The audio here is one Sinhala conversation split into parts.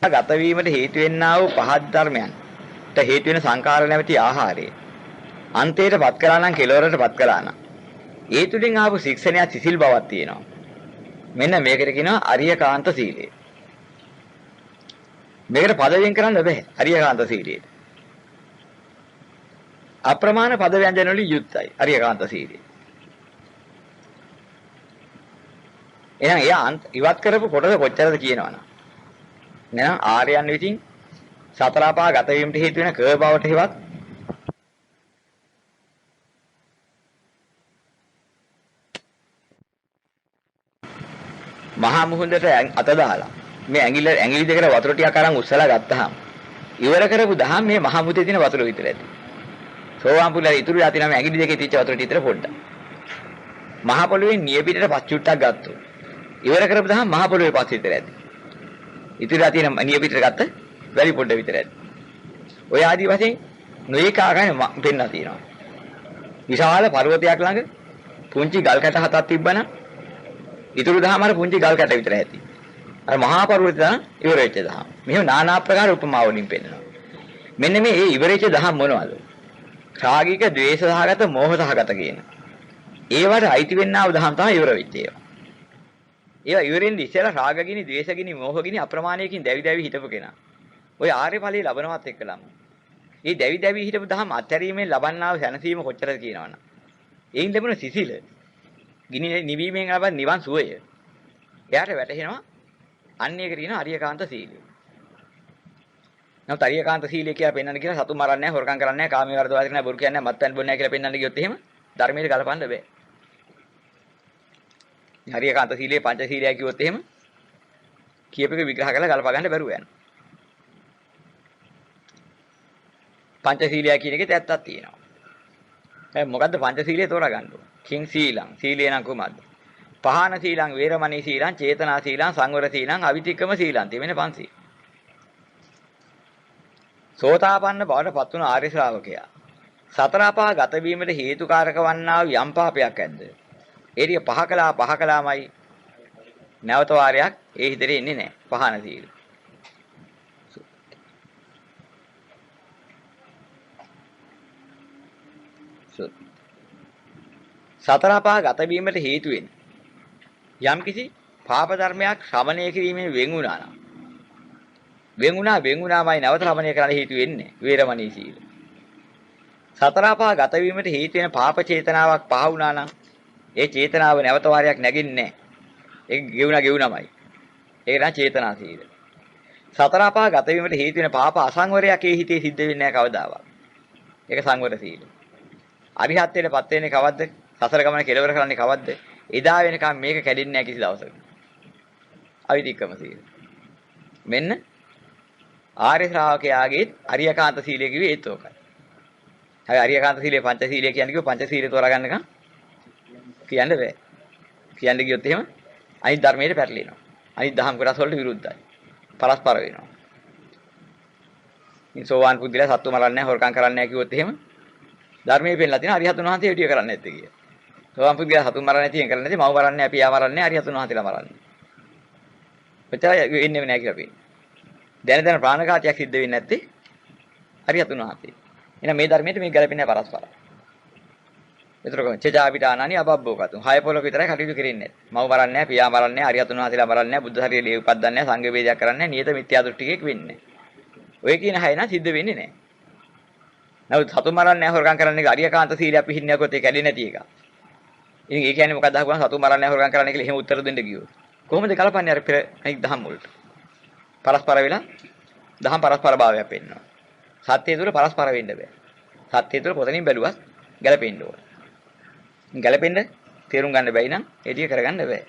ගත වීමට හේතු වෙන්නා වූ පහත් ධර්මයන්ට හේතු වෙන සංකාර නැමැති ආහාරය අන්තයටපත් කළා නම් කෙලවරටපත් කළා නම් ඒ තුලින් ආපු ශික්ෂණයක් සිසිල් බවක් තියෙනවා. මෙන්න මේකට කියනවා අරියකාන්ත සීලය. මේකට පද වෙන් කරන්න බෑ අරියකාන්ත සීලයට. අප්‍රමාණ පද ව්‍යංජන වලින් යුක්තයි අරියකාන්ත සීලය. එහෙනම් එයා ඉවත් කරපු කොටස කොච්චරද කියනවනම් එහෙනම් ආර්යයන් විසින් සතර පහ ගත වීමට හේතු වෙන කර්ම බවට හේවත් මහා මුහුදට අත දාලා මේ ඇඟිලි දෙකට වතුර ටිකක් අරන් උස්සලා ගත්තාම ඉවර කරපු දහම් මේ මහා මුහුදේ තියෙන වතුර විතර ඇති. සෝවාන් පුළා ඉතුරු යති නම් ඇඟිලි දෙකේ තියච්ච වතුර ටික විතර පොඩ්ඩක්. මහා පොළොවේ නිය පිටට පච්චුට්ටක් ගත්තොත් ඉවර කරපු දහම් මහා පොළොවේ පස් විතර ඇති. ඉතුරු යති නම් නිය පිටට ගත්ත වැලි පොඩ්ඩ විතර ඇති. ඔය ආදී වශයෙන් නොඒක ආකාරයෙන් පෙන්නලා තියෙනවා. විශාල පර්වතයක් ළඟ පුංචි ගල් කැට හතක් තිබ්බනම් ඉතුරු දහම අර පුංචි ගල් කැට විතර ඇති. අර මහා පර්වතය තමයි ඉවර වෙච්ච දහම. මෙහෙම নানা ආකාර උපමා වලින් පෙන්නනවා. මෙන්න මේ ඉවර වෙච්ච දහම් මොනවද? රාගික, ද්වේෂ සහගත, මෝහ සහගත කියන. ඒවට අයිති වෙන්නා වූ දහම් තමයි ඉවර වෙච්ච ඒවා. ඒවා ඉවරින් ඉස්සෙල්ලා රාගගිනි, ද්වේෂගිනි, මෝහගිනි අප්‍රමාණයකින් දැවි දැවි හිටපු කෙනා. ඔය ආර්ය ඵලයේ ලබනවත් එක්කලම. මේ දැවි දැවි හිටපු දහම් අත්හැරීමෙන් ලබන්නා වූ සැනසීම කොච්චරද කියනවනම්. ඒයින් ලැබුණ සිසිල ගිනි නිවීමෙන් ලබන නිවන් සුවය. එයාට වැටහෙනවා අන්න ඒක කියන අරියකාන්ත සීලය. නමුත් අරියකාන්ත සීලය කියලා පෙන්වන්න කියලා සතු මරන්නේ නැහැ, හොරකම් කරන්නේ නැහැ, කාමයේ වර්ධ වාදික නැහැ, බොරු කියන්නේ නැහැ, මත්පැන් බොන්නේ නැහැ කියලා පෙන්වන්න ගියොත් එහෙම ධර්මයට ගලපන්න බෑ. හරියකාන්ත සීලයේ පංච සීලය කිව්වොත් එහෙම කියපේක විග්‍රහ කරලා ගලපා ගන්න බැරුව යනවා. පංච සීලය කියන එකේ ඇත්තක් තියෙනවා. දැන් මොකද්ද පංච සීලය තෝරගන්න ඕන? කිං සීලං සීලේ නම් කොහමද? පහන සීලං වේරමණී සීලං චේතනා සීලං සංවර සීලං අවිතික්‍රම සීලං තියෙන්නේ පංච. සෝතාපන්න බවට පත් වුණ ආර්ය ශ්‍රාවකයා සතර පහ ගත වීමට හේතුකාරක වන්නා වූ යම් පාපයක් ඇද්ද? ඒරිය පහ කළාමයි නැවත වාරයක් ඒ හිතේ ඉන්නේ නැහැ. පහන සීල. සතර පහ ගත වීමට හේතු වෙන යම්කිසි පාප ධර්මයක් ශ්‍රවණය කිරීමෙන් වෙන් වුණාමයි නැවත ශ්‍රවණය කරන්න හේතු වෙන්නේ වේරමණී සීල. සතර පහ ගත වීමට හේතු වෙන පාප චේතනාවක් පහ වුණා නම් ඒ චේතනාව නැවත වාරයක් නැගින්නේ නැහැ. ඒක ගෙවුණමයි. ඒක නම් චේතනා සීල. සතර පහ ගත වීමට හේතු වෙන පාප අසංවරයක් ඒ හිතේ සිද්ධ වෙන්නේ නැහැ කවදාවත්. ඒක සංවර සීල. අරිහත්ත්වයටපත් වෙන්නේ කවද්ද? සසර ගමන කෙලවර කරන්නේ කවද්ද? එදා වෙනකම් මේක කැඩෙන්නේ නැහැ කිසි දවසක. අවිතික්‍රම සීල. මෙන්න ආර්ය ශ්‍රාවකයාගේ අරියකාන්ත සීලය කිව්වේ ඒත් ඕකයි. හැබැයි අරියකාන්ත සීලය පංච සීලය කියන්නේ කිව්ව පංච සීලය තෝරගන්නකම් කියන්න බෑ. කියන්න ගියොත් එහෙම අනිත් ධර්මයට පැටලෙනවා. අනිත් දහම් කොටස් වලට විරුද්ධයි. පරස්පර වෙනවා. මේ සෝවාන් පුද්ගලයා සත්තු මරන්නේ නැහැ, හොරකම් කරන්නේ නැහැ කිව්වොත් එහෙම ධර්මයේ පෙන්නලා තියෙන අරිහතුන් වහන්සේ විදිය කරන්නේ නැත්තේ කිය. සෝවාන් පුද්ගලයා සතුන් මරන්නේ නැති එක කරන්නේ නැති, මව මරන්නේ නැහැ, පියා මරන්නේ නැහැ, අරිහතුන් වහන්සේලා මරන්නේ. ඔච්චරයි වෙන්නේ නැහැ කියලා පෙන්නන. දැන ප්‍රාණඝාතයක් සිද්ධ වෙන්නේ නැත්තේ අරිහතුන් වහන්සේ. එහෙනම් මේ ධර්මයේ මේක ගැලපෙන්නේ නැහැ පරස්පරයි. එතකොට චේජාපිටානනි අබබ්බෝකතුන්. හය පොලක විතරයි කටයුතු කරන්නේ. මව මරන්නේ නැහැ, පියා මරන්නේ නැහැ, අරිහතුන් වහන්සේලා මරන්නේ නැහැ, බුද්ධ ශරීරයේ උපද්දන්නේ නැහැ, සංඝ වේදයක් කරන්නේ නැහැ, නියත මිත්‍යා දෘෂ්ටිකෙක් වෙන්නේ නැහැ. ඔය කියන හය නම් සිද්ධ වෙන්නේ නැහැ. නමුත් සතු මරන්නේ නැහැ, හොරකම් කරන්නේ නැහැ, අරියකාන්ත සීලය පිළිහින්නකොත් ඒ කැඩෙන්නේ නැති එක. ඉතින් ඒ කියන්නේ මොකක්ද අහපුවාම සතු මරන්නේ නැහැ, හොරකම් කරන්නේ කියලා එහෙම උත්තර දෙන්න ගියොත්. කොහොමද කලපන්නේ අර පෙර අනිත් දහම් වලට? පරස්පර වෙලා දහම් පරස්පර භාවයක් වෙන්නවා. සත්‍යය තුළ පරස්පර වෙන්න බෑ. සත්‍යය තුළ කොතනින් බැලුවත් ගැලපෙන්න ඕන. ගැලපෙන්න තේරුම් ගන්න බැයි නම් ඒ ටික කරගන්න බෑ.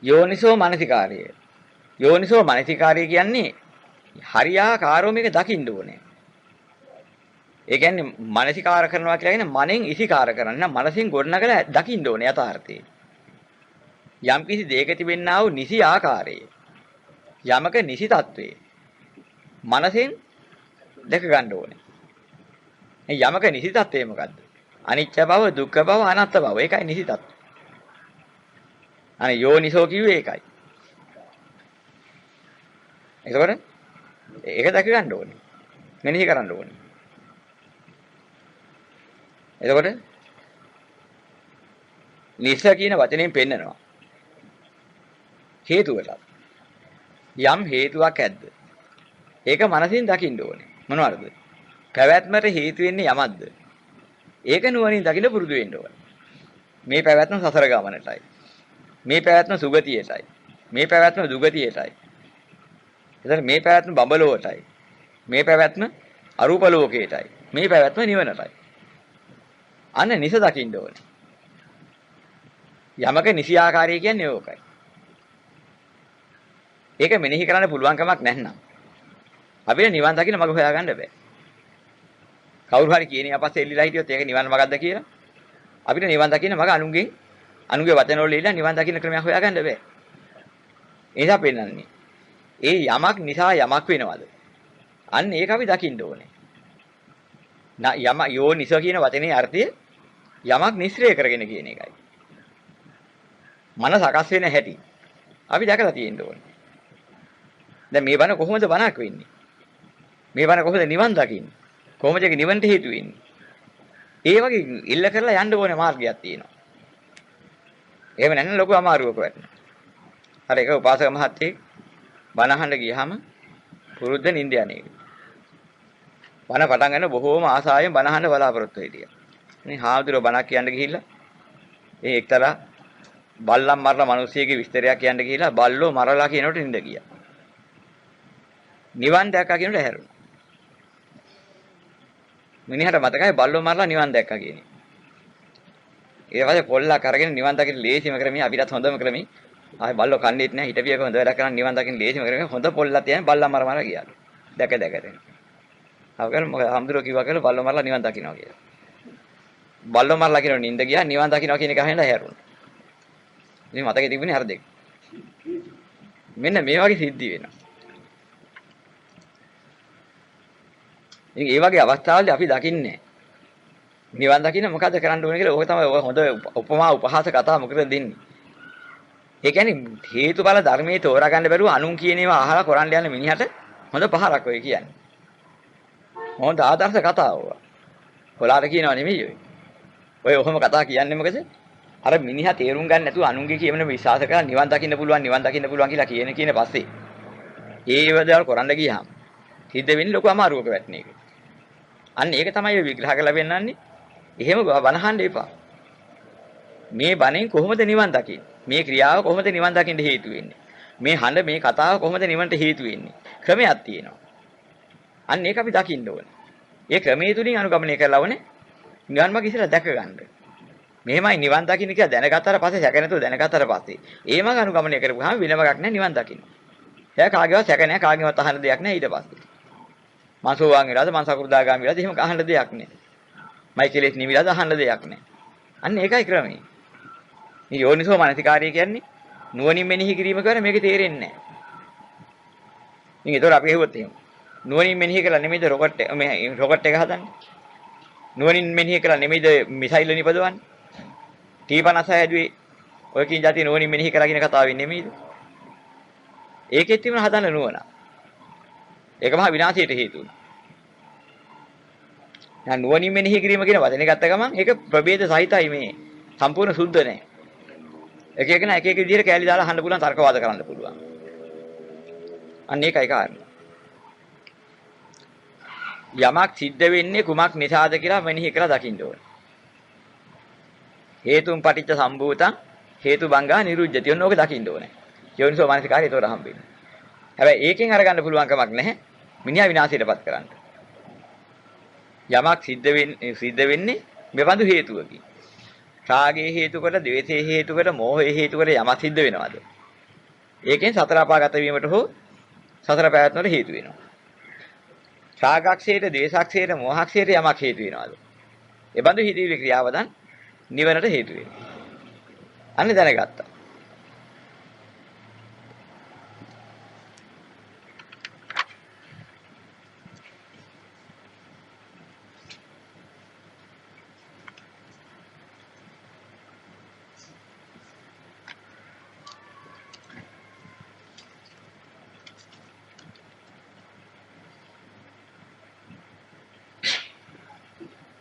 යෝනිසෝ මනසිකාර්යය. යෝනිසෝ මනසිකාර්යය කියන්නේ හරියාකාරව මේක දකින්න ඕනේ. ඒ කියන්නේ මනසිකාර කරනවා කියලා කියන්නේ මනෙන් ඉසිකාර කරන්න මනසින් ගොඩනගලා දකින්න ඕනේ යථාර්ථය. යම් කිසි දෙයක තිබෙනා වූ නිසි ආකාරය. යමක නිසි තත්වයේ මනසෙන් දැක ගන්න ඕනේ. යමක නිසි තත්වය මොකද්ද? අනිච්ච බව, දුක්ඛ බව, අනාත්ම බව. ඒකයි නිසි තත්ත්වය. අනේ යෝනිසෝ කිව්වේ ඒකයි. එතකොට ඒක දැක ගන්න ඕනේ. මෙනෙහි කරන්න ඕනේ. එතකොට නිස කියන වචනයෙන් පෙන්නනවා. හේතුවට. යම් හේතුවක් ඇද්ද? ඒක මනසින් දකින්න ඕනේ. මොනවද? පැවැත්මට හේතු වෙන්නේ යමක්ද? ඒක නුවණින් දකින්න පුරුදු වෙන්න ඕනේ. මේ පැවැත්ම සසර ගමනටයි. මේ පැවැත්ම සුගතියටයි. මේ පැවැත්ම දුගතියටයි. එතන මේ පැවැත්ම බඹලොවටයි. මේ පැවැත්ම අරූප ලෝකයටයි. මේ පැවැත්ම නිවනටයි. අන්න නිස දකින්න ඕනේ. යමක නිසි ආකාරය කියන්නේ ඕකයි. ඒක මෙනෙහි කරන්න පුළුවන් කමක් නැත්නම් අපිට නිවන් දකින්න මඟ හොයාගන්න බෑ. කවුරු හරි කියන්නේ අපස්සේ එල්ලිලා හිටියොත් ඒක නිවන් මාර්ගද කියලා අපිට නිවන් දකින්න මඟ අනුන්ගේ වචන වල ඉල්ලලා නිවන් දකින්න ක්‍රමයක් හොයාගන්න බෑ. ඒ නිසා පෙන්නන්නේ. ඒ යමක් නිසා යමක් වෙනවද? අන්න ඒක අපි දකින්න ඕනේ. යම යෝනිස කියන වචනේ අර්ථය යමක් නිස්සරය කරගෙන කියන එකයි. මන සකස් වෙන හැටි අපි දැකලා තියෙන්න ඕනේ. දැන් මේ බණ කොහොමද බණක් වෙන්නේ? මේ බණ කොහොමද නිවන් දකින්නේ? කොහොමද ඒක නිවන්ට හේතු වෙන්නේ? ඒ වගේ ඉල්ල කරලා යන්න ඕනේ මාර්ගයක් තියෙනවා. එහෙම නැත්නම් ලොකු අමාරුවක වැටෙනවා. අර එක උපාසක මහත්තයෙක් බණ අහන්න ගියාම පුරුද්ද නිින්ද යන්නේ. බණ පටන් ගන්න බොහෝම ආසාවෙන් බණ අහන්න බලාපොරොත්තු හිටියා. ඉතින් හාමුදුරුවෝ බණක් කියන්න ගිහිල්ලා ඒ එක්තරා බල්ලන් මරන මිනිසියෙකුගේ විස්තරයක් කියන්න ගිහිල්ලා බල්ලෝ මරලා කියනකොට නිින්ද ගියා. නිවන් දැක්කා කියනකොට හැරුණා. මිනිහට මතකයි බල්ලෝ මරලා නිවන් දැක්කා කියන්නේ. ඒ වගේ පොල්ලක් අරගෙන නිවන් දකින්න ලේසිම ක්‍රමී අපිටත් හොඳම ක්‍රමී. ආයි බල්ලෝ කන්නේත් නැහැ හිටපියක හොඳ වැඩ කරන් නිවන් දකින්න ලේසිම ක්‍රමී හොඳ පොල්ලක් තියන් බල්ලා මර ගියා. දැක දෙන. අවකල් මොකද හම්දුරෝ කිව්වා කියලා බල්ලෝ මරලා නිවන් දකින්නවා කියලා. බල්ලෝ මරලා කියනවා නින්ද ගියා නිවන් දකින්නවා කියන එක අහන්න හැරුණා. ඉතින් මතකේ තිබුණේ අර දෙක. මෙන්න මේ වගේ සිද්ධි වෙනවා. ඉතින් ඒ වගේ අවස්ථාවලදී අපි දකින්නේ නිවන් දකින්න මොකද කරන්න ඕනේ කියලා. ඕක තමයි හොඳ උපමා උපහාස කතා මොකද දෙන්නේ. ඒ කියන්නේ හේතුඵල ධර්මයේ තෝරා ගන්න බැරුව අනුන් කියන ඒවා අහලා කරන්න යන මිනිහට හොඳ පහරක් ඔය කියන්නේ. හොඳ ආදර්ශ කතාව ඔය. කොලාට කියනව නෙමෙයි ඔය. ඔය ඔහොම කතා කියන්නේ මොකද? අර මිනිහා තේරුම් ගන්න නැතුව අනුන්ගේ කියමන විශ්වාස කරලා නිවන් දකින්න පුළුවන් කියලා කියන පස්සේ ඒව දේවල් කරන්න ගියාම සිද්ධ වෙන්නේ ලොකු අමාරුවක වැටෙන එක. අන්න ඒක තමයි විග්‍රහ කරලා පෙන්නන්නේ. එහෙම බනහන්න එපා. මේ බණෙන් කොහොමද නිවන් දකින්නේ? මේ ක්‍රියාව කොහොමද නිවන් දකින්න හේතු වෙන්නේ? මේ හඬ මේ කතාව කොහොමද නිවන්ට හේතු වෙන්නේ? ක්‍රමයක් තියෙනවා. අන්න ඒක අපි දකින්න ඕනේ. ඒ ක්‍රමයේ තුලින් අනුගමනය කරලා ඕනේ නිවන් මාර්ගය ඉස්සරහ දැක ගන්න. මෙහෙමයි නිවන් දකින්න කියලා දැනගත්තාට පස්සේ සැක නැතුව දැනගත්තාට පස්සේ ඒ මාර්ග අනුගමනය කරපුවාම වෙනමක් නැහැ නිවන් දකින්න. එයා කාගේවත් සැක නැහැ කාගේවත් අහන්න දෙයක් නැහැ ඊට පස්සේ. මං සෝවාන් වෙලාද මං සකෘදාගාමී වෙලාද එහෙම අහන්න දෙයක් නැහැ. මයි කෙලෙස් නිවිලාද අහන්න දෙයක් නැහැ. අන්න ඒකයි ක්‍රමය. මේ යෝනිසෝ මනසිකාරය කියන්නේ නුවණින් මෙනෙහි කිරීම කරන මේක තේරෙන්නේ නැහැ. ඉතින් ඒතකොට අපි හෙව්වොත් එහෙම. නුවණින් මෙනෙහි කරලා නෙමෙයිද රොකට් එක හදන්නේ? නුවණින් මෙනෙහි කරලා නෙමෙයිද මිසයිල් නිපදවන්නේ? T56 හැදුවේ ඔය කින් જાති නුවණින් මෙනෙහි කරලා කියන කතාවෙන් නෙමෙයිද? ඒකෙත් තිබුණ හදන්න නුවණ. ඒක මහා විනාශයට හේතු වුණා. දැන් නුවණින් මෙනෙහි කිරීම කියන වචනේ ගත්ත ගමන් ඒක ප්‍රභේද සහිතයි මේ. සම්පූර්ණ සුද්ධ නැහැ. එක එක නා එක එක විදිහට කැලි දාලා අහන්න පුළුවන් තර්කවාද කරන්න පුළුවන්. අන්න ඒකයි කාරණා. යමක් සිද්ධ වෙන්නේ කුමක් නිසාද කියලා මෙනෙහි කරලා දකින්න ඕනේ. හේතුන් පටිච්ච සම්භූතං හේතු බංගා නිරුද්ධති. ඔන්න ඕක දකින්න ඕනේ. යෝනිසෝ මානසිකාරය ඒතොර හම්බෙන්නේ. හැබැයි ඒකෙන් අරගන්න පුළුවන් කමක් නැහැ. මිනිහා විනාශයටපත් කරන්න. යමක් සිද්ධ වෙන්නේ මෙබඳු හේතුවකින්. රාගයේ හේතු කොට, ද්වේෂයේ හේතු කොට, මෝහයේ හේතු කොට යමක් සිද්ධ වෙනවද? ඒකෙන් සතර අපාගත වීමට හෝ සතර පැවැත්මට හේතු වෙනවා. රාගක්ෂේට, ද්වේෂක්ෂේට, මෝහක්ෂේට යමක් හේතු වෙනවද? ඒ බඳු හිතවිලි ක්‍රියාවදන් නිවනට හේතු වෙනවා. අන්න දැනගත්තා.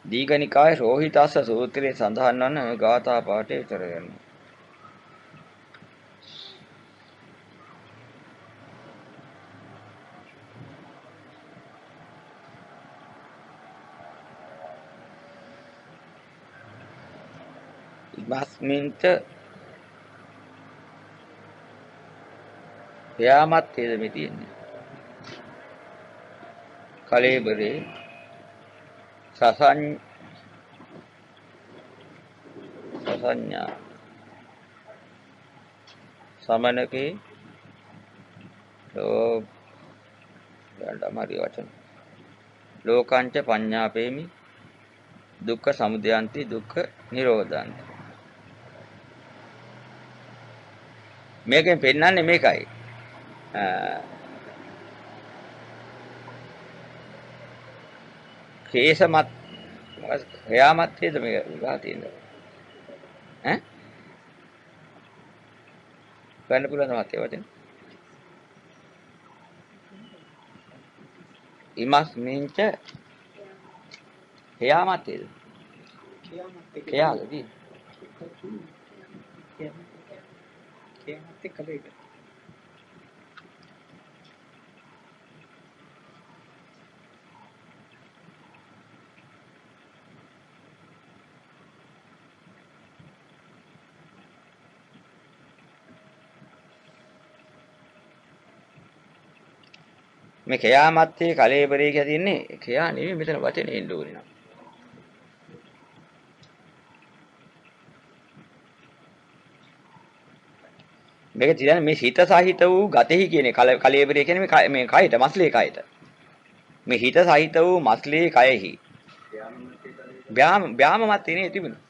දීඝනිකායේ රෝහිතස්ස සූත්‍රයේ සඳහන් වන මේ ගාථා පාඨය විතර කරනවා. ඉස්මින්ච යාමත් හේද මේ තියෙන්නේ. කලේබරේ සසඤ්ඤා සමනකේ යඩමරි වචන ලෝකාංච පඤ්ඤාපේමි දුක්ඛ සමුදයන්ති දුක්ඛ නිරෝධන්ති. මේකෙන් පෙන්නන්නේ මේකයි. ක්ලේශමත් ක්‍රියාමත්යේද මේක විගා තියෙනවා ඈ ගන්න පුළුවන් මාත්‍ය වචන ඉමස්මින්ච ක්‍රියාමත්යේද ක්‍රියාලදී ක්‍රියාමත්ය කලේක මේ කයාමත්තේ කලේබරේ කියලා තියන්නේ කයා නෙවෙයි මෙතන වචනේ එන්න ඕනේ නම. මේක කියන්නේ මේ හිත සහිත වූ ගතෙහි කියන්නේ කලේබරේ කියන්නේ මේ කයට මස්ලේ කයට. මේ හිත සහිත වූ මස්ලේ කයෙහි. බ්‍යාම මත්තේ තිබුණා.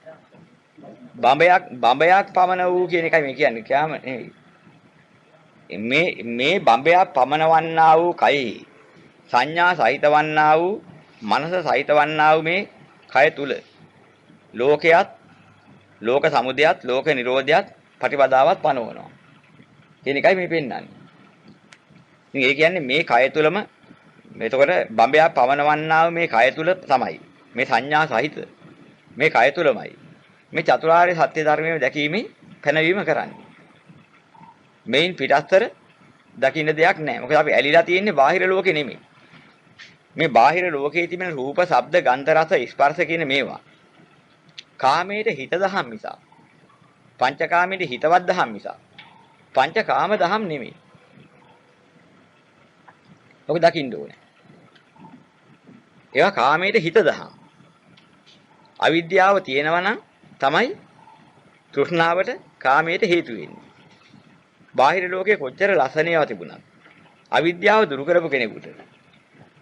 බඹයක් පමන වූ කියන එකයි මේ කියන්නේ. කයාම නෙවෙයි. මේ බඹයක් පමනවන්නා වූ කයෙහි සංඥා සහිතවන්නා වූ මනස සහිතවන්නා වූ මේ කය තුල ලෝකයක් ලෝක සමුදයත් ලෝක නිරෝධයත් ප්‍රතිපදාවත් පනවනවා කියන එකයි මේ පෙන්නන්නේ. ඉතින් ඒ කියන්නේ මේ කය තුලම එතකොට බඹයක් පමනවන්නා වූ මේ කය තුල තමයි මේ සංඥා සහිත මේ කය තුලමයි මේ චතුරාර්ය සත්‍ය ධර්මයේ දැකීමේ පැනවීම කරන්නේ. මේන් පිටස්තර දකින්න දෙයක් නැහැ. මොකද අපි ඇලිලා තියෙන්නේ බාහිර ලෝකෙ නෙමෙයි. මේ බාහිර ලෝකයේ තිබෙන රූප, ශබ්ද, ගන්ධ, රස, ස්පර්ශ කියන මේවා. කාමයට හිත දහම් මිසක්. පංචකාමයට හිතවත් දහම් මිසක්. පංචකාම දහම් නෙමෙයි. ඔක දකින්න ඕනේ. ඒවා කාමයට හිත දහම්. අවිද්‍යාව තියෙනවා නම් තමයි තෘෂ්ණාවට කාමයට හේතු වෙන්නේ. බාහිර ලෝකේ කොච්චර ලස්සනේව තිබුණත් අවිද්‍යාව දුරු කරපු කෙනෙකුට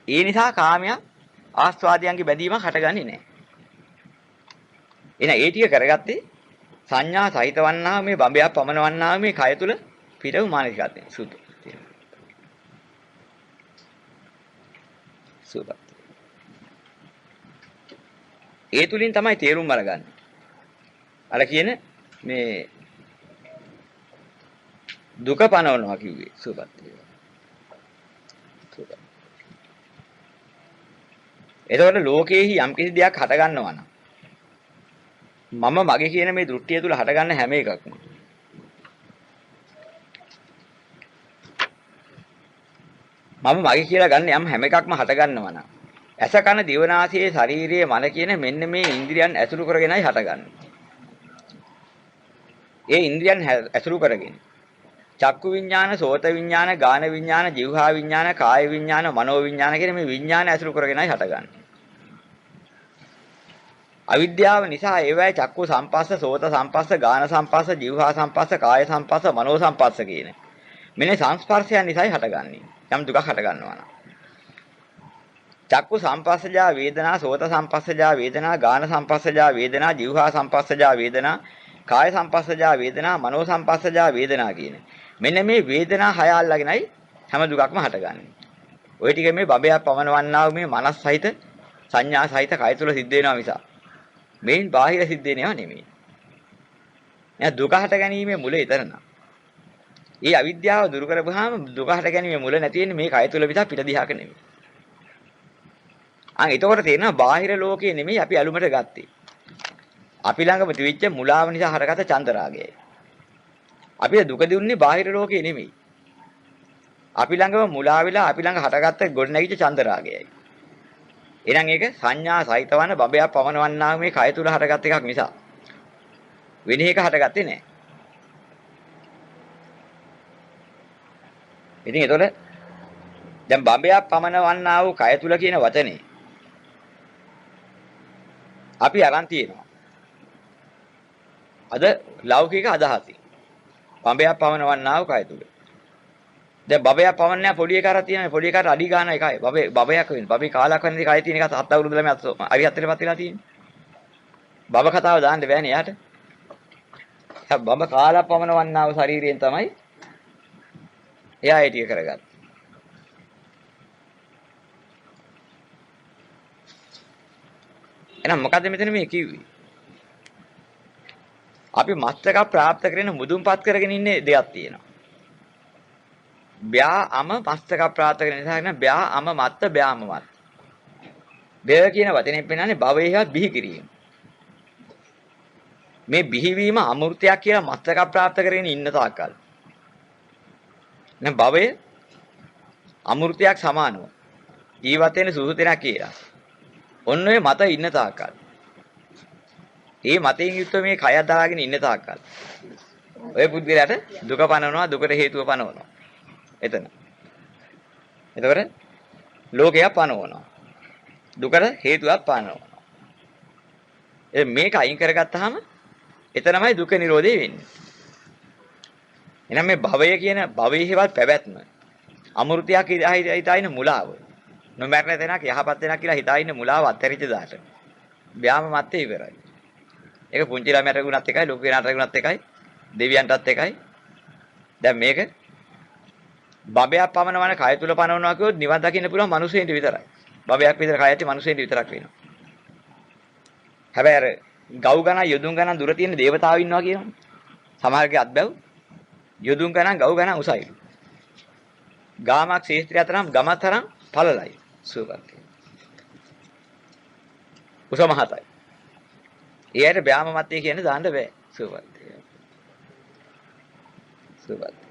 ඒ නිසා කාමයක් ආස්වාදයන්ගේ බැඳීමක් හටගන්නේ නැහැ. එහෙනම් ඒ ටික කරගත්තේ සංඥා සහිතවන්නා මේ බඹයක් පමනවන්නා මේ කය තුල පිටව මානසිකත්වයෙන් සුදු. සුදු. ඒ තුලින් තමයි තේරුම් අරගන්නේ. අර කියන මේ දුක පනවනවා කිව්වේ සුවපත් වේවා. සුවපත්. එතකොට ලෝකයේහි යම් කිසි දෙයක් හට ගන්නවා නම් මම මගේ කියන මේ දෘෂ්ටිය තුල හට ගන්න හැම එකක්ම මම මගේ කියලා ගන්න යම් හැම එකක්ම හට ගන්නවා නම් ඇස කන දිව නාසය ශරීරයේ මන කියන මෙන්න මේ ඉන්ද්‍රියන් ඇසුරු කරගෙනයි හටගන්නේ. ඒ ඉන්ද්‍රියන් ඇසුරු කරගෙන චක්කු විඥාන, සෝත විඥාන, ගාන විඥාන, જીවහා විඥාන, කාය විඥාන, මනෝ විඥාන කියන මේ විඥාන ඇසුරු කරගෙනයි හටගන්නේ. අවිද්‍යාව නිසා ඒවැය චක්කු සම්පස්ස, සෝත සම්පස්ස, ගාන සම්පස්ස, જીවහා සම්පස්ස, කාය සම්පස්ස, මනෝ සම්පස්ස කියන මෙන්න සංස්පර්ශයන් නිසායි හටගන්නේ. යම් දුකක් හටගන්නවා නම් චක්කු සම්පස්සජා වේදනා, සෝත සම්පස්සජා වේදනා, ගාන සම්පස්සජා වේදනා, જીවහා සම්පස්සජා වේදනා, කාය සම්පස්සජා වේදනා, මනෝ සම්පස්සජා වේදනා කියන මෙන්න මේ වේදනා හය අල්ලගෙනයි හැම දුකක්ම හටගන්නේ. ওই ටික මේ බබයක් පමනවන්නා වූ මේ මනස් සහිත සංඥා සහිත කය තුල සිද්ධ වෙනවා මිස මේන් බාහිර සිද්ධ වෙනව නෙමෙයි. එයා දුක හට ගැනීමේ මුල ඊතරන. ඒ අවිද්‍යාව දුරු කරපුවාම දුක හට ගැනීමේ මුල නැති වෙන්නේ මේ කය තුල විතර පිට දිහාක නෙමෙයි. එතකොට තේරෙනවා බාහිර ලෝකයේ නෙමෙයි අපි ඇලුමට ගත්තේ. අපි ළඟම තිබිච්ච මුලාව නිසා හටගත්ත චන්දරාගයයි. අපිට දුක දුන්නේ බාහිර ලෝකයේ නෙමෙයි. අපි ළඟම මුලා වෙලා අපි ළඟ හටගත්ත ගොඩනැගිච්ච චන්දරාගයයි. එහෙනම් ඒක සංඥා සහිතවන බබයක් පමනවන්නා මේ කය තුල හටගත් එකක් නිසා. වෙන එක හටගත්තේ නැහැ. ඉතින් ඒතකොට දැන් බබයක් පමනවන්නා වූ කය තුල කියන වචනේ අපි අරන් තියෙනවා. අද ලෞකික අදහසින් බබයක් පමනවන්නා වූ කය තුල. දැන් බබයක් පමනන්නේ පොඩි එකාට තියෙනවා. පොඩි එකාට අඩි ගන්න එකයි. බබයක් වෙන්නේ. බබේ කාලක් වෙනදී කය තියෙන එක 7 අවුරුදු ළමයි අරිහත්තරපත් වෙලා තියෙන්නේ. බබ කතාව දාන්න බෑනේ යාට. බබ කාලක් පමනවන්නා වූ ශරීරයෙන් තමයි එයා ඒ ටික කරගත්තේ. එහෙනම් මොකද්ද මෙතන මේ කිව්වේ? අපි මස්තක ප්‍රාප්ත කරගෙන මුදුන්පත් කරගෙන ඉන්නේ දෙයක් තියෙනවා. බ්‍යාම මස්තක ප්‍රාප්ත කරගෙන නිසා කියන බ්‍යාම මත්ත බ්‍යාම මත්. බය කියන වචනේ පෙන්නන්නේ භවයේවත් බිහි කිරීම. මේ බිහිවීම අමෘතයක් කියලා මස්තක ප්‍රාප්ත කරගෙන ඉන්න තාක්කල්. දැන් භවය අමෘතයක් සමානව. ජීවත් වෙන සුසුතෙනක් කියලා. ඔන්න ඔය මත ඉන්න තාක්කල්. ඒ මතයෙන් යුක්ත මේ කය දාගෙන ඉන්න තාක්කල්. ඔය පුද්ගලයාට දුක පනවනවා දුකට හේතුව පනවනවා. එතන. එතකොට ලෝකයක් පනවනවා. දුකට හේතුවක් පනවනවා. මේක අයින් කරගත්තාම එතනමයි දුක නිරෝධය වෙන්නේ. එහෙනම් මේ භවය කියන භවයේවත් පැවැත්ම අමෘතයක් හිතාගෙන මුලාව. නොමැරෙන තැනක් යහපත් තැනක් කියලා හිතාගෙන මුලාව අත්හැරිච්ච දාට. බ්‍යාම මැත්තේ ඉවරයි. ඒක පුංචි ළමයට ගුණත් එකයි ලොකු කෙනාට ගුණත් එකයි දෙවියන්ටත් එකයි. දැන් මේක බබයක් පමනවන කය තුල පනවනවා කිව්වොත් නිවන් දකින්න පුළුවන් මිනිසෙන්ට විතරයි. බබයක් විතර කය ඇති මිනිසෙන්ට විතරක් වෙනවා. හැබැයි අර ගව් ගණන් යොදුන් ගණන් දුර තියෙන දේවතාවෝ ඉන්නවා කියනවා. සමහරගේ අත්බැව් යොදුන් ගණන් ගව් ගණන් උසයි. ගාමක් ශේත්‍රය අතරම් ගම තරම් පළලයි සුවපත්. උස මහතයි. ඊයට බ්‍යාම මතය කියන්නේ දාන්න බෑ සුවපත්. සුවපත්.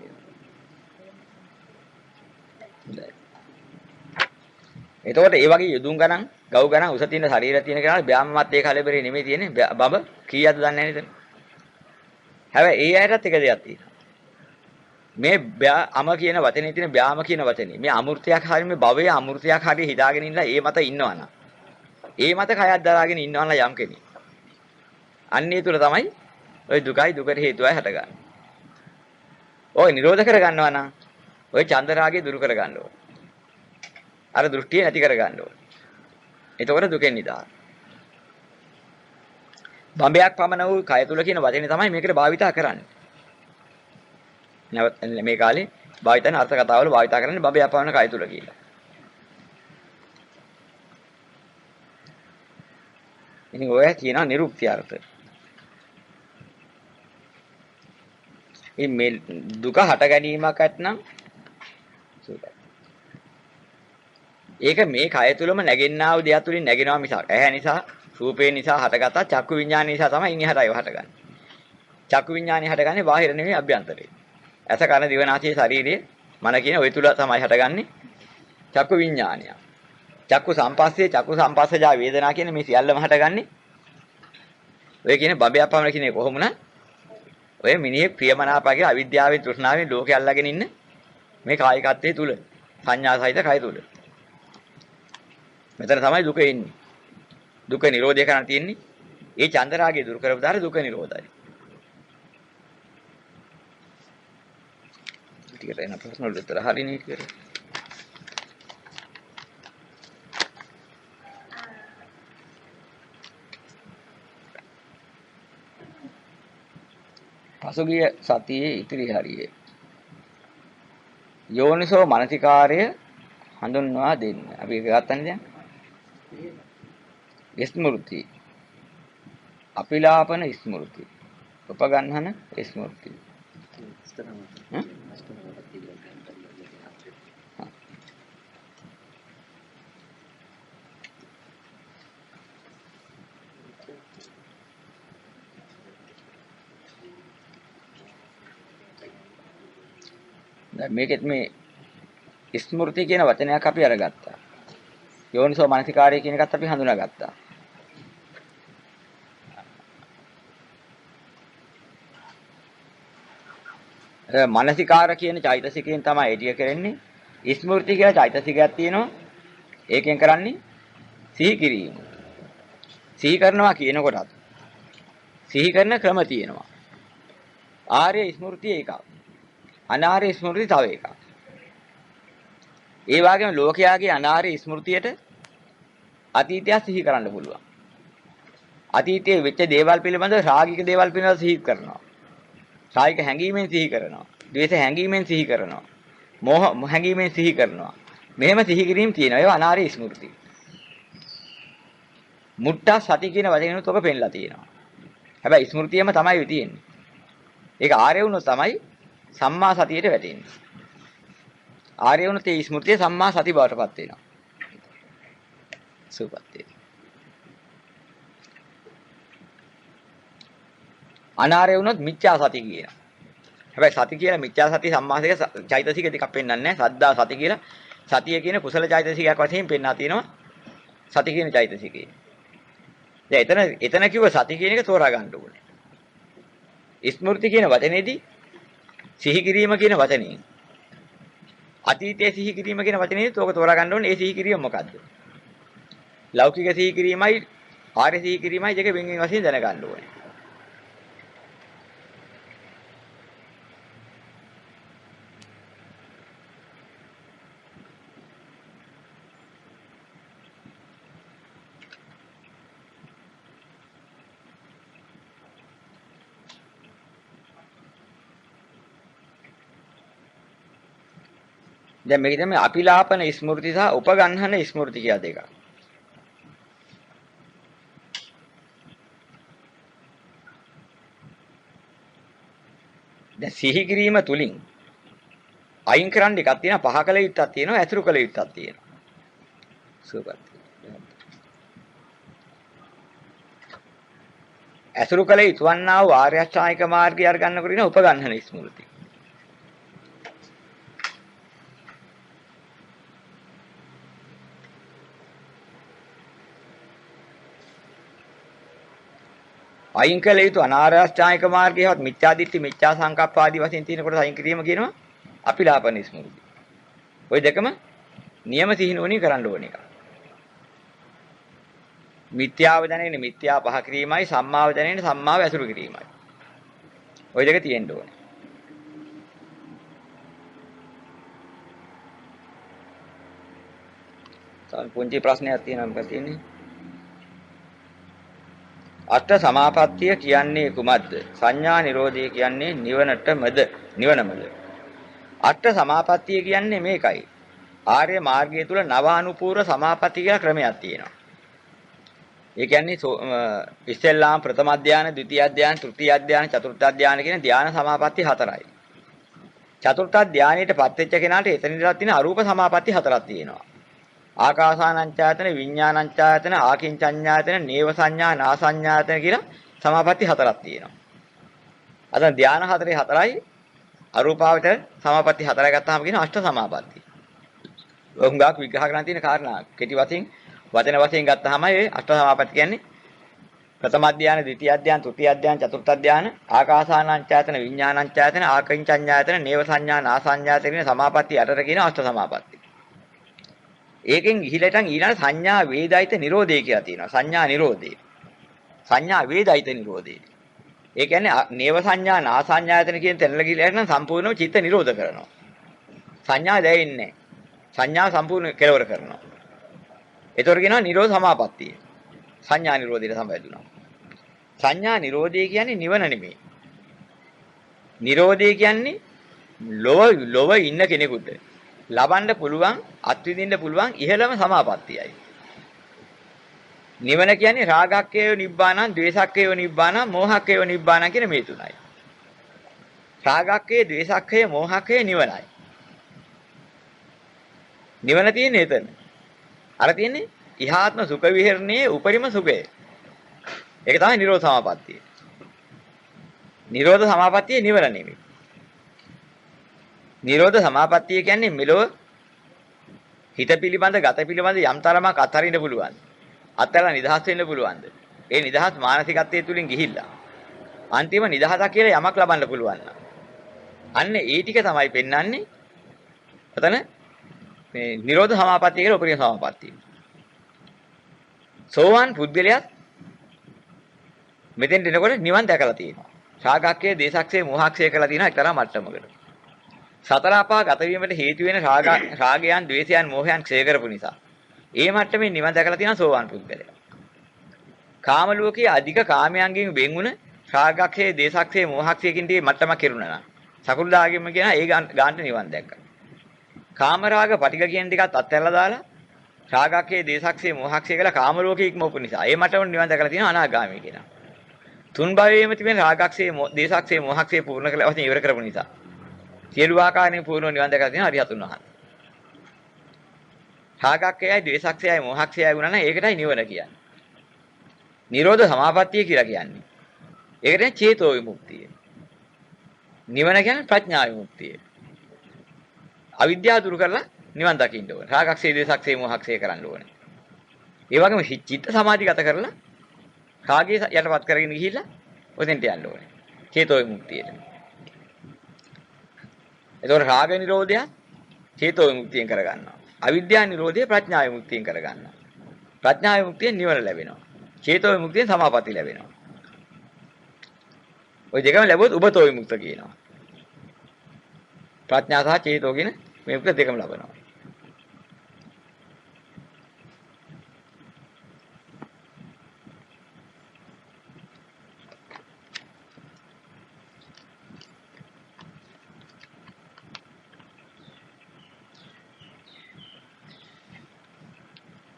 එතකොට ඒ වගේ යොදුන් ගණන් ගව් ගණන් උස තියෙන ශරීරය තියෙන කෙනාට බ්‍යාම මතයේ කලබරේ නෙමෙයි තියෙන්නේ බබ කීයක්ද දන්නේ නැහැ නේද? හැබැයි ඒ අයටත් එක දෙයක් තියෙනවා. මේ අම කියන වචනේ තියෙන බ්‍යාම කියන වචනේ මේ අමෘතයක් හරිය මේ භවයේ අමෘතයක් හරිය හිතාගෙන ඉන්නලා ඒ මත ඉන්නවනම් ඒ මත කයක් දරාගෙන ඉන්නවනම් යම් කෙනෙක් අන්නේ තුල තමයි ওই දුකයි දුකට හේතුවයි හටගන්නේ. ඔය නිරෝධ කර ගන්නවා නම් ඔය චන්දරාගය දුරු කර ගන්න ඕන. අර දෘෂ්ටිය නැති කර ගන්න ඕන. එතකොට දුකෙන් නිදහස්. බඹයක් පමන වූ කය තුල කියන වචනේ තමයි මේකට භාවිතා කරන්නේ. නැවත් මේ කාලේ භාවිතන අර්ථ කතාවල භාවිතා කරන්නේ බඹයක් පමන කය තුල කියලා. ඉතින් ඔය කියනවා නිරුක්ති අර්ථ. මේ දුක හට ගැනීමක් ඇත්නම් ඒක මේ කය තුලම නැගෙන්නා වූ දෙයක් තුලින් නැගෙනවා මිසක් ඇහැ නිසා රූපේ නිසා හටගත්තා චක්කු විඥාන නිසා තමයි ඉන්හිහට ඒව හටගන්නේ. චක්කු විඥානේ හටගන්නේ බාහිර නෙමෙයි අභ්‍යන්තරේ. ඇස කන දිව නාසය ශරීරය මන කියන ওই තුල තමයි හටගන්නේ චක්කු විඥානය. චක්කු සම්පස්සේ චක්කු සම්පස්සජා වේදනා කියන මේ සියල්ලම හටගන්නේ ඔය කියන බඹයක් පමණ කියන කොහොමුණ ඔය මිනිහේ ප්‍රියමනාපගේ අවිද්‍යාවෙන් තෘෂ්ණාවෙන් ලෝකේ අල්ලාගෙන ඉන්න මේ කායිකත්වයේ තුල සංඥා සහිත කය තුල මෙතන තමයි දුක එන්නේ. දුක නිරෝධය කරන්න තියෙන්නේ. ඒ චන්දරාගය දුරු කරපු දාර දුක නිරෝධයි. ටිකට එන ප්‍රශ්න වලට උත්තර හරිනේ කියලා. පසුගිය සතියේ ඉතිරි හරියේ යෝනිසෝ මනසිකාර්ය හඳුන්වා දෙන්න. අපි ඒක ගත්තනේ දැන්. ස්මෘති. අපිලාපන ස්මෘති. උපගන්හන ස්මෘති. දැන් මේකෙත් මේ ස්මෘති කියන වචනයක් අපි අරගත්තා. යෝනිසෝ මනසිකාරය කියන එකත් අපි හඳුනාගත්තා. මනසිකාර කියන චෛතසිකයෙන් තමයි එළිය කරන්නේ. ස්මෘති කියලා චෛතසිකයක් තියෙනවා. ඒකෙන් කරන්නේ සිහි කිරීම. සිහි කරනවා කියනකොටත් සිහි කරන ක්‍රම තියෙනවා. ආර්ය ස්මෘතිය එකක්. අනාර්ය ස්මෘතිය තව එකක්. ඒ වගේම ලෝකයාගේ අනාර්ය ස්මෘතියට අතීතය සිහි කරන්න පුළුවන්. අතීතයේ වෙච්ච දේවල් පිළිබඳව රාගික දේවල් පිළිබඳව සිහි කරනවා. රාගික හැඟීමෙන් සිහි කරනවා. ද්වේෂ හැඟීමෙන් සිහි කරනවා. මෝහ හැඟීමෙන් සිහි කරනවා. මෙහෙම සිහි කිරීම තියෙනවා. ඒවා අනාර්ය ස්මෘති. මුට්ටා සති කියන වචනේනොත් ඔක පෙන්නලා තියෙනවා. හැබැයි ස්මෘතියම තමයි තියෙන්නේ. ඒක ආර්ය වුණොත් තමයි සම්මා සතියට වැටෙන්නේ. ආර්ය වුණොත් ඒ ස්මෘතිය සම්මා සති බවටපත් වෙනවා. සුපත්ති. අනාර්ය වුණොත් මිච්ඡා සති කියනවා. හැබැයි සති කියලා මිච්ඡා සති සම්මාසික චෛතසික දෙකක් පෙන්වන්නේ නැහැ. සද්දා සති කියලා සතිය කියන කුසල චෛතසිකයක් වශයෙන් පෙන්වා තිනවා. සති කියන චෛතසිකේ. දැන් එතන කිව්ව සති කියන එක තෝරා ගන්න ඕනේ. ස්මෘති කියන වචනේදී සිහි කිරීම කියන වචනේ අතීතයේ සිහි කිරීම කියන වචනේදී තෝක තෝරා ගන්න ඕනේ. ඒ සිහි කිරීම මොකද්ද? ලෞකික සිහි කිරීමයි ආර්ය සිහි කිරීමයි දෙක වෙන වෙන වශයෙන් දැනගන්න ඕනේ. දැන් මේක තමයි අපිලාපන ස්මෘති සහ උපගන්හන ස්මෘති කියලා දෙකක්. දැන් සිහි කිරීම තුලින් අයින් කරන්න එකක් තියෙනවා, පහ කළ යුත්තක් තියෙනවා, ඇසුරු කළ යුත්තක් තියෙනවා. සුපත්. ඇසුරු කළ යුතු වන්නා වූ ආර්ය අෂ්ටාංගික මාර්ගය අරගන්නකොට ඉන උපගන්හන ස්මෘති. අයින් කළ යුතු අනාර්ය අෂ්ටාංගික මාර්ගයවත් මිත්‍යා දිට්ඨි මිත්‍යා සංකප්ප ආදී වශයෙන් තියෙනකොට අයින් කිරීම කියනවා අපිලාපන ස්මෘති. ওই දෙකම නියම සිහිනුවණින් කරන්න ඕන එක. මිත්‍යාව දැනෙන්නේ මිත්‍යා පහ කිරීමයි, සම්මාව දැනෙන්නේ සම්මාව ඇසුරු කිරීමයි. ওই දෙක තියෙන්න ඕනේ. පුංචි ප්‍රශ්නයක් තියෙනවා මොකක්ද තියෙන්නේ? අෂ්ට සමාපත්තිය කියන්නේ කුමක්ද? සංඥා නිරෝධය කියන්නේ නිවනටමද? නිවනමද? අෂ්ට සමාපත්තිය කියන්නේ මේකයි. ආර්ය මාර්ගය තුල නවානුපූර්ව සමාපatti කියලා ක්‍රමයක් තියෙනවා. ඒ කියන්නේ ඉස්සෙල්ලාම ප්‍රථම ධානය, ද්විතීය ධානය, තෘතීය ධානය, චතුර්ථ ධානය කියන ධාන සමාපatti හතරයි. චතුර්ථ ධානයටපත් වෙච්ච කෙනාට එතන ඉඳලා තියෙන අරූප සමාපatti හතරක් තියෙනවා. ආකාසානංචායතන, විඥානංචායතන, ආකින්චඤ්ඤායතන, නේව සංඥා, නාසඤ්ඤායතන කියලා සමාපatti හතරක් තියෙනවා. අද ධාන හතරේ හතරයි අරූපාවචර සමාපatti හතරයි ගත්තාම කියන අෂ්ට සමාපatti. උංගාක් විග්‍රහ කරන්න තියෙන කාරණා කෙටි වශයෙන් වචන වශයෙන් ගත්තාම ඒ අෂ්ට සමාපatti කියන්නේ ප්‍රථම ධානය, ද්විතීය ධානය, තෘතීය ධානය, චතුර්ථ ධානය, ආකාසානංචායතන, විඥානංචායතන, ආකින්චඤ්ඤායතන, නේව සංඥා, නාසඤ්ඤායතන කියන සමාපatti යටට කියන අෂ්ට සමාපatti. ඒකෙන් ගිහිලටන් ඊළඟ සංඥා වේදයිත නිරෝධය කියලා තියෙනවා. සංඥා නිරෝධය. සංඥා වේදයිත නිරෝධය. ඒ කියන්නේ නේව සංඥා නාසඤ්ඤායතන කියන තැනල ගිහිලට නම් සම්පූර්ණව චිත්ත නිරෝධ කරනවා. සංඥා දැනෙන්නේ නැහැ. සංඥා සම්පූර්ණ කෙලවර කරනවා. ඒතොර කියනවා නිරෝධ සමාපත්තිය. සංඥා නිරෝධයට සම්බන්ධුණා. සංඥා නිරෝධය කියන්නේ නිවන නෙමෙයි. නිරෝධය කියන්නේ ලොව ඉන්න කෙනෙකුට ලබන්න පුළුවන්, අත්විඳින්න පුළුවන් ඉහළම සමාපත්තියයි. නිවන කියන්නේ රාගක්කේව නිබ්බානං, ද්වේසක්කේව නිබ්බානං, මෝහක්කේව නිබ්බානං කියන මේ තුනයි. රාගක්කේ, ද්වේසක්කේ, මෝහක්කේ නිවනයි. නිවන තියෙන්නේ එතන. අර තියෙන්නේ ඉහාත්ම සුඛ විහරණයේ උපරිම සුඛය. ඒක තමයි නිරෝධ සමාපත්තිය. නිරෝධ සමාපත්තිය නිවන නෙමෙයි. නිරෝධ සමාපත්තිය කියන්නේ මෙලොව හිත පිළිබඳ ගත පිළිබඳ යම් තරමක් අත්හරින්න පුළුවන්. අත්හැරලා නිදහස් වෙන්න පුළුවන්ද? ඒ නිදහස් මානසිකත්වයේ තුලින් ගිහිල්ලා අන්තිම නිදහසක් කියලා යමක් ලබන්න පුළුවන්. අන්න ඒ ටික තමයි පෙන්වන්නේ. එතන මේ නිරෝධ සමාපත්තිය කියලා උපරිම සමාපත්තිය. සෝවාන් පුද්ගලයාත් මෙතෙන්ට එනකොට නිවන් දැකලා තියෙනවා. රාගක්කේ, දේසක්කේ, මෝහක්කේ කියලා තියෙනවා එක්තරා මට්ටමකට. සතර අපා ගත වීමට හේතු වෙන රාගයන්, ද්වේෂයන්, මෝහයන් ක්ෂය කරපු නිසා ඒ මට්ටමේ නිවන් දැකලා තියෙනවා සෝවාන් පුද්ගලයා. කාම ලෝකයේ අධික කාමයන්ගෙන් වෙන් වුණ රාගක්කේ, දේසක්කේ, මෝහක්කේකින් tie මට්ටමක් කෙරුණා නම් සකුල්දාගෙම කියන ඒ ගාන්ට නිවන් දැක්කා. කාම රාග පටික කියන ටිකත් අත්හැරලා දාලා රාගක්කේ, දේසක්කේ, මෝහක්කේ කියලා කාම ලෝකයේ ඉක්මවපු නිසා ඒ මට්ටම නිවන් දැකලා තියෙනවා අනාගාමී කියනවා. තුන් භවයේම තිබෙන රාගක්ෂේ, දේසක්ෂේ, මොහක්ෂේ පූර්ණ කළ වශයෙන් ඉවර කරපු නිසා සියලු ආකාරයෙන් පූර්ණ නිවන් දැකලා තියෙන හරියතුන් වහන්සේ. රාගක්ෂයයි, දේසක්ෂයයි, මොහක්ෂයයි වුණා නම් ඒකටයි නිවන කියන්නේ. නිරෝධ සමාපත්තිය කියලා කියන්නේ. ඒකට චේතෝ විමුක්තිය. නිවන කියන්නේ ප්‍රඥා විමුක්තිය. අවිද්‍යාව දුරු කරලා නිවන් දකින්න ඕනේ. රාගක්ෂේ, දේසක්ෂේ, මොහක්ෂේ කරන්න ඕනේ. ඒ වගේම චිත්ත සමාධිගත කරලා රාගය යටපත් කරගෙන ගිහිල්ලා ඔතෙන්ට යන්න ඕනේ. චේතෝ විමුක්තියට. එතකොට රාග නිරෝධය චේතෝ විමුක්තියෙන් කරගන්නවා. අවිද්‍යා නිරෝධය ප්‍රඥා විමුක්තියෙන් කරගන්නවා. ප්‍රඥා විමුක්තියෙන් නිවන ලැබෙනවා. චේතෝ විමුක්තියෙන් සමාපatti ලැබෙනවා. ওই දෙකම ලැබුවොත් උබතෝ විමුක්ත කියනවා. ප්‍රඥා සහ චේතෝ කියන මේ විමුක්ත දෙකම ලබනවා.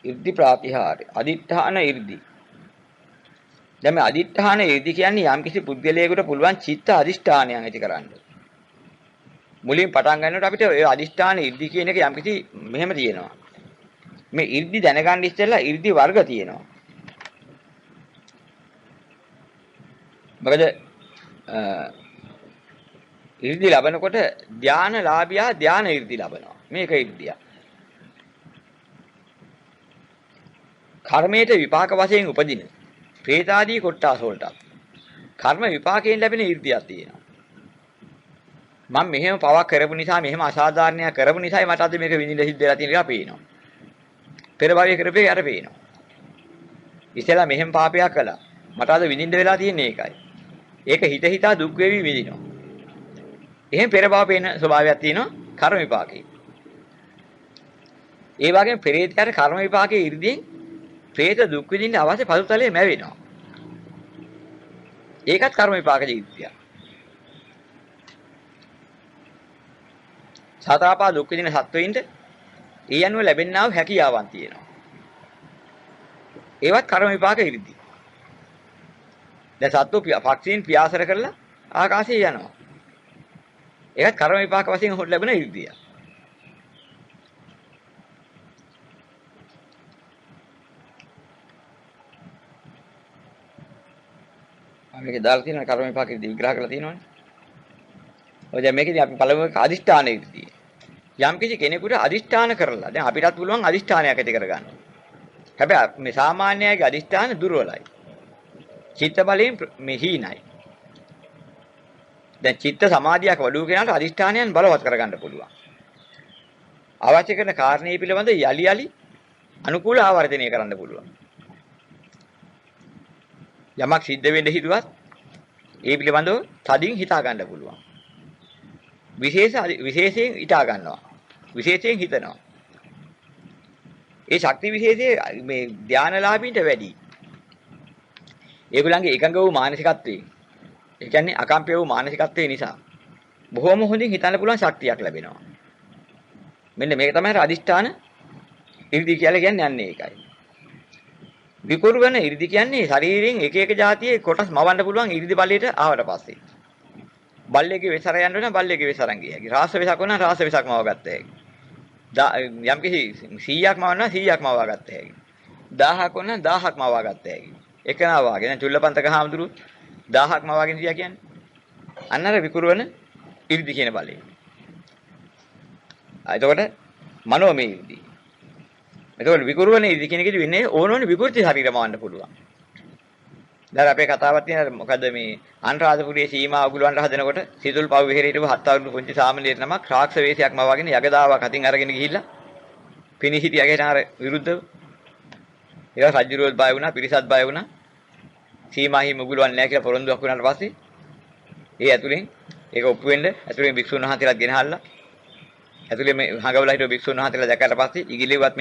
ඉර්ධි ප්‍රාතිහාරය අදිඨාන ඉර්ධි. දැන් මේ අදිඨාන ඉර්ධි කියන්නේ යම්කිසි පුද්ගලයෙකුට පුළුවන් චිත්ත අදිෂ්ඨානයක් ඇති කරන්න. මුලින් පටන් ගන්නකොට අපිට ඒ අදිෂ්ඨාන ඉර්ධි කියන එක යම්කිසි මෙහෙම තියෙනවා. මේ ඉර්ධි දැනගන්න ඉස්සෙල්ලා ඉර්ධි වර්ග තියෙනවා. මොකද ඉර්ධි ලබනකොට ධානලාභියා ධාන ඉර්ධි ලබනවා. මේක ඉර්ධිය. කර්මයට විපාක වශයෙන් උපදින ප්‍රේතාදී කොට්ටාස වලට කර්ම විපාකයෙන් ලැබෙන 이르දියක් තියෙනවා. මම මෙහෙම පවක් කරපු නිසා මෙහෙම අසාධාරණයක් කරපු නිසායි මට අද මේක විඳින්න සිද්ධ වෙලා තියෙන එක පේනවා. පෙර භවයේ කරපේ යට පේනවා. ඉතලා මෙහෙම පාපයක් කළා. මට අද විඳින්න වෙලා තියෙන්නේ ඒකයි. ඒක හිත හිතා දුක් වේවි විඳිනවා. එහෙම පෙර භව පේන ස්වභාවයක් තියෙනවා කර්ම විපාකේ. ඒ වගේම පෙරේතයාට කර්ම විපාකයේ 이르දියෙන් ප්‍රේත දුක් විඳින්න අවශ්‍ය පසුතලයේ මැවෙනවා. ඒකත් කර්ම විපාක ජීවිතය. සතරපා දුක් විඳින සත්වයින්ට ඒ අනුව ලැබෙනා වූ හැකියාවන් තියෙනවා. ඒවත් කර්ම විපාක ඉරිදි. දැන් සත්ව පක්ෂීන් පියාසර කරලා ආකාශයේ යනවා. ඒකත් කර්ම විපාක වශයෙන් ලැබෙන ඉරිදිය. මේකේ දාලා තියෙන කර්ම විපාක ඉරිදි විග්‍රහ කරලා තියෙනවනේ. ඔය දැන් මේකේදී අපි පළමුව අදිෂ්ඨාන ඉරිදිය. යම් කිසි කෙනෙකුට අදිෂ්ඨාන කරලා දැන් අපිටත් පුළුවන් අදිෂ්ඨානයක් ඇති කරගන්න. හැබැයි මේ සාමාන්‍යයේ අදිෂ්ඨාන දුර්වලයි. චිත්ත බලයෙන් මෙහිණයි. දැන් චිත්ත සමාධියක් වඩුව කෙනාට අදිෂ්ඨානයන් බලවත් කරගන්න පුළුවන්. අවශ්‍ය කරන කාරණේ පිළිබඳ යලි යලි අනුකූල ආවර්ජනය කරන්න පුළුවන්. යමක් සිද්ධ වෙන්න හිතුවත් ඒ පිළිබඳව තදින් හිතා ගන්න පුළුවන්. විශේෂයෙන් හිතා ගන්නවා. විශේෂයෙන් හිතනවා. ඒ ශක්ති විශේෂයේ මේ ධානලාභීන්ට වැඩි. ඒගොල්ලන්ගේ එකඟ වූ මානසිකත්වයේ ඒ කියන්නේ අකම්ප්‍ය වූ මානසිකත්වයේ නිසා බොහොම හොඳින් හිතන්න පුළුවන් ශක්තියක් ලැබෙනවා. මෙන්න මේක තමයි අදිෂ්ඨාන ඉරිදි කියලා කියන්නේ යන්නේ ඒකයි. විකුරු වෙන ඉරිදි කියන්නේ ශරීරයෙන් එක එක જાතියේ කොටස් මවන්න පුළුවන් ඉරිදි බලයට ආවට පස්සේ. බල්ලේගේ වෙසර යන්න වෙන බල්ලේගේ වෙසරන් ගියයි. රාස වෙසක් වුණා රාස වෙසක් මව ගත්ත හැකි. යම් කිසි 100ක් මවනවා 100ක් මව ගත්ත හැකි. 1000ක් වුණා 1000ක් මව ගත්ත හැකි. එකනවා වාගේ. දැන් චුල්ලපන්තක හාමුදුරු 1000ක් මවගෙන තියා කියන්නේ. අන්නර විකුරු වෙන ඉරිදි කියන බලය. එතකොට මනෝමය ඉර්ධි. එතකොට විකුරුවන ඉර්ධි කියන එකේදී වෙන්නේ ඕනෝනේ විකෘති ශරීර මවන්න පුළුවන්. දැන් අපේ කතාවක් තියෙනවා මොකද මේ අනුරාධපුරයේ සීමා උගලවන්න හදනකොට සිතුල් පව් විහෙරේ හිටපු 7 අවුරුදු පුංචි සාමණේර නමක් රාක්ෂ වේශයක් මවාගෙන යගදාවක් අතින් අරගෙන ගිහිල්ලා පිනිහිටියගේ අර විරුද්ධව ඒක රජුරුවත් බය වුණා පිරිසත් බය වුණා සීමාහි මුගලවන්නේ නැහැ කියලා පොරොන්දුවක් වුණාට පස්සේ ඒ ඇතුලෙන් ඒක ඔප්පු වෙන්න ඇතුලෙන් භික්ෂුන් වහන්සේලාත් ගෙනහල්ලා ඇතුලේ මේ හඟවලා හිටපු භික්ෂුන් වහන්සේලා දැක්කට පස්සේ ඉගිලෙව්වත්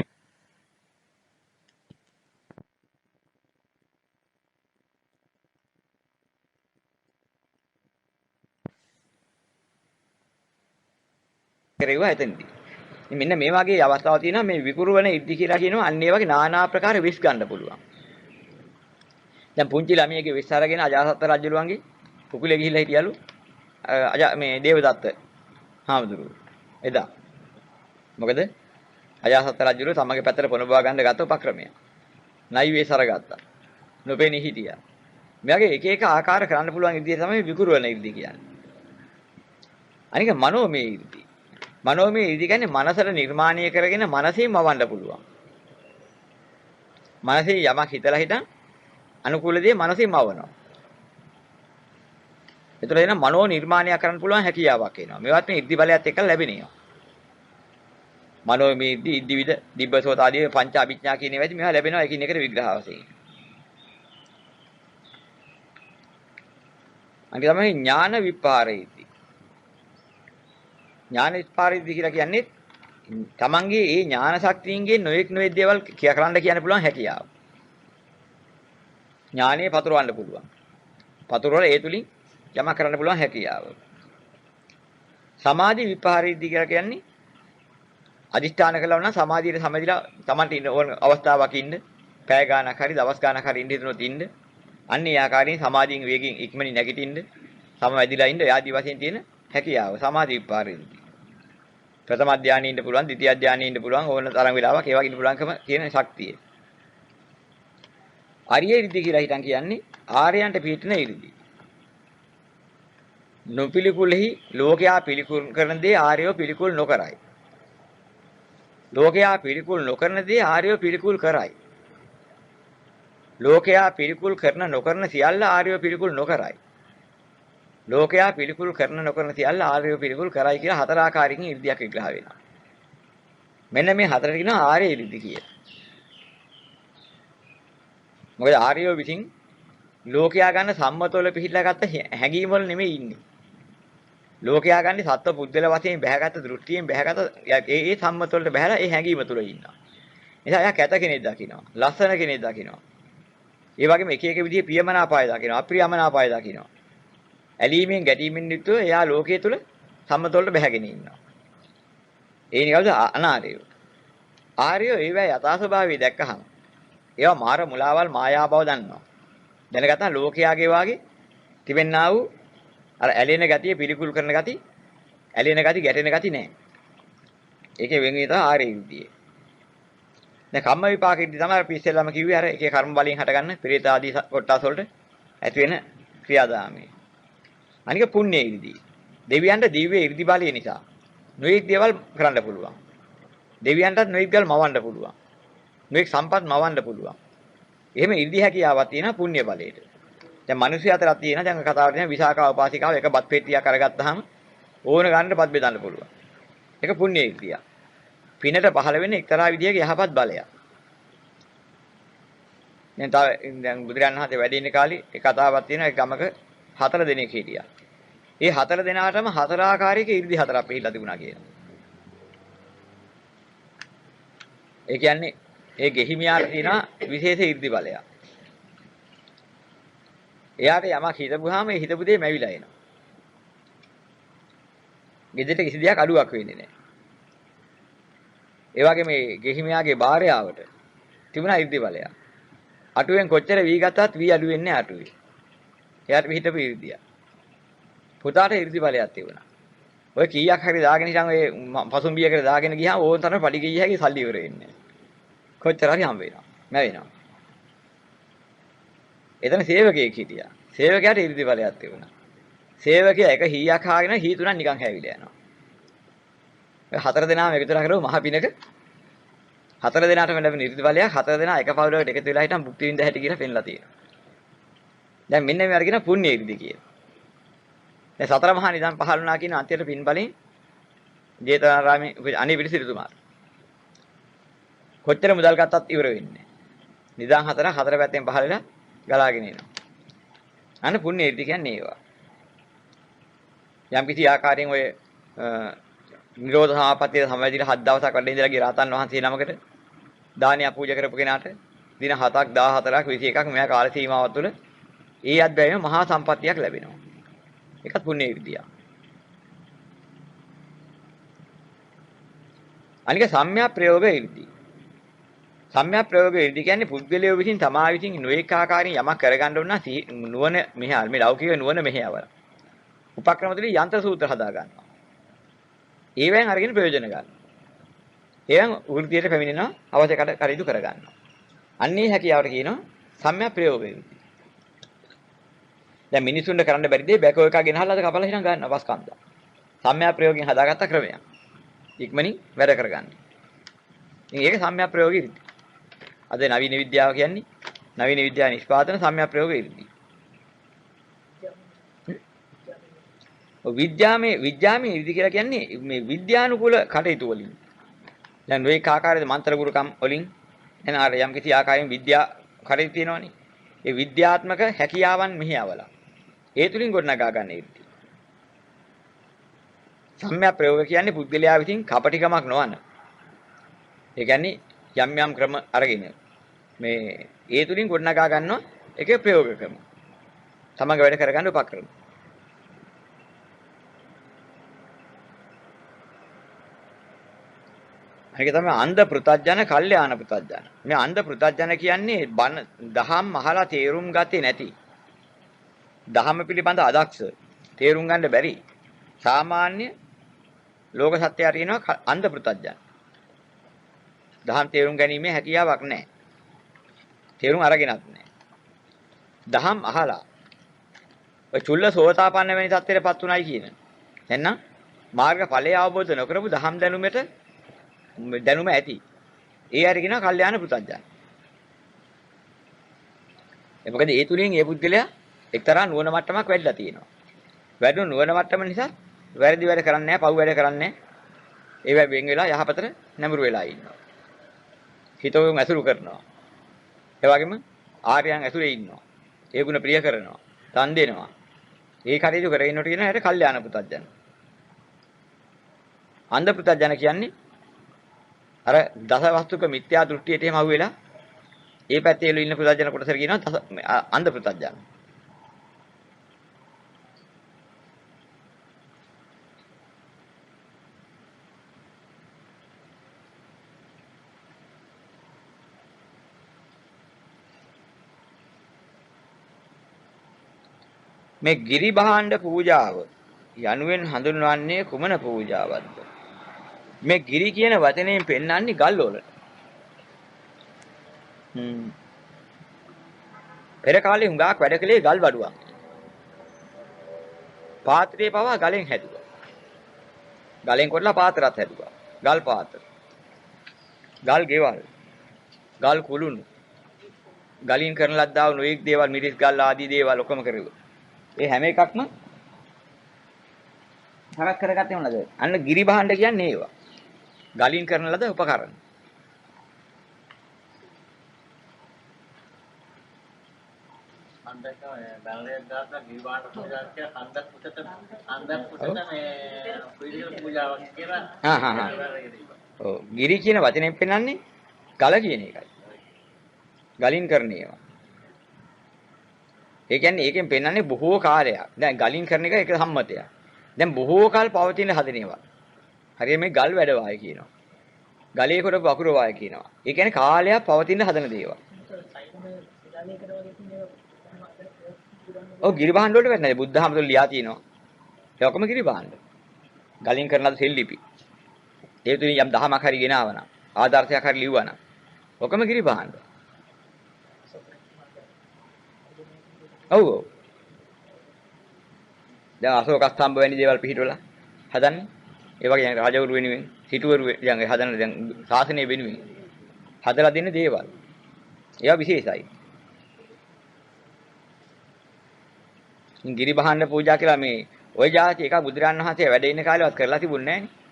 කරේවා එතනදී. මෙන්න මේ වගේ අවස්ථාවක් තියෙනවා මේ විකුරුවන ඉර්ධි කියලා කියනවා අන්න ඒ වගේ নানা ආකාර විස් ගන්න පුළුවන්. දැන් පුංචි ළමියගේ විස් අරගෙන අජාසත් රජුලුවන්ගේ කුකුලේ ගිහිල්ලා හිටියලු මේ දේවදත්ත හාමුදුරුවෝ එදා. මොකද අජාසත් රජුලුව තමගේ පැත්තට පොනබවා ගන්න ගත්ත උපක්‍රමය. නයි වේස අරගත්තා. නොපෙනී හිටියා. මෙයාගේ එක එක ආකාර කරන්න පුළුවන් ඉර්ධිය තමයි විකුරුවන ඉර්ධි කියන්නේ. අනික මනෝමය ඉර්ධි. මනෝමය ඉර්ධි කියන්නේ මනසට නිර්මාණය කරගෙන මනසින් මවන්න පුළුවන්. මනසින් යමක් හිතලා හිටන් අනුකූල දේ මනසින් මවනවා. ඒතර එන මනෝ නිර්මාණය කරන්න පුළුවන් හැකියාවක් එනවා. මේවත් මේ ඉර්ධි බලයත් එක්ක ලැබෙනවා. මනෝමය ඉර්ධි, ඉද්ධිවිද, දිබ්බසෝත ආදී පංච අභිඥා කියන ඒවාදී මේවා ලැබෙනවා එකින් එකට විග්‍රහ වශයෙන්. අනික තමයි ඥාන විපාරේති. ඥාන විපාරේති කියලා කියන්නේ තමන්ගේ ඒ ඥාන ශක්තියින්ගේ නොඑක් දේවල් කරන්න කියන්න පුළුවන් හැකියාව. ඥානෙ පතුරවන්න පුළුවන්. පතුරවල ඒ තුලින් යමක් කරන්න පුළුවන් හැකියාව. සමාධි විපාරේති කියලා කියන්නේ අදිෂ්ඨාන කළා නම් සමාධියට සමදිලා තමන්ට ඉන්න ඕන අවස්ථාවක් ඉන්න, පැය ගාණක් හරි දවස් ගාණක් හරි ඉන්න හිතනොත් ඉන්න. අන්න ඒ ආකාරයෙන් සමාධියෙන් වේගෙන් ඉක්මනින් නැගිටින්න, සමවැදිලා ඉන්න ආදී වශයෙන් තියෙන හැකියාව සමාධි විපාරේති. ප්‍රථම ධානයේ ඉන්න පුළුවන්, ද්විතිය ධානයේ ඉන්න පුළුවන්, ඕන තරම් වෙලාවක් ඒ වගේ ඉන්න පුළුවන්කම කියන ශක්තිය. ආර්ය ඉර්ධි කියලා හිතන් කියන්නේ ආර්යයන්ට පිටින ඉර්ධි. නොපිලිකුලෙහි ලෝකයා පිළිකුල් කරන දේ ආර්යෝ පිළිකුල් නොකරයි. ලෝකයා පිළිකුල් නොකරන දේ ආර්යෝ පිළිකුල් කරයි. ලෝකයා පිළිකුල් කරන නොකරන සියල්ල ආර්යෝ පිළිකුල් නොකරයි. ලෝකයා පිළිකුල් කරන නොකරන සියල්ල ආර්යෝ පිළිකුල් කරයි කියලා හතර ආකාරයකින් ඉර්ධියක් විග්‍රහ වෙනවා. මෙන්න මේ හතරට කියනවා ආර්ය ඉර්ධි කියලා. මොකද ආර්යෝ විසින් ලෝකයා ගන්න සම්මතවල පිහිටලා ගත්ත හැඟීම් වල නෙමෙයි ඉන්නේ. ලෝකයා ගන්න සත්ව පුද්ගල වශයෙන් බැහැගත් දෘෂ්ටියෙන් බැහැගත් ඒ සම්මත වලට බැහැලා ඒ හැඟීම තුල ඉන්නවා. නිසා එයා කැත කෙනෙක් දකින්නවා. ලස්සන කෙනෙක් දකින්නවා. ඒ වගේම එක එක විදිහේ ප්‍රියමනාපාය දකින්නවා. අප්‍රියමනාපාය දකින්නවා. ඇලීමෙන් ගැටීමෙන් යුතුව එයා ලෝකයේ තුල සම්මත වලට බැහැගෙන ඉන්නවා. ඒ නිකල්ද අනාර්යෝ. ආර්යෝ ඒවැ යථා ස්වභාවය දැක්කහම ඒවා මාර මුලාවල් මායා බව දන්නවා. දැනගත්තා ලෝකයාගේ වාගේ තිබෙන්නා වූ අර ඇලෙන ගතිය පිළිකුල් කරන ගතිය ඇලෙන ගතිය ගැටෙන ගතිය නැහැ. ඒකේ වෙන්නේ තමයි ආර්ය විද්‍යාව. දැන් කම්ම විපාකෙදි තමයි අපි ඉස්සෙල්ලාම කිව්වේ අර එකේ කර්ම බලයෙන් හටගන්න පෙරේත ආදී කොටස් වලට ඇති වෙන ක්‍රියාදාමය. අනික පුණ්‍ය ඉර්ධි. දෙවියන්ට දිව්‍ය ඉර්ධි බලය නිසා නොඑක් දේවල් කරන්න පුළුවන්. දෙවියන්ටත් නොඑක් දේවල් මවන්න පුළුවන්. නොඑක් සම්පත් මවන්න පුළුවන්. එහෙම ඉර්ධි හැකියාවක් තියෙනවා පුණ්‍ය බලයට. දැන් මිනිස්සු අතරක් තියෙනවා දැන් කතාවට තියෙන විසාකා උපාසිකාව එක බත් පෙට්ටියක් අරගත්තාම ඕන ගන්නට බත් බෙදන්න පුළුවන්. ඒක පුණ්‍ය ඉර්ධිය. පිනට පහළ වෙන එක්තරා විදියක යහපත් බලයක්. දැන් බුදුරජාණන් වහන්සේ වැඩ ඉන්න කාලේ ඒ කතාවක් තියෙනවා ඒ ගමක 4 දෙනෙක් හිටියා. ඒ 4 දෙනාටම 4 ආකාරයක ඉර්ධි 4ක් පිළිලා තිබුණා කියනවා. ඒ කියන්නේ ඒ ගෙහිමියාට තියෙන විශේෂ ඉර්ධි බලයක්. එයාට යමක් හිතපුවාම ඒ හිතපු දේ මැවිලා එනවා. ගෙදරට කිසි දෙයක් අඩුවක් වෙන්නේ නැහැ. ඒ වගේ මේ ගෙහිමියාගේ භාර්යාවට තිබුණා ඉර්ධි බලයක්. අටුවෙන් කොච්චර වී ගත්තත් වී අඩු වෙන්නේ නැහැ අටුවේ. එයාට හිතපු ඉර්ධිය. පුතාට ඉර්ධි බලයක් තිබුණා. ඔය කීයක් හරි දාගෙන ඉතින් ඔය පසුම්බියකට දාගෙන ගියාම ඕන තරම් පඩි කීයකගේ සල්ලි ඉවර වෙන්නේ. කොච්චර හරි හම්බ වෙනවා. මැවෙනවා. එතන සේවකයෙක් හිටියා. සේවකයාට ඉර්ධි බලයක් තිබුණා. සේවකයා එක හීයක් හාගෙන හී තුනක් නිකන් හැවිලා යනවා. හතර දෙනාම එකතු වෙලා කරව මහ පිනක හතර දෙනාටම ලැබෙන ඉර්ධි බලයක් හතර දෙනා එක පවුලකට එකතු වෙලා හිටන් භුක්ති විඳ හැටි කියලා පෙන්ලා තියෙනවා. දැන් මෙන්න මේ අරගෙන පුණ්‍ය ඉර්ධි කියන. දැන් සතර මහා නිදන් පහළ වුණා කියන අන්තිමට පින් බලෙන් ජේතවනාරාමේ අනේ පිළිසිරිතුමා. කොච්චර මුදල් ගත්තත් ඉවර වෙන්නේ නැහැ. නිදන් හතර පැත්තෙන් පහළලා ගලාගෙන එනවා. අන්න පුණ්‍ය ඉර්ධි කියන්නේ ඒවා. යම් කිසි ආකාරයෙන් ඔය නිරෝධ සමාපත්තිය සමවැදිලා 7 දවසක් වැඩ ඉඳලා ගිය රාතන් වහන්සේ නමකට දානීය පූජා කරපු කෙනාට දින 7ක් 14ක් 21ක් මෙයා කාල සීමාව තුළ ඒ අධ්‍යයනය මහා සම්පත්තියක් ලැබෙනවා. ඒකත් පුණ්‍ය විද්‍යා. අනික සම්‍යක් ප්‍රයෝග ඉර්ධි. සම්‍යක් ප්‍රයෝග ඉර්ධි කියන්නේ පුද්ගලයෝ විසින් තමා විසින් නොඑක ආකාරයෙන් යමක් කරගන්න ඕන නම් නුවණ මෙහෙයල් මේ ලෞකික නුවණ මෙහෙයවල. උපක්‍රම තුලින් යන්ත්‍ර සූත්‍ර හදා ගන්නවා. ඒවෙන් අරගෙන ප්‍රයෝජන ගන්නවා. ඒවෙන් වෘත්තියට පැමිණෙනවා අවශ්‍ය කටයුතු කර ගන්නවා. අන්නේ හැකියාවට කියනවා සම්‍යක් ප්‍රයෝග ඉර්ධි. දැන් මිනිසුන්ට කරන්න බැරි දේ බැකෝ එකක් ගෙනහලා අද කපලා හිටන් ගන්නවා වස්කන්ද. සම්‍යක් ප්‍රයෝගයෙන් හදාගත්ත ක්‍රමයක්. ඉක්මනින් වැඩ කරගන්න. ඉතින් ඒක සම්‍යක් ප්‍රයෝග ඉර්ධි. අද නවීන විද්‍යාව කියන්නේ නවීන විද්‍යාව නිෂ්පාදන සම්‍යක් ප්‍රයෝග ඉර්ධි. විද්‍යාමය ඉර්ධි කියලා කියන්නේ මේ විද්‍යානුකූල කටයුතු වලින්. දැන් මේ ආකාරයේ මන්ත්‍ර ගුරුකම් වලින් එන අර යම් කිසි ආකාරයෙන් විද්‍යා කටයුතු තියෙනවනේ. ඒ විද්‍යාත්මක හැකියාවන් මෙහිවලා. ඒ තුලින් ගොඩනගා ගන්න ඉර්ධි. සම්‍යක් ප්‍රයෝග කියන්නේ පුද්ගලයා විසින් කපටිකමක් නොවන. ඒ කියන්නේ යම් ක්‍රම අරගෙන මේ ඒ තුලින් ගොඩනගා ගන්නවා ඒකේ ප්‍රයෝග ක්‍රම. තමන්ගේ වැඩ කරගන්න උපක්‍රම. ඒක තමයි අන්ධ පෘතජන කල්යාණ පෘතජන. මේ අන්ධ පෘතජන කියන්නේ බණ දහම් අහලා තේරුම් ගත්තේ නැති. දහම පිළිබඳ අදක්ෂ තේරුම් ගන්න බැරි. සාමාන්‍ය ලෝක සත්‍යය කියනවා අන්ධ පෘතජන. දහම් තේරුම් ගැනීමේ හැකියාවක් නැහැ. තේරුම් අරගෙනත් නැහැ. දහම් අහලා ඔය චුල්ල සෝතාපන්න වෙන තත්ත්වයටපත් උනායි කියන. එහෙනම් මාර්ග ඵලය අවබෝධ නොකරපු දහම් දැනුම ඇති. ඒ අර කියනවා කල්යාණ පුතඥ. මොකද ඒ තුලින් ඒ පුද්ගලයා එක්තරා නුවණ මට්ටමක් වැඩිලා තියෙනවා. වැඩි නුවණ මට්ටම නිසා වැරදි වැඩ කරන්නේ නැහැ, පව් වැඩ කරන්නේ නැහැ. ඒවා වෙන් වෙලා යහපතට නැඹුරු වෙලා ඉන්නවා. හිතවුන් ඇසුරු කරනවා. ඒ වගේම ආර්යයන් ඇසුරේ ඉන්නවා. ඒ ගුණ ප්‍රිය කරනවා. දන් දෙනවා. ඒ කටයුතු කරගෙන ඉන්නකොට කියනවා ඒකට කල්යාණ පුතඥ. අන්ධ පුතඥ කියන්නේ අර දස වස්තුක මිත්‍යා දෘෂ්ටියට එහෙම අහුවෙලා ඒ පැත්තේ ඉන්න පුතඥ කොටසට කියනවා අන්ධ පුතඥ. මේ ගිරි භාණ්ඩ පූජාව යනුවෙන් හඳුන්වන්නේ කුමන පූජාවක්ද? මේ ගිරි කියන වචනයෙන් පෙන්වන්නේ ගල් වලට. පෙර කාලේ හුඟක් වැඩ කළේ ගල් වඩුවක්. පාත්‍රය පවා ගලෙන් හැදුවා. ගලෙන් කොටලා පාත්‍රات හැදුවා. ගල් පාත්‍ර. ගල් ගෙවල්. ගල් කුළුණු. ගලින් කරන ලද්දා වූ නොයෙක් දේවල් මිරිස් ගල් ආදී දේවල් ඔක්කොම කරුවා. ඒ හැම එකක්ම හරක් කරගත්තේ මොනවද? අන්න ගිරි භාණ්ඩ කියන්නේ ඒවා. ගලින් කරන ලද උපකරණ. අන්දක බැලලේ දාලා ගිරි භාණ්ඩ පූජා කියන අන්දක් පුතට මේ පිළිවෙල පූජාවක් කියලා. ඔව් ගිරි කියන වචනයෙන් පෙන්නන්නේ ගල කියන එකයි. ගලින් කරන ඒවා. ඒ කියන්නේ ඒකෙන් පෙන්නන්නේ බොහෝ කාලයක්. දැන් ගලින් කරන එක සම්මතයක්. දැන් බොහෝ කාල පවතින හදනේවා. හරිය මේ ගල් වැඩ වාය කියනවා. ගලේ කොට වකුර වාය කියනවා. ඒ කියන්නේ කාලයක් පවතින හදන දේවා. ඔව් ගිරි භාණ්ඩ වලට වෙන්නේ බුද්ධ ධර්මවල ලියා තියෙනවා. ඒ ඔක්කොම ගිරි භාණ්ඩ. ගලින් කරන ලද සෙල්ලිපි. ඒ තුලින් යම් දහමක් හරි ගෙනාවනම් ආදර්ශයක් හරි ලිව්වනම් ඔක්කොම ගිරි භාණ්ඩ. ඔව් ඔව්. දැන් අශෝක ස්තම්භ වැනි දේවල් පිහිටවලා හදන්නේ. ඒ වගේ රාජවරු වෙනුවෙන් සිටුවරු දැන් හදන දැන් ශාසනය වෙනුවෙන් හදලා දෙන දේවල්. ඒවා විශේෂයි. ගිරි බහන්න පූජා කියලා මේ ওই જાති එක බුදුරන් වහන්සේ වැඩ ඉන්න කාලේවත් කරලා තිබුණේ නැහැ නේ.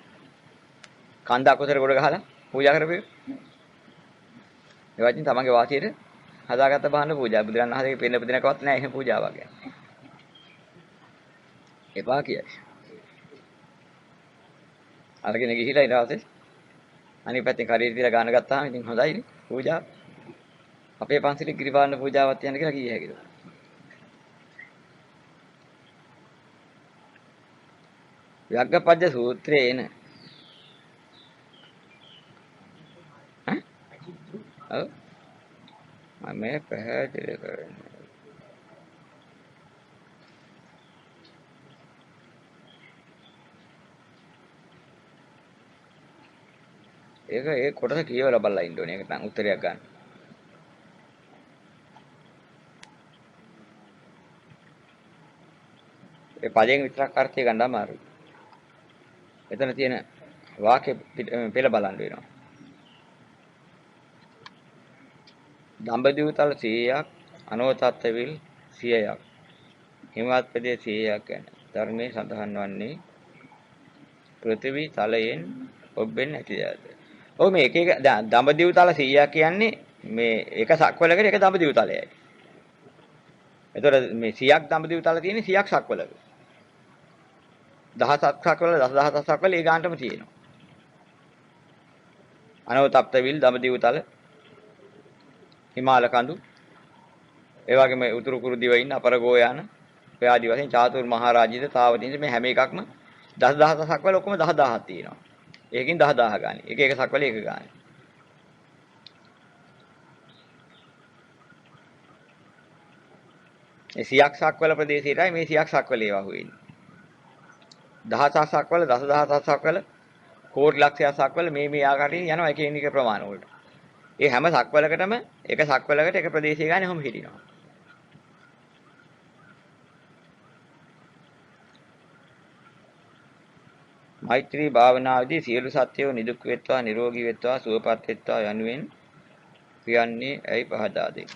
කන්ද අකුසල ගොඩ ගහලා පූජා කරපේ. ඒ වගේම තමන්ගේ වාසියට හදාගත්ත බහන්න පූජා බුදුරන් වහන්සේගේ පෙන්න පුදිනකවත් නැහැ එහෙම පූජාවක් ගැන. එපා කියයි. අරගෙන ගිහිලා ඊට පස්සේ අනිත් පැත්තෙන් කඩේට තියලා ගාන ගත්තාම ඉතින් හොඳයිනේ පූජා. අපේ පන්සලේ ගිරි බහන්න පූජාවක් තියන්න කියලා කිය හැකිද? යග්ගපද්ද සූත්‍රයේ එන ඔව් මම මේ පැහැදිලි කරන්නේ ඒක ඒ කොටස කියවලා බලලා ඉන්න ඕනේ. ඒක නම් උත්තරයක් ගන්න. ඒ පදයෙන් විතරක් අර්ථය ගන්න අමාරුයි. එතන තියෙන වාක්‍ය පෙළ බලන්න වෙනවා. දඹදිවතල 100ක් අනවතත්ත්වවිල් 100ක් හිමවත් ප්‍රදේශ 100ක් ගැන ධර්මයේ සඳහන් වන්නේ පෘථිවි තලයෙන් ඔබෙන් ඇතිදාද. ඔව් මේ එක එක දඹදිවතල 100ක් කියන්නේ මේ එක සක්වලකට එක දඹදිවතලයයි. එතකොට මේ 100ක් දඹදිවතල තියෙන්නේ 100ක් සක්වලක. 17ක් සක්වල 10000ක් සක්වල ඒ ගානටම තියෙනවා. අනවතප්තවිල් දඹදිවතල හිමාල කඳු ඒ වගේම උතුරු කුරු දිවයින් අපර ගෝයාන ඔය ආදි වශයෙන් චාතුර් මහරජිත තාවතින්ද මේ හැම එකක්ම 10000 සක්වල ඔක්කොම 10000ක් තියෙනවා. ඒකෙන් 10000 ගානේ. එක එක සක්වල එක ගානේ. ඒ 100ක් සක්වල ප්‍රදේශයටයි මේ 100ක් සක්වල ඒවා හුවෙන්නේ. 10000 සක්වල 10000 සක්වල කෝටි ලක්ෂයක් සක්වල මේ ආකාරයෙන් යනවා එක එක ප්‍රමාණ වලට. ඒ හැම සක්වලකටම එක සක්වලකට එක ප්‍රදේශය ගානේ හැම හිටිනවා. මෛත්‍රී භාවනාවේදී සියලු සත්‍යෝ නිදුක් වෙත්වා නිරෝගී වෙත්වා සුවපත් වෙත්වා යනුවෙන් කියන්නේ ඇයි පහදා දෙන්න.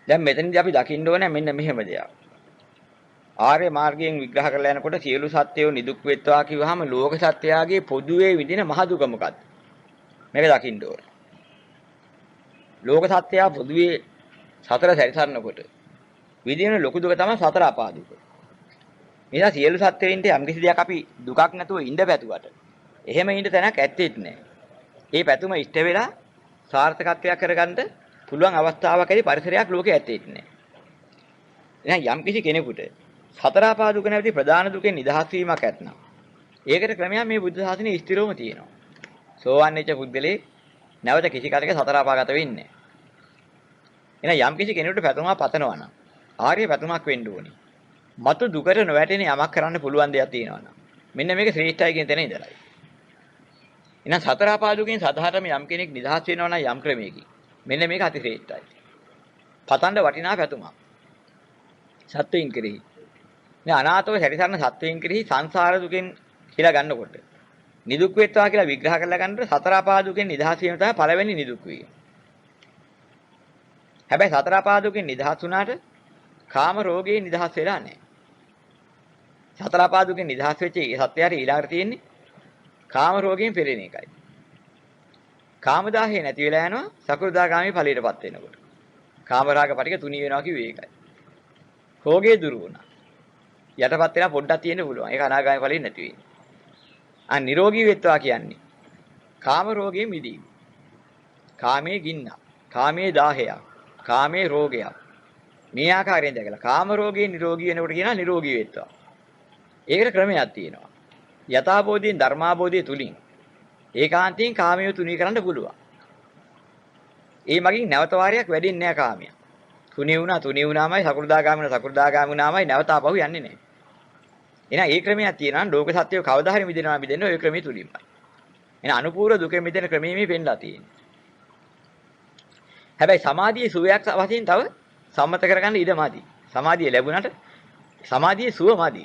දැන් මෙතනදී අපි දකින්න ඕනේ මෙන්න මෙහෙම දෙයක්. ආර්ය මාර්ගයෙන් විග්‍රහ කරලා යනකොට සියලු සත්‍යෝ නිදුක් වෙත්වා කිව්වහම ලෝක සත්‍යයගේ පොදුවේ විදින මහ දුක මොකක්ද? මේක දකින්න ඕනේ. ලෝක සත්‍යය පොදුවේ සතර සැරිසරනකොට විදින ලොකු දුක තමයි සතර අපා දුක. නිසා සියලු සත්‍යයින්ට යම් කිසි දෙයක් අපි දුකක් නැතුව ඉඳ පැතුවට එහෙම ඉඳ තැනක් ඇත්තෙත් නැහැ. ඒ පැතුම ඉෂ්ට වෙලා සාර්ථකත්වයක් කරගන්න පුළුවන් අවස්ථාවක් ඇති පරිසරයක් ලෝකේ ඇත්තෙත් නැහැ. එහෙනම් යම් කිසි කෙනෙකුට සතර අපා දුක නැති ප්‍රධාන දුකෙන් නිදහස් වීමක් ඇතනම් ඒකට ක්‍රමයක් මේ බුද්ධ ශාසනයේ ස්ථිරවම තියෙනවා. සෝවන් වෙච්ච පුද්ගලෙක් නැවත කිසි කාලයක සතර අපාගත වෙන්නේ නැහැ. එහෙනම් යම් කිසි කෙනෙකුට පැතුමක් පතනවා නම් ආර්ය පැතුමක් වෙන්න ඕනේ. මතු දුකට නොවැටෙන යමක් කරන්න පුළුවන් දෙයක් තියෙනවා නම් මෙන්න මේක ශ්‍රේෂ්ඨයි කියන තැන ඉඳලායි. එහෙනම් සතර අපා දුකෙන් සදාහටම යම් කෙනෙක් නිදහස් වෙනවා නම් යම් ක්‍රමයකින් මෙන්න මේක අති ශ්‍රේෂ්ඨයි. පතන්න වටිනා පැතුමක්. සත්වයින් කෙරෙහි. මේ අනාථව සැරිසරන සත්වයින් කෙරෙහි සංසාර දුකෙන් කියලා ගන්නකොට නිදුක් වෙත්වා කියලා විග්‍රහ කරලා ගන්නකොට සතර අපා දුකෙන් නිදහස් වීම තමයි පළවෙනි නිදුක් වීම. හැබැයි සතර අපා දුකෙන් නිදහස් වුණාට කාම රෝගයෙන් නිදහස් වෙලා නැහැ. සතර අපා දුකෙන් නිදහස් වෙච්ච සත්‍යයට ඊළඟට තියෙන්නේ කාම රෝගයෙන් පෙළෙන එකයි. කාම දාහය නැති වෙලා යනවා සකෘදාගාමී ඵලයටපත් වෙනකොට. කාම රාග පිටික තුනී වෙනවා කිව්වේ ඒකයි. රෝගේ දුරු වුණා. යටපත් වෙලා පොඩ්ඩක් තියෙන්න පුළුවන්. ඒක අනාගාමී ඵලෙ නැති වෙන්නේ. නිරෝගී වෙත්වා කියන්නේ කාම රෝගයෙන් මිදීම. කාමයේ ගින්න, කාමයේ දාහයක්, කාමයේ රෝගයක්. මේ ආකාරයෙන් දැකලා කාම රෝගයෙන් නිරෝගී වෙනකොට කියනවා නිරෝගී වෙත්වා. ඒකට ක්‍රමයක් තියෙනවා. යථාබෝධයෙන් ධර්මාබෝධය තුලින් ඒකාන්තයෙන් කාමයේ තුනී කරන්න පුළුවන්. ඒ මගින් නැවත වාරයක් වැඩෙන්නේ නැහැ කාමය. තුනී වුණාමයි සකෘදාගාමිනාමයි නැවත ආපහු යන්නේ නැහැ. එහෙනම් ඒ ක්‍රමයක් තියෙනවා ලෝක සත්‍යය කවදා හරි මිදෙන්න ඔය ක්‍රමයේ තුලින්මයි. එහෙනම් අනුපූර්ව දුකෙන් මිදෙන ක්‍රමයේ මේ පෙන්නලා තියෙන්නේ. හැබැයි සමාධියේ සුවයක් වශයෙන් තව සම්මත කරගන්න ඉඩ මදි. සමාධිය ලැබුණාට සමාධියේ සුව මදි.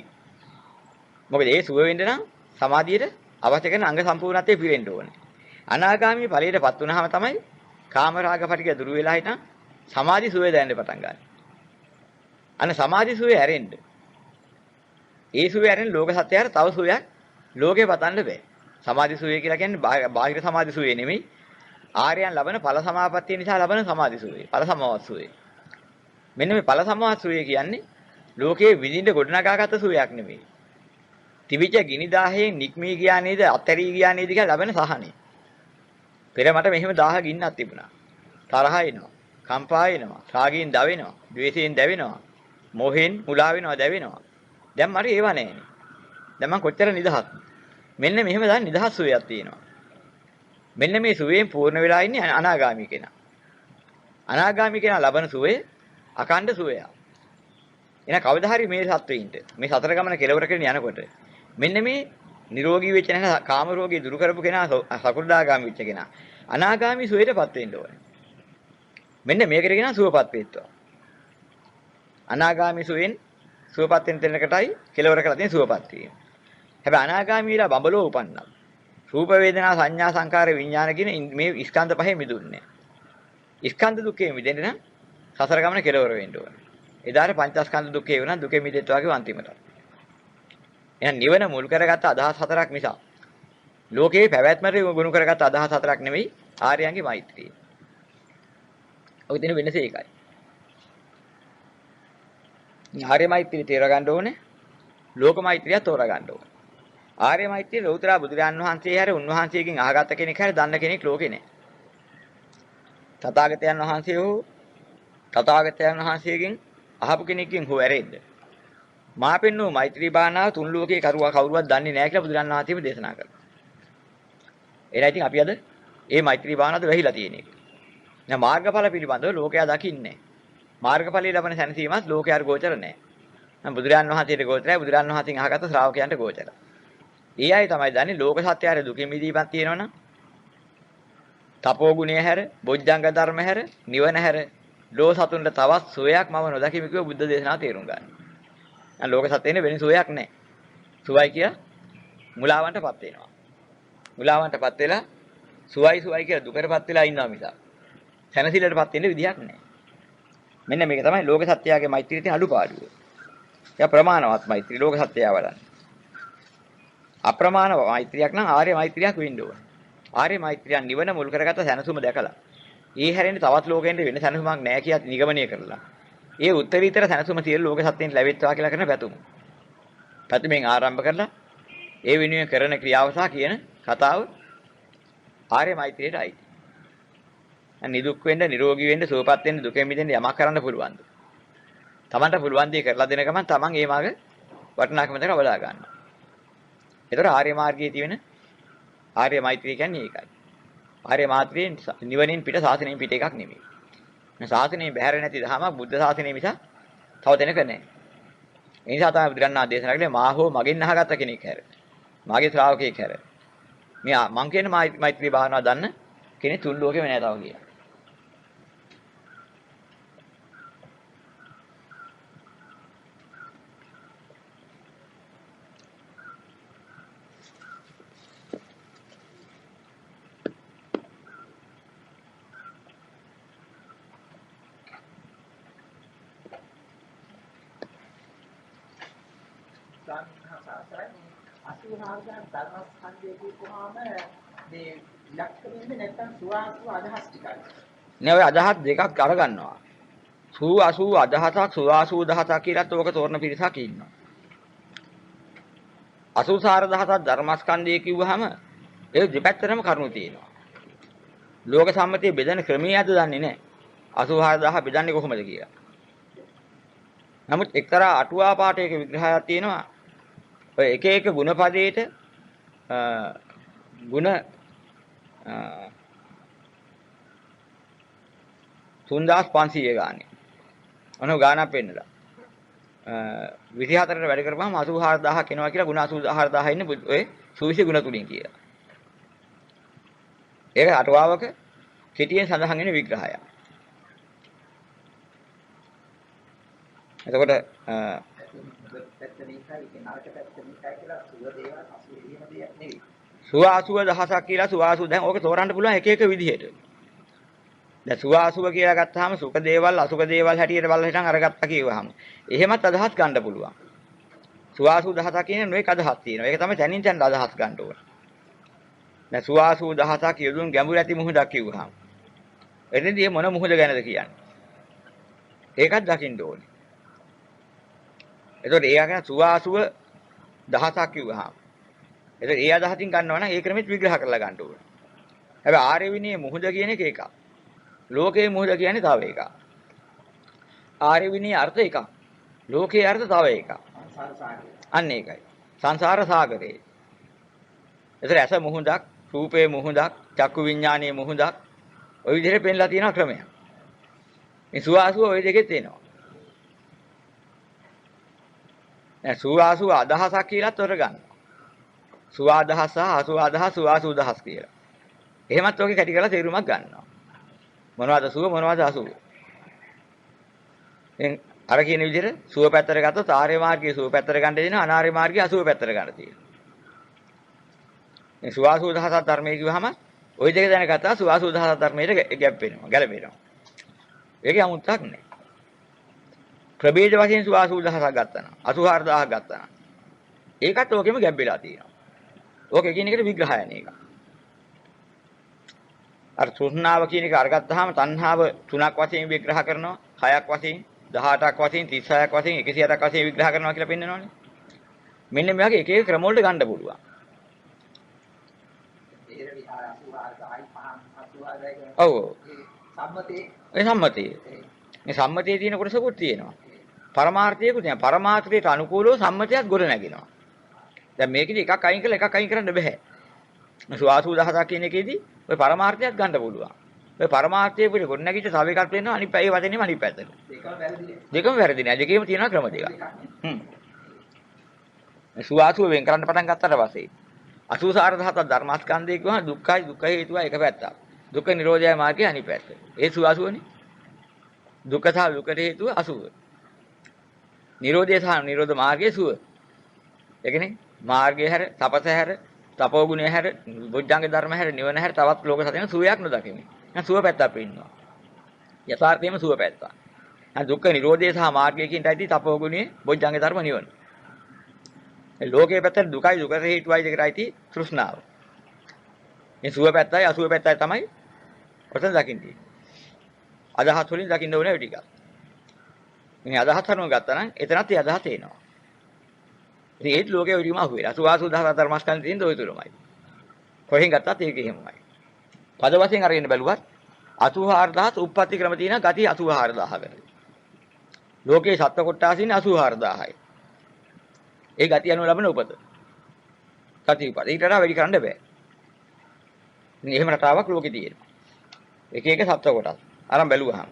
මොකද ඒ සුව වෙන්න නම් සමාධියට අවශ්‍ය කරන අංග සම්පූර්ණත්වයේ පිරෙන්න ඕනේ. අනාගාමී ඵලයටපත් වුණාම තමයි කාම රාග පටික දුරු වෙලා හිටන් සමාධි සුවේ දැනෙන්න පටන් ගන්න. අන්න සමාධි සුවේ ඇරෙන්න. ඒ සුවේ ඇරෙන ලෝක සත්‍යයට තව සුවයක් ලෝකේ පතන්න බෑ. සමාධි සුවේ කියලා කියන්නේ බාහිර සමාධි සුවේ නෙමෙයි. ආර්යයන් ලබන ඵල සමාපත්තිය නිසා ලබන සමාධි සුවේ. ඵල සමාවත් සුවේ. මෙන්න මේ ඵල සමාවත් සුවේ කියන්නේ ලෝකයේ විඳින්න ගොඩනගාගත සුවයක් නෙමෙයි. තිවිච ගිනි දාහයෙන් නික්මී ගියා නේද අතැරී ගියා නේද කියලා ලබන සහනෙ. පෙර මට මෙහෙම 1000 ගින්නක් තිබුණා. තරහ එනවා, කම්පා එනවා, රාගයෙන් දවෙනවා, ද්වේෂයෙන් දැවෙනවා, මොහෙන් මුලා වෙනවා, දැවෙනවා. දැන් මට ඒව නැහැනේ. දැන් මම කොච්චර නිදහස්. මෙන්න මෙහෙම දැන් නිදහස් සුවයක් තියෙනවා. මෙන්න මේ සුවයෙන් පූර්ණ වෙලා ඉන්නේ අනාගාමී කෙනා. අනාගාමී කෙනා ලබන සුවේ අකණ්ඩ සුවයක්. එන කවදා හරි මේ සත්වෙයින්ට මේ සතර ගමන කෙලවර කරගෙන යනකොට මෙන්න මේ නිරෝගී වෙච්ච නැහැ කාම රෝගී දුරු කරපු කෙනා සකු르දාගාමී වෙච්ච කෙනා අනාගාමී සුවයටපත් වෙන්න ඕනේ. මෙන්න මේකට කියනවා සුවපත් වේත්වා. අනාගාමී සුවෙන් සුවපත් වෙන තැනකටයි කෙලවර කරලා තියෙන සුවපත් වීම. හැබැයි අනාගාමීලා බඹලෝ උපන්නා. රූප වේදනා සංඥා සංකාර විඥාන කියන මේ ස්කන්ධ පහේ මිදුන්නේ. ස්කන්ධ දුකේ මිදෙන්න නම් සසර ගමන කෙලවර වෙන්න ඕනේ. එදාට පංචස්කන්ධ දුකේ වෙනා දුකේ මිදෙත් වාගේ අන්තිමට. එහෙනම් නිවන මුල් කරගත්ත අදහස් හතරක් නිසා ලෝකේ පැවැත්මට ගුණ කරගත්ත අදහස් හතරක් නෙවෙයි ආර්යයන්ගේ මෛත්‍රිය. ඔය දෙන වෙනස ඒකයි. ආර්ය මෛත්‍රිය තේරා ගන්න ඕනේ. ලෝක මෛත්‍රිය තෝරා ගන්න ඕනේ. ආර්ය මෛත්‍රිය ලෞතර බුදුරජාන් වහන්සේ හැර උන්වහන්සේගෙන් අහගත්ත කෙනෙක් හැර දන්න කෙනෙක් ලෝකේ නැහැ. තථාගතයන් වහන්සේ හෝ තථාගතයන් වහන්සේගෙන් අහපු කෙනෙක්ගෙන් හෝ ඇරෙන්න. මා පෙන්නෝ මෛත්‍රී භාවනාව තුන් ලෝකේ කවුරුවත් දන්නේ නැහැ කියලා බුදුරජාණන් වහන්සේම දේශනා කරනවා. එහෙනම් ඉතින් අපි අද මේ මෛත්‍රී භාවනාවද වෙහිලා තියෙන එක. දැන් මාර්ගඵල පිළිබඳව ලෝකයා දකින්නේ. මාර්ගඵලයේ ලබන සැනසීමත් ලෝකයාට ගෝචර නැහැ. දැන් බුදුරජාණන් වහන්සේට ගෝචරයි බුදුරජාණන් වහන්සේගෙන් අහගත්ත ශ්‍රාවකයන්ට ගෝචරයි. ඒ අය තමයි දන්නේ ලෝක සත්‍යය දුකින් මිදීමක් තියෙනවනම් තපෝ ගුණය හැර, බොජ්ජංග ධර්ම හැර, නිවන හැර ලෝ සතුන්ට තවත් සෝයක් මම නොදකිමි කිව්ව බුද්ධ දේශනාව තේරුම් ගන්න. දැන් ලෝක සත්‍යෙන්නේ වෙන සෝයක් නැහැ. සුවයි කිය මුලාවන්ටපත් වෙනවා. මුලාවන්ටපත් වෙලා සුවයි කියලා දුකටපත් වෙලා ඉන්නවා මිසක් සැනසෙල්ලටපත් වෙන්න විදිහක් නැහැ. මෙන්න මේක තමයි ලෝක සත්‍යයේ මෛත්‍රියේ තියෙන අඩුපාඩුව. එයා ප්‍රමාණවත් මෛත්‍රී ලෝක සත්‍යය වඩන්න. අප්‍රමාණ මෛත්‍රියක් නම් ආර්ය මෛත්‍රියක් වෙන්න ඕන. ආර්ය මෛත්‍රිය නිවන මුල් කරගත්ත සැනසුම දැකලා ඒ හැරෙන්නේ තවත් ලෝකෙන්ද වෙන සැනසුමක් නැහැ කියලා නිගමනය කරලා ඒ උත්තරීතර සැනසුම සියලු ලෝක සත්‍යයෙන් ලැබෙත්වා කියලා කරන පැතුම. පැතුමෙන් ආරම්භ කරලා ඒ වෙනුවෙන් කරන ක්‍රියාව සහ කියන කතාව ආර්ය මෛත්‍රියටයි. නිදුක් වෙන්න, නිරෝගී වෙන්න, සුවපත් වෙන්න, දුකෙන් මිදෙන්න යමක් කරන්න පුළුවන්ද? Tamanට පුළුවන් දේ කරලා දෙන ගමන් Taman ඒ මාර්ග වටිනාකම දක්වා බලා ගන්නවා. ඒතර ආර්ය මාර්ගයේ තියෙන ආර්ය මෛත්‍රිය කියන්නේ ඒකයි. ආර්ය මාත්‍රියෙන් නිවනින් පිට සාසනයෙන් පිට එකක් නෙමෙයි. මේ සාසනයෙන් බැහැර නැති දහමක් බුද්ධ සාසනය මිස තව දෙනක නැහැ. ඒ නිසා තමයි බුදුරණා දේශනා කළේ මා හෝ මගෙන් අහගත්ත කෙනෙක් හැර. මාගේ ශ්‍රාවකයෙක් හැර. මේ මං කියන මෛත්‍රී භාවනාව දන්න කෙනෙක් තුන් ලෝකෙම නැහැ තව කියලා. අසුහාගයන් ධර්මස්කන්ධයේ කොහොම මේ ලක්ෂණෙන්නේ නැත්තම් සුවාසු අදහස් ටිකයි. නේ ඔය අදහස් දෙකක් අරගන්නවා. 80 අදහසක් 80 කියලාත් ඕක තෝරන පිරිසක් ඉන්නවා. 84000ක් ධර්මස්කන්ධය කිව්වහම ඒ දෙපැත්තටම කරුණු තියෙනවා. ලෝක සම්මතයේ බෙදෙන ක්‍රමයේ අද දන්නේ නැහැ. 84000 බෙදන්නේ කොහොමද කියලා. නමුත් එක්තරා අටුවා පාඨයක විග්‍රහයක් තියෙනවා. ඔය එක එක ಗುಣ පදයේට ಗುಣ 3500 ගානේ. අනෝ ගානක් වෙන්නලා. 24ට වැඩ කරපුවාම 84000ක් එනවා කියලා ಗುಣ 84000 ඉන්නේ ඔය සූවිසි ಗುಣ තුලින් කියලා. ඒක අටුවාවක කෙටියෙන් සඳහන් වෙන විග්‍රහයක්. එතකොට සුව 80000ක් කියලා සුව 80 දැන් ඕක තෝරන්න පුළුවන් එක එක විදිහට. දැන් සුව 80 කියලා ගත්තාම සුඛ දේවල් අසුඛ දේවල් හැටියට බලලා හිටන් අරගත්තා කියවහම. එහෙමත් අදහස් ගන්න පුළුවන්. සුව 80000 කියන මේක අදහස් තියෙනවා. ඒක තමයි තනින් තන අදහස් ගන්න ඕන. දැන් සුව 80000ක් යොදුන් ගැඹුරු ඇති මුහුදක් කිව්වහම. එතනදී මොන මුහුද ගැනද කියන්නේ? ඒකත් දකින්න ඕනේ. එතකොට ඒ ආකාර සුව 80000ක් කිව්වහම. එතකොට ඒ අදහසින් ගන්නවා නම් ඒ ක්‍රමෙත් විග්‍රහ කරලා ගන්න ඕනේ. හැබැයි ආර්ය විනයේ මුහුද කියන එක එකක්. ලෝකයේ මුහුද කියන්නේ තව එකක්. ආර්ය විනයේ අර්ථ එකක්. ලෝකයේ අර්ථ තව එකක්. අන්න ඒකයි. සංසාර සාගරේ. ඒතර ඇස මුහුදක්, රූපේ මුහුදක්, චක්කු විඥානයේ මුහුදක් ඔය විදිහට පෙන්ලා තියෙන ක්‍රමයක්. මේ සුවාසුව ඔය දෙකෙත් එනවා. දැන් සුවාසුව අදහසක් කියලා තොර ගන්න. සුවාදහස සහ අසුවාදහස සුවාසුදහස් කියලා. එහෙමත් ඔගේ කැටි කරලා තේරුමක් ගන්නවා. මොනවද සුව මොනවද අසුව? දැන් අර කියන විදිහට සුව පැත්තට ගත්තොත් ආර්ය මාර්ගයේ සුව පැත්තට ගන්න දෙනවා අනාර්ය මාර්ගයේ අසුව පැත්තට ගන්න තියෙනවා. මේ සුවාසුව දහසක් ධර්මයේ කිව්වහම ওই දෙක දැනගත්තා සුවාසුව දහසක් ධර්මයට ගැප් වෙනවා ගැලපෙනවා. ඒකේ 아무ත්තක් නැහැ. ප්‍රභේද වශයෙන් සුවාසුව දහසක් ගත්තා නම් 84000ක් ගත්තා නම් ඒකත් ඕකෙම ගැප් වෙලා තියෙනවා. ඕක එකින් එකට විග්‍රහය යන එක. අර තෘෂ්ණාව කියන එක අරගත්තාම තණ්හාව 3ක් වශයෙන් විග්‍රහ කරනවා 6ක් වශයෙන් 18ක් වශයෙන් 36ක් වශයෙන් 108ක් වශයෙන් විග්‍රහ කරනවා කියලා පෙන්නනවනේ. මෙන්න මේ වගේ එක එක ක්‍රම වලට ගන්න පුළුවන්. ඔව්. සම්මතයේ. මේ සම්මතයේ තියෙන කොටසකුත් තියෙනවා. පරමාර්ථයකුත් තියෙනවා. පරමාර්ථයට අනුකූලව සම්මතයක් ගොඩ නැගෙනවා. දැන් මේකෙදි එකක් අයින් කරලා එකක් අයින් කරන්න බෑ. මේ සුවාසු දහසක් කියන එකේදී ඔය පරමාර්ථයක් ගන්න පුළුවන්. ඔය පරමාර්ථයේ පිට ගොඩ නැගිච්ච තව එකක් වෙනවා අනිත් ඒ වචනේම අනිත් පැත්තට. දෙකම වැරදි නෑ. දෙකේම තියෙනවා ක්‍රම දෙකක්. මේ සුවාසුව වෙන් කරන්න පටන් ගත්තට පස්සේ අසුසාර දහසක් ධර්මස්කන්ධය කියවහම දුක්ඛයි දුක්ඛ හේතුවයි එක පැත්තක්. දුක්ඛ නිරෝධය මාර්ගයේ අනිත් පැත්ත. ඒ සුවාසුවනේ. දුක්ඛ සහ දුක්ඛට හේතුව අසුව. නිරෝධය සහ නිරෝධ මාර්ගයේ සුව. ඒ කියන්නේ මාර්ගය හැර, තපස හැර, තපෝ ගුණය හැර, බොජ්ජංග ධර්ම හැර, නිවන හැර තවත් ලෝක සතෙන සුවයක් නොදකිමි. දැන් සුව පැත්තක් පෙන්නනවා. යථාර්ථයෙන්ම සුව පැත්ත. දැන් දුක්ඛ නිරෝධය සහ මාර්ගය කියන ටයිටි තපෝ ගුණය, බොජ්ජංග ධර්ම නිවන. ඒ ලෝකයේ පැත්තට දුකයි දුකට හේතුවයි දෙකටයි තෘෂ්ණාව. මේ සුව පැත්තයි අසුව පැත්තයි තමයි ඔතන දකින්නේ. අදහස් වලින් දකින්න ඕනේ ඒ ටික. මේ අදහස් අනුව ගත්තා නම් එතනත් ඒ අදහස එනවා. ඉතින් ඒත් ලෝකයේ ඔය ටිකම අහුවෙලා. සුවාසු දහස ධර්මස්කන්ධ තියෙන ඔය තුරමයි. කොහෙන් ගත්තත් ඒක එහෙමයි. පද වශයෙන් අරගෙන බැලුවත් 84000 උප්පත්ති ක්‍රම තියෙන ගති 84000කට. ලෝකයේ සත්ත්ව කොට්ටාස ඉන්නේ 84000යි. ඒ ගති අනුව ලැබෙන උපත. ගති උපත. ඊට වඩා වැඩි කරන්න බෑ. ඉතින් එහෙම රටාවක් ලෝකේ තියෙනවා. එක එක සත්ත්ව කොටස්. අරන් බැලුවාම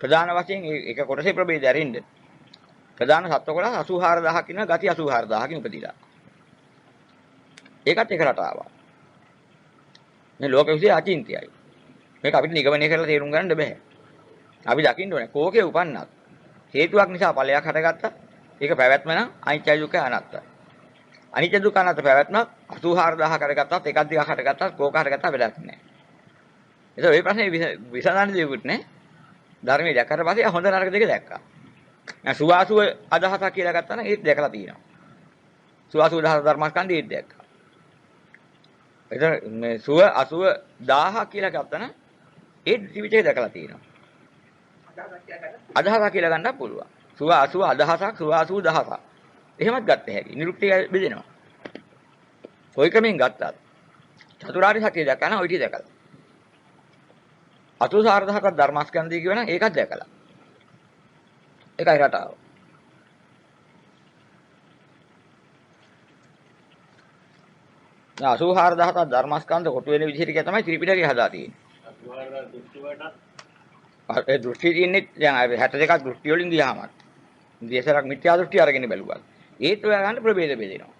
ප්‍රධාන වශයෙන් ඒක කොටසේ ප්‍රභේදය අරින්න. ප්‍රධාන සත්ත්ව කොටස් 84000ක් ඉන්න ගති 84000කින් උපදිලා. ඒකත් එක රටාවක්. මේ ලෝක විශ්ය අචින්තියයි. මේක අපිට නිගමනය කරලා තේරුම් ගන්න බෑ. අපි දකින්න ඕනේ කෝකේ උපන්නත් හේතුවක් නිසා ඵලයක් හටගත්තා. ඒක පැවැත්ම නම් අනිත්‍ය දුක්ඛ අනාත්තයි. අනිත්‍ය දුක්ඛ අනාත්ත පැවැත්ම 84000 කරගත්තත් එකක් දෙකක් හටගත්තත් කෝක හටගත්තා වැඩක් නැහැ. ඒක ඔය ප්‍රශ්නේ විසඳන්න දෙයක්වත් නැහැ. ධර්මයේ දැක්කට පස්සේ හොඳ නරක දෙක දැක්කා. දැන් සුවාසුව අදහසක් කියලා ගත්තා නම් ඒත් දැකලා තියෙනවා. සුවාසුව දහස ධර්මස්කන්ධය ඒත් දැක්කා. එතන මේ සුව 80000 කියලා ගත්තා නම් ඒත් ත්‍රිවිධය දැකලා තියෙනවා. අදහසක් කියලා ගන්නත් පුළුවන්. සුව 80 අදහසක් සුවාසුව දහසක්. එහෙමත් ගත්ත හැකි. නිරුක්තිය බෙදෙනවා. කොයි ක්‍රමෙන් ගත්තත් චතුරාර්ය සත්‍ය දැක්කා නම් ඔය ටික දැකලා. 84000ක් ධර්මස්කන්ධය කියවනම් ඒකත් දැකලා. ඒකයි රටාව. දැන් 84000ක් ධර්මස්කන්ධ කොටු වෙන විදිහට කිය තමයි ත්‍රිපිටකය හදා තියෙන්නේ. ඒ දෘෂ්ටි තියෙන්නේ දැන් 62ක් දෘෂ්ටි වලින් ගියාම. දේශරක් මිත්‍යා දෘෂ්ටි අරගෙන බැලුවා. ඒත් ඔයා ගන්න ප්‍රභේද බෙදෙනවා.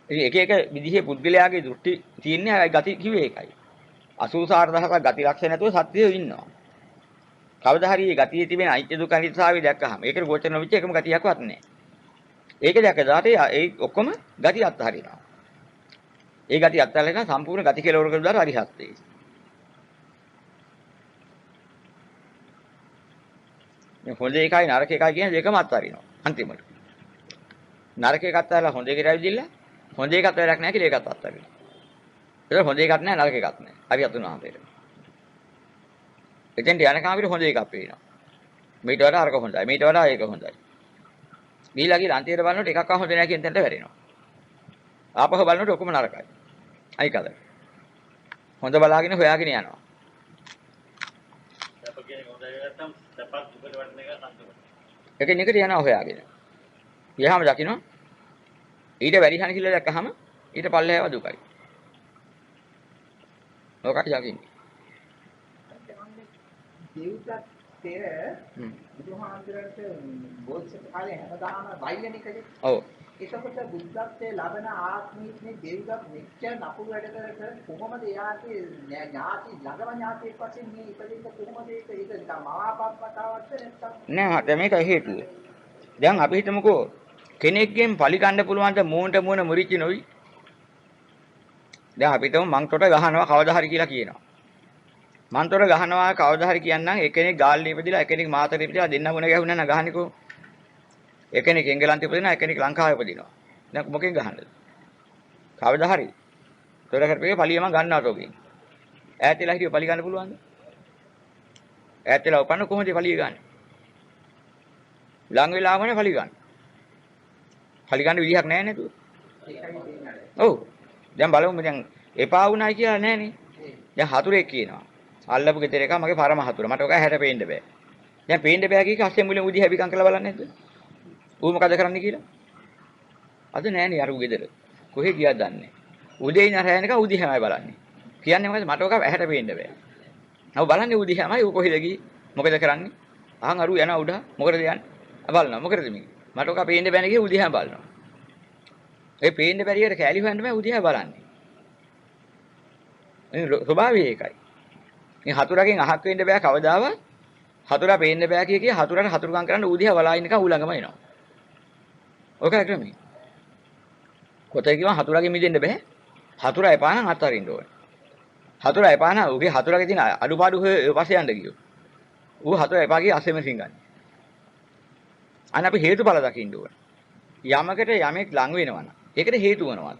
ඉතින් එක එක විදිහේ පුද්ගලයාගේ දෘෂ්ටි තියෙන්නේ ගති කිව්වේ ඒකයි. 84000ක් ගති ලක්ෂණ නැතුව සත්‍යය ඉන්නවා. කවදා හරි මේ ගතියේ තිබෙන අනිත්‍ය දුක්ඛ අනිත්‍යතාවය දැක්කහම ඒකට ගෝචර නොවිච්ච එකම ගතියක්වත් නැහැ. ඒක දැක්ක දාට ඒ ඔක්කොම ගති අත්හරිනවා. ඒ ගති අත්හරිනවා සම්පූර්ණ ගති කෙලවරකට දාට අරිහත්ත්වේ. මේ හොඳ එකයි නරක එකයි කියන දෙකම අත්හරිනවා අන්තිමට. නරක එකක් අත්හැරලා හොඳ එකට ඇවිදින්න හොඳ එකක් වැඩක් නැහැ කියලා ඒකත් අත්හරිනවා. ඒක හොඳ එකක් නැහැ නරක එකක් නැහැ. හරි අතුන ආපේට. එතෙන්ට යනකම් අපිට හොඳ එකක් පේනවා. මේට වඩා අරක හොඳයි. මේට වඩා ඒක හොඳයි. ඊළඟට අන්තිමට බලනකොට එකක් හොඳ නැහැ කියන තැනට වැටෙනවා. ආපහු බලනකොට ඔක්කොම නරකයි. අයිකද? හොඳ බලාගෙන හොයාගෙන යනවා. එකින් එකට යනවා හොයාගෙන. ගියාම දකින්න ඊට වැඩි හන කියලා දැක්කහම ඊට පල්ලෙහාව දුකයි. ඔකයි දකින්නේ. දෙව්දත් පෙර බුදුහාමුදුරන්ට බෝධිසත්ව කාලේ හැමදාම වෛලනිකද? ඔව්. එතකොට බුද්ධත්වයේ ලබන ආත්මීත් මේ දෙව්දත් මෙච්චර නපුරු වැඩ කර කොහොමද යාගේ ඥාති ළඟම ඥාතියෙක් වශයෙන් මේ ඉපදෙන්න කොහොමද ඒක මවාපත්තාවක්ද නැත්නම් නෑ මේක හේතුව. දැන් අපි හිතමුකෝ කෙනෙක්ගෙන් පලි ගන්න පුළුවන් ද මූණට මූණ මුරිච්ච නොවි. දැන් අපි හිතමු මං තොට ගහනවා කවදා හරි කියලා කියනවා. මං තොට ගහනවා කවදා හරි කියන්නම් එක්කෙනෙක් ගාල්ලේ ඉපදිලා එක්කෙනෙක් මාතරේ ඉපදිලා දෙන්න මුණ ගැහුණා නම් ගහන්නේකෝ. එක්කෙනෙක් එංගලන්තේ ඉපදිනවා එක්කෙනෙක් ලංකාවේ ඉපදිනවා. දැන් මොකෙන් ගහන්නද? කවදා හරි. තොර කරපේ පලිය මං ගන්නවා තෝකින්. ඈත්ලා හිටිය පලි ගන්න පුළුවන්ද? ඈත්ලා උපන්න කොහොමද පලිය ගන්නේ? ලඟ වෙලාවමනේ පලි ගන්න. පලි ගන්න විදිහක් නැහැ නේද? ඔව්. දැන් බලමු දැන් එපා වුණයි කියලා නැහනේ. දැන් හතුරෙක් කියනවා. අල්ලපු ගෙදර එක මගේ පරම හතුර. මට ඔක හැට පේන්න බෑ. දැන් පේන්න බෑ කිය අස්සෙන් මුලින් උදි හැබිකම් කරලා බලන්නේ නැද්ද? ඌ මොකද කරන්නේ කියලා? අද නෑනේ අර ඌ ගෙදර. කොහෙ ගියාද දන්නේ. උදේ ඉඳන් රැ වෙනකන් උදි හැමයි බලන්නේ. කියන්නේ මොකද මට ඔක හැට පේන්න බෑ. නම බලන්නේ උදි හැමයි ඌ කොහෙද ගියේ? මොකද කරන්නේ? අහන් අරු යනවා උඩ. මොකටද යන්නේ? බලනවා මොකටද මේ? මට ඔක පේන්න බෑනේ කිය උදි හැම බලනවා. ඒ පේන්න බැරියට කැලි හොයන්න බෑ උදි හැම බලන්නේ. ඒ ස්වභාවය ඒකයි. මේ හතුරගෙන් අහක් වෙන්න බෑ කවදාවත්. හතුරා පේන්න බෑ කිය හතුරට හතුරුකම් කරන්න ඌදියා බලා ඉන්නකම් ඌ ළඟම එනවා. ඔකයි ක්‍රමය. කොතේ කිව්වා හතුරගෙන් මිදෙන්න බෑ. හතුරා එපා නම් අත්හරින්න ඕනේ. හතුරා එපා නම් ඌගේ හතුරගේ තියෙන අඩුපාඩු පස්සේ යන්න ගියෝ. ඌ හතුරා එපා කිය අස්සෙම සිංගන්නේ. අන්න අපි හේතුඵල දකින්න ඕනේ. යමකට යමෙක් ලඟ වෙනවා නම් ඒකට හේතු වෙනවාද?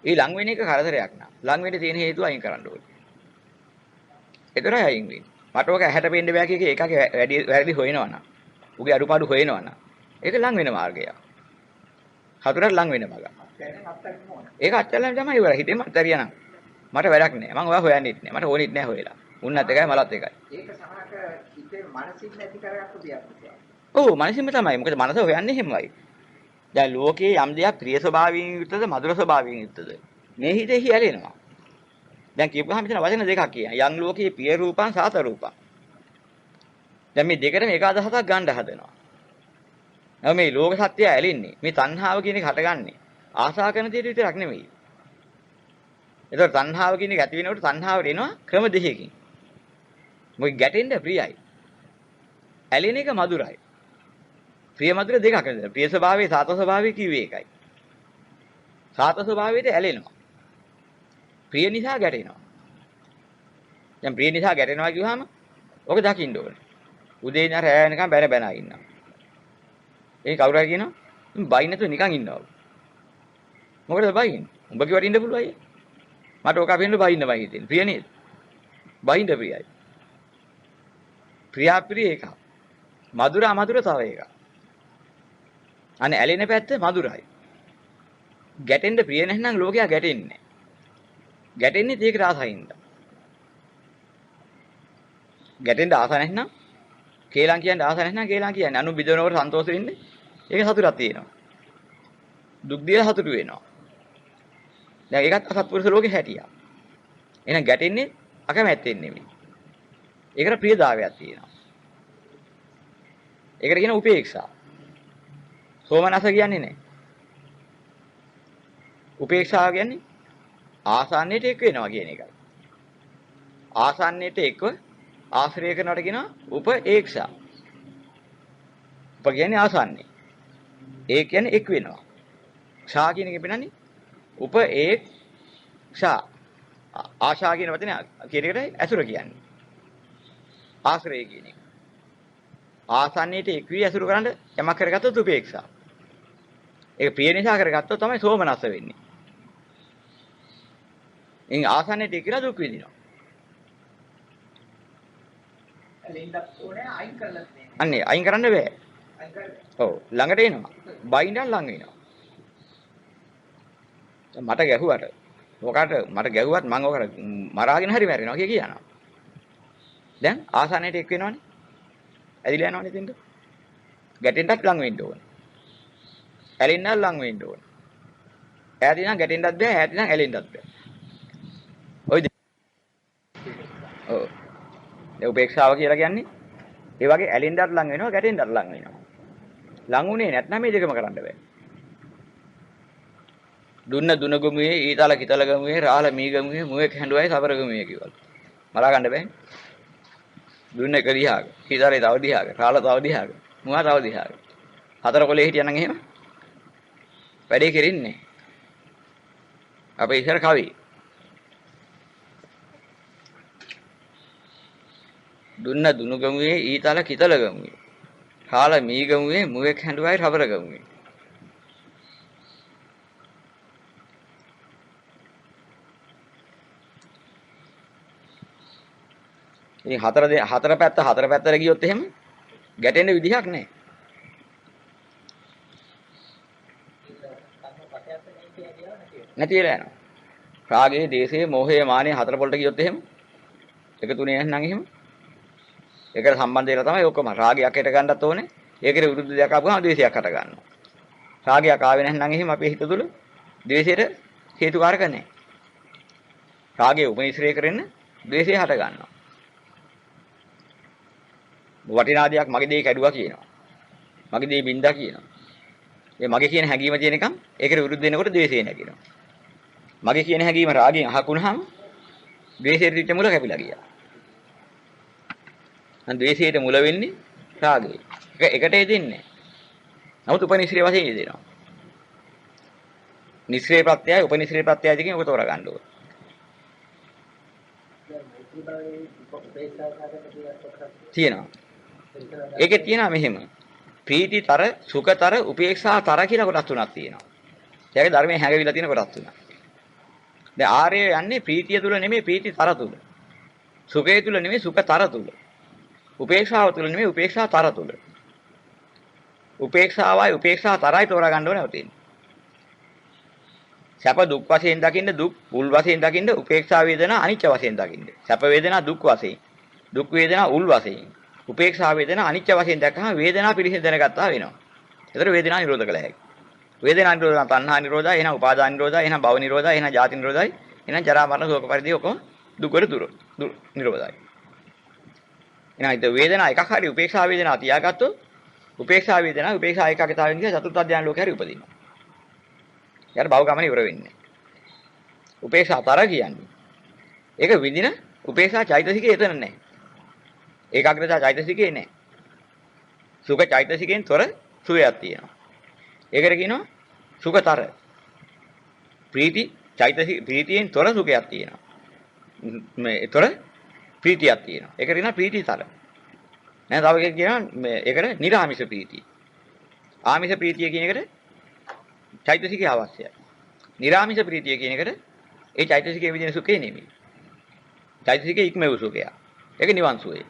ඒ ලඟ වෙන එක කරදරයක් නා. ලඟ වෙන්න තියෙන හේතුව අයින් කරන්න ඕනේ. ඒතරයි අයින් වෙන්නේ. මට ඔක ඇහැට පේන්න බෑ කිය එකගේ වැඩි හොයනවා නම්. උගේ අඩුපාඩු හොයනවා නම්. ඒක ලඟ වෙන මාර්ගයක්. හතුරට ලඟ වෙන මග. ඒක අත්‍යලම තමයි ඉවර. හිතෙම අතරියනම්. මට වැඩක් නෑ. මම ඔයා හොයන්නෙත් නෑ. මට ඕනෙත් නෑ හොයලා. උන්නත් එකයි මලත් එකයි. ඒක සමහරක හිතේ මානසික නැති කරගත්තු දෙයක්. ඔව් මානසිකම තමයි. මොකද මනස හොයන්නේ එහෙමයි. දැන් ලෝකයේ යම් දෙයක් ප්‍රිය ස්වභාවයෙන් යුක්තද මధుර ස්වභාවයෙන් යුක්තද මේ හිතේ ඇලෙනවා. දැන් කියපුවාම මෙතන වචන දෙකක් කියනවා. යම් ලෝකයේ පිය රූපං සාත රූපං. දැන් මේ දෙකටම එක අදහසක් ගන්න හදනවා. නැව මේ ලෝක සත්‍යය ඇලෙන්නේ මේ තණ්හාව කියන එක හටගන්නේ ආශා කරන දේ විතරක් නෙමෙයි. ඒතකොට තණ්හාව කියන එක ඇති වෙනකොට තණ්හාවට එනවා ක්‍රම දෙකකින්. මොකද ගැටෙන්න ප්‍රියයි. ඇලෙන එක මధుරයි. ප්‍රිය මధుර දෙකක් නේද? ප්‍රිය ස්වභාවයේ සාත ස්වභාවයේ කිව්වේ ඒකයි. සාත ස්වභාවයට ඇලෙනවා. ප්‍රිය නිසා ගැටෙනවා. දැන් ප්‍රිය නිසා ගැටෙනවා කිව්වහම ඔක දකින්න ඕනේ. උදේ ඉඳන් රැය වෙනකම් බැන බැන ඉන්නවා. ඒ කවුරු හරි කියනවා බයි නැතුව නිකන් ඉන්නවා. මොකටද බයින්නේ? උඹ කිව්වට ඉන්න පුළුවන්යි. මට ඔක අපින්න බයින්න බයි හිතෙන්නේ. ප්‍රිය නේද? බයින්න ප්‍රියයි. ප්‍රියාප්‍රිය එකක්. මధుර අමధుර තව එකක්. අනේ ඇලෙන පැත්ත මధుරයි. ගැටෙන්න ප්‍රිය නැත්නම් ලෝකයා ගැටෙන්නේ නැහැ. ගැටෙන්නේ ඒක රාසයින්ද. ගැටෙන්න ආස නැත්නම් කේලම් කියන්නේ ආස නැත්නම් කේලම් කියන්නේ අනු බිදවනකොට සන්තෝෂ වෙන්නේ. ඒක සතුටක් තියෙනවා. දුක් දිලා සතුටු වෙනවා. දැන් ඒකත් අසත්පුරුෂ ලෝකේ හැටියා. එහෙනම් ගැටෙන්නේ අකමැත්තෙන් නෙමෙයි. ඒකට ප්‍රියදාවයක් තියෙනවා. ඒකට කියන උපේක්ෂා. සෝමනස කියන්නේ නැහැ. උපේක්ෂාව කියන්නේ ආසන්නයට එක් වෙනවා කියන එකයි. ආසන්නයට එක්ව ආශ්‍රය කරනවට කියනවා උපේක්ෂා. උප කියන්නේ ආසන්නේ. ඒ කියන්නේ එක් වෙනවා. ක්ෂා කියන එක පෙන්නන්නේ උපේක්ෂා. ආශා කියන වචනේ කියන එකට ඇසුර කියන්නේ. ආශ්‍රය කියන එක. ආසන්නයේට එක් වී ඇසුරු කරන්න යමක් කරගත්තොත් උපේක්ෂා. ඒක ප්‍රිය නිසා කරගත්තොත් තමයි සෝමනස්ස වෙන්නේ. ඉන් ආසන්නයට කියලා දුක් විඳිනවා. ඇලෙන්නත් ඕනේ අයින් කරලා තියෙනවා. අන්නේ අයින් කරන්න බෑ. අයින් කරලා. ඔව් ළඟට එනවා. බයින්ඩන් ළඟ වෙනවා. මට ගැහුවට මොකට මට ගැහුවත් මම ඔකට මරාගෙන හරි මැරෙනවා කිය කියනවා. දැන් ආසන්නයට එක් වෙනවනේ. ඇදිලා යනවනේ දෙන්න. ගැටෙන්නත් ලඟ වෙන්න ඕනේ. ඇලෙන්නත් ලඟ වෙන්න ඕනේ. ඈතින් නම් ගැටෙන්නත් බෑ, ඈතින් නම් ඇලෙන්නත් බෑ. ඔය ඔව්. ඒ උපේක්ෂාව කියලා කියන්නේ ඒ වගේ ඇලෙන්නත් ලඟ වෙනවා, ගැටෙන්නත් ලඟ වෙනවා. ලඟ උනේ නැත්නම් මේ දෙකම කරන්න බෑ. දුන්න දුනගමුවේ, ඊතල කිතල ගමුවේ, රාළ මී ගමුවේ, මුවේ කැඬුවයි සබර ගමුවේ කිව්වලු. මලා ගන්න බෑ. දුන්න එක දිහාක, ඊතලේ තව දිහාක, රාළ තව දිහාක, මුවා තව දිහාක. හතර කොලේ හිටියනම් එහෙම වැඩේ කෙරින්නේ. අපේ ඉස්සර කවි. දුන්න දුනුගමුවේ ඊතල කිතල ගමුවේ. කාල මී ගමුවේ මුවෙක් හැඬුවයි රබර ගමුවේ. ඉතින් හතර පැත්තට ගියොත් එහෙම ගැටෙන්න විදිහක් නැහැ. නැති වෙලා යනවා. රාගයේ, දේශයේ, මෝහයේ, මානයේ හතර පොළට ගියොත් එහෙම එක තුනේ නැත්නම් එහෙම ඒකට සම්බන්ධ වෙලා තමයි ඔක්කොම රාගයක් හිට ගන්නත් ඕනේ. ඒකට විරුද්ධ දෙයක් ආපුවම ද්වේෂයක් හට ගන්නවා. රාගයක් ආවේ නැත්නම් එහෙම අපේ හිත තුළ ද්වේෂයට හේතුකාරක නැහැ. රාගයේ උපනිශ්‍රේ කරෙන්න ද්වේෂය හට ගන්නවා. වටිනා දෙයක් මගේ දෙය කැඩුවා කියනවා. මගේ දෙය බින්දා කියනවා. ඒ මගේ කියන හැඟීම තියෙනකම් ඒකට විරුද්ධ වෙනකොට ද්වේෂය නැගිනවා. මගේ කියන හැඟීම රාගයෙන් අහකුණාම ද්වේෂයට තිච්ච මුල කැපිලා ගියා. අන් ද්වේෂයට මුල වෙන්නේ රාගය. එකට එදෙන්නේ. නමුත් උපනිශ්‍රේ වශයෙන් එදෙනවා. නිශ්‍රේ ප්‍රත්‍යයයි උපනිශ්‍රේ ප්‍රත්‍යයයි දෙකෙන් ඔක තෝරා ගන්න ඕන. තියෙනවා. ඒකේ තියෙනවා මෙහෙම. ප්‍රීතිතර, සුඛතර, උපේක්ෂාතර කියලා කොටස් තුනක් තියෙනවා. ඒකේ ධර්මයේ හැඟවිලා තියෙන කොටස් තුනක්. දැන් ආර්ය යන්නේ ප්‍රීතිය තුල නෙමෙයි ප්‍රීතිතර තුල. සුඛය තුල නෙමෙයි සුඛතර තුල. උපේක්ෂාව තුල නෙමෙයි උපේක්ෂාතර තුල. උපේක්ෂාවයි උපේක්ෂාතරයි තෝරා ගන්න ඕනේ උතින්. සැප දුක් වශයෙන් දකින්න දුක් උල් වශයෙන් දකින්න උපේක්ෂා වේදනා අනිච්ච වශයෙන් දකින්න. සැප වේදනා දුක් වශයෙන්. දුක් වේදනා උල් වශයෙන්. උපේක්ෂා වේදනා අනිච්ච වශයෙන් දැක්කම වේදනා පිළිසිඳ දැනගත්තා වෙනවා. ඒතර වේදනා නිරෝධ කළ හැකියි. වේදනා නිරෝධ නම් තණ්හා නිරෝධයි, එහෙනම් උපාදාන නිරෝධයි, එහෙනම් භව නිරෝධයි, එහෙනම් ජාති නිරෝධයි, එහෙනම් ජරා මරණ ශෝක පරිදේ ඔක්කොම දුක් වල නිරෝධයි. එහෙනම් ඒ වේදනා එකක් හරි උපේක්ෂා වේදනා තියාගත්තොත් උපේක්ෂා වේදනා උපේක්ෂා ඒකාගතාවෙන් කියන චතුර්ථ ධ්‍යාන ලෝකේ හරි උපදිනවා. යාර භව ගමන ඉවර වෙන්නේ. උපේක්ෂාතර කියන්නේ. ඒක විඳින උපේක්ෂා චෛතසිකේ එතන නැහැ. ඒකාග්‍රතාව චෛතසිකේ නැහැ. සුඛ චෛතසිකෙන් තොර සුවයක් තියෙනවා. ඒකට කියනවා සුඛතර. ප්‍රීති චෛතසික ප්‍රීතියෙන් තොර සුඛයක් තියෙනවා. මේ තොර ප්‍රීතියක් තියෙනවා. ඒකට කියනවා ප්‍රීතිතර. නෑ තව එකක් කියනවා මේ ඒකට නිර්ආමිෂ ප්‍රීතිය. ආමිෂ ප්‍රීතිය කියන එකට චෛතසිකය අවශ්‍යයි. නිර්ආමිෂ ප්‍රීතිය කියන එකට ඒ චෛතසිකයේ විදින සුඛේ නෙමෙයි. චෛතසිකයේ ඉක්මව සුඛය. ඒක නිවන් සුවය.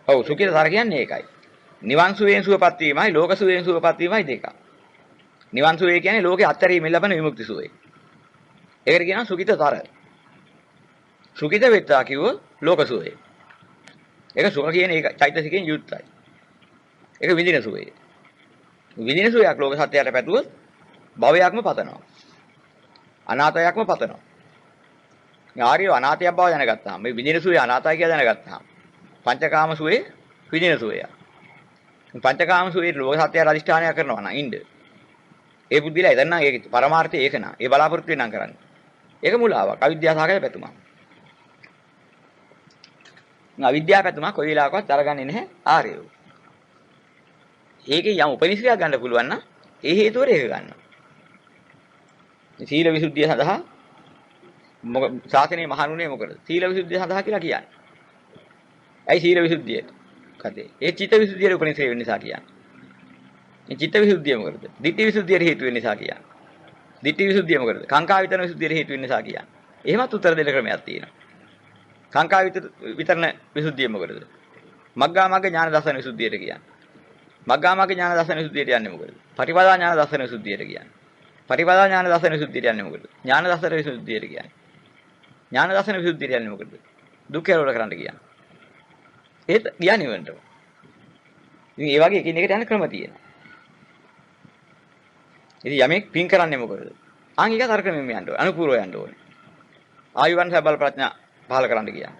ඔව් සුඛිතතර කියන්නේ ඒකයි. නිවන් සුවයෙන් සුවපත් වීමයි ලෝක සුවයෙන් සුවපත් වීමයි දෙක. නිවන් සුවය කියන්නේ ලෝකේ අත්හැරීමෙන් ලබන විමුක්ති සුවය. ඒකට කියනවා සුඛිතතර. සුඛිත වෙත්තා කිව්වොත් ලෝක සුවය. ඒක සුඛ කියන එක චෛතසිකයෙන් යුක්තයි. ඒක විඳින සුවය. විඳින සුවයක් ලෝක සත්‍යයට පැතුවොත් භවයක්ම පතනවා. අනාතයක්ම පතනවා. ආර්ය අනාතයක් බව දැනගත්තාම මේ විඳින සුවේ අනාතයි කියලා දැනගත්තාම පංචකාම සුවේ විඳින සුවය. පංචකාම සුවේ ලෝක සත්‍යය අධිෂ්ඨානය කරනවා නම් ඉන්න. ඒ බුද්ධිලා එතන නම් ඒක පරමාර්ථය ඒක නා. ඒ බලාපොරොත්තු වෙනනම් කරන්නේ. ඒක මුලාවක්. අවිද්‍යාව සහගත පැතුමක්. අවිද්‍යාව පැතුම කොයි වෙලාවකවත් අරගන්නේ නැහැ ආර්යෝ. ඒකේ යම් උපනිශ්‍රයක් ගන්න පුළුවන් නම් ඒ හේතුවර ඒක ගන්නවා. සීල විසුද්ධිය සඳහා ශාසනයේ මහණුනේ මොකද? සීල විසුද්ධිය සඳහා කියලා කියන්නේ. ඇයි සීල විසුද්ධියට? කතේ. ඒ චිත්ත විසුද්ධියට උපනිශ්‍රේ වෙන්න නිසා කියන්නේ. මේ චිත්ත විසුද්ධිය මොකද? ditthi විසුද්ධියට හේතු වෙන්න නිසා කියන්නේ. ditthi විසුද්ධිය මොකද? කාංකා විතරන විසුද්ධියට හේතු වෙන්න නිසා කියන්නේ. එහෙමත් උත්තර දෙන්න ක්‍රමයක් තියෙනවා. කාංකා විතරන විසුද්ධිය මොකද? මග්ගා මග්ග ඥාන දර්ශන විසුද්ධියට කියන්නේ. මග්ගා මග්ග ඥාන දර්ශන විසුද්ධියට යන්නේ මොකද? පටිපදා ඥාන දර්ශන විසුද්ධියට කියන්නේ. පටිපදා ඥාන දර්ශන විසුද්ධියට යන්නේ මොකද? ඥාන දර්ශන විසුද්ධියට කියන්නේ. ඥාන දර්ශන විසුද්ධියට යන්නේ මොකද? දුක්ඛ නිරෝධ කරන්න කියන්නේ. ඒත් කියන්නේ නිවනට. ඉතින් ඒ වගේ එකින් එකට යන ක්‍රම තියෙනවා. ඉතින් යමෙක් පින් කරන්නේ මොකද? ආංගික තර්කණයෙම යන්න ඕනේ. අනුපූර්ව යන්න ඕනේ. ආයුවන් සබල ප්‍රඥා පහල කරන්න කියන්නේ.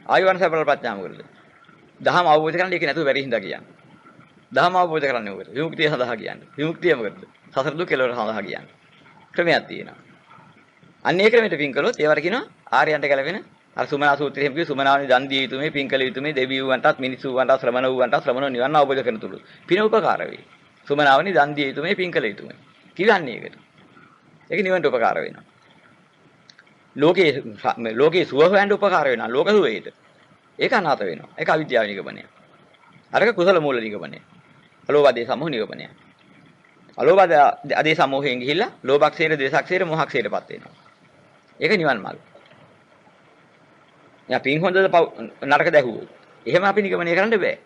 ආයුවන් සබල ප්‍රඥා මොකද? දහම අවබෝධ කරගන්න ඒක නැතුව බැරි හින්දා කියන්නේ. දහම අවබෝධ කරන්නේ මොකද? විමුක්තිය සඳහා කියන්නේ. විමුක්තිය මොකද? සසර දුක් කෙලවර සඳහා කියන්නේ. ක්‍රමයක් තියෙනවා. අන්න ඒ ක්‍රමයට පින් කළොත් ඒවට කියනවා ආර්යයන්ට ගැලපෙන අර සුමනා සූත්‍රයේ කියු සුමනාවනි දන් දිය යුතුමේ පින් කළ යුතුමේ දෙවියන් වන්ටත් මිනිස්සු වන්ටත් ශ්‍රමණ වූවන්ටත් ශ්‍රමණ නිවන් අවබෝධ කරන තුරු පින උපකාර වේ. සුමනාවනි දන් දිය යුතුමේ පින් කළ යුතුමේ. කියන්නේ ඒකට. ඒක නිවන්ට උපකාර වෙනවා. ලෝකේ සුව හොයන්න උපකාර වෙනවා. ලෝක සුවේට. ඒක අනාත වෙනවා. ඒක අවිද්‍යාව නිගමනය. අරක කුසල මූල නිගමනය. අලෝභ සමෝහ නිගමනය. අලෝභ අධේ සමෝහයෙන් ගිහිල්ලා ලෝභක්ෂේර, ද්වේෂක්ෂේර, මොහක්ෂේරපත් වෙනවා. ඒක නිවන් මාර්ගය. යා පින් හොඳද නරක දැහුවොත්. එහෙම අපි නිගමනය කරන්න බෑ.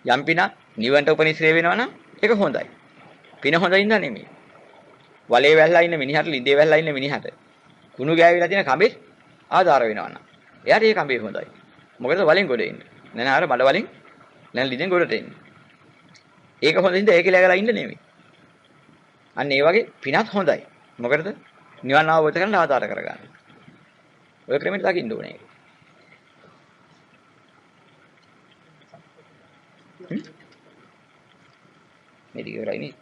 යම් පින නිවන්ට උපනිශ්‍රේ වෙනවා නම් ඒක හොඳයි. පින හොඳින්ද නෙමෙයි. වලේ වැල්ලා ඉන්න මිනිහට ලිඳේ වැල්ලා ඉන්න මිනිහට කුණු ගෑවිලා තියෙන කඹේ ආධාර වෙනවා නම් එයාට ඒ කඹේ හොඳයි. මොකද වලින් ගොඩ එන්නේ. නැන අර මඩ වලින් නැන ලිඳෙන් ගොඩට එන්නේ. ඒක හොඳින්ද ඒක läගලා ඉන්න නෙමෙයි. අන්න ඒ වගේ පිනත් හොඳයි. මොකටද? නිවන් අවබෝධ කරගන්න ආධාර කරගන්න. ඔය ක්‍රමෙට දකින්න ඕනේ. මේක ඉවරයි නේ.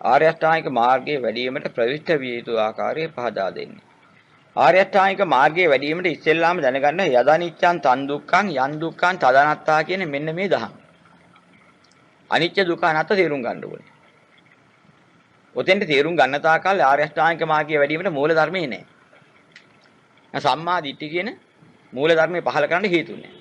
ආර්ය අෂ්ටාංගික මාර්ගයේ වැඩිවීමට ප්‍රවිෂ්ඨ විය යුතු ආකාරය පහදා දෙන්නේ. ආර්ය අෂ්ටාංගික මාර්ගයේ වැඩිවීමට ඉස්සෙල්ලාම දැනගන්න යදානිච්ඡං තන් දුක්ඛං යන් දුක්ඛං තදනත්තා කියන මෙන්න මේ දහම්. අනිච්ච දුක්ඛ අනාත්ත තේරුම් ගන්න ඕනේ. ඔතෙන්ට තේරුම් ගන්න තාකල් ආර්ය අෂ්ටාංගික මාර්ගයේ වැඩිවීමට මූල ධර්මයේ නැහැ. සම්මා දිට්ඨිය කියන මූල ධර්මයේ පහල කරන්න හේතුන්නේ.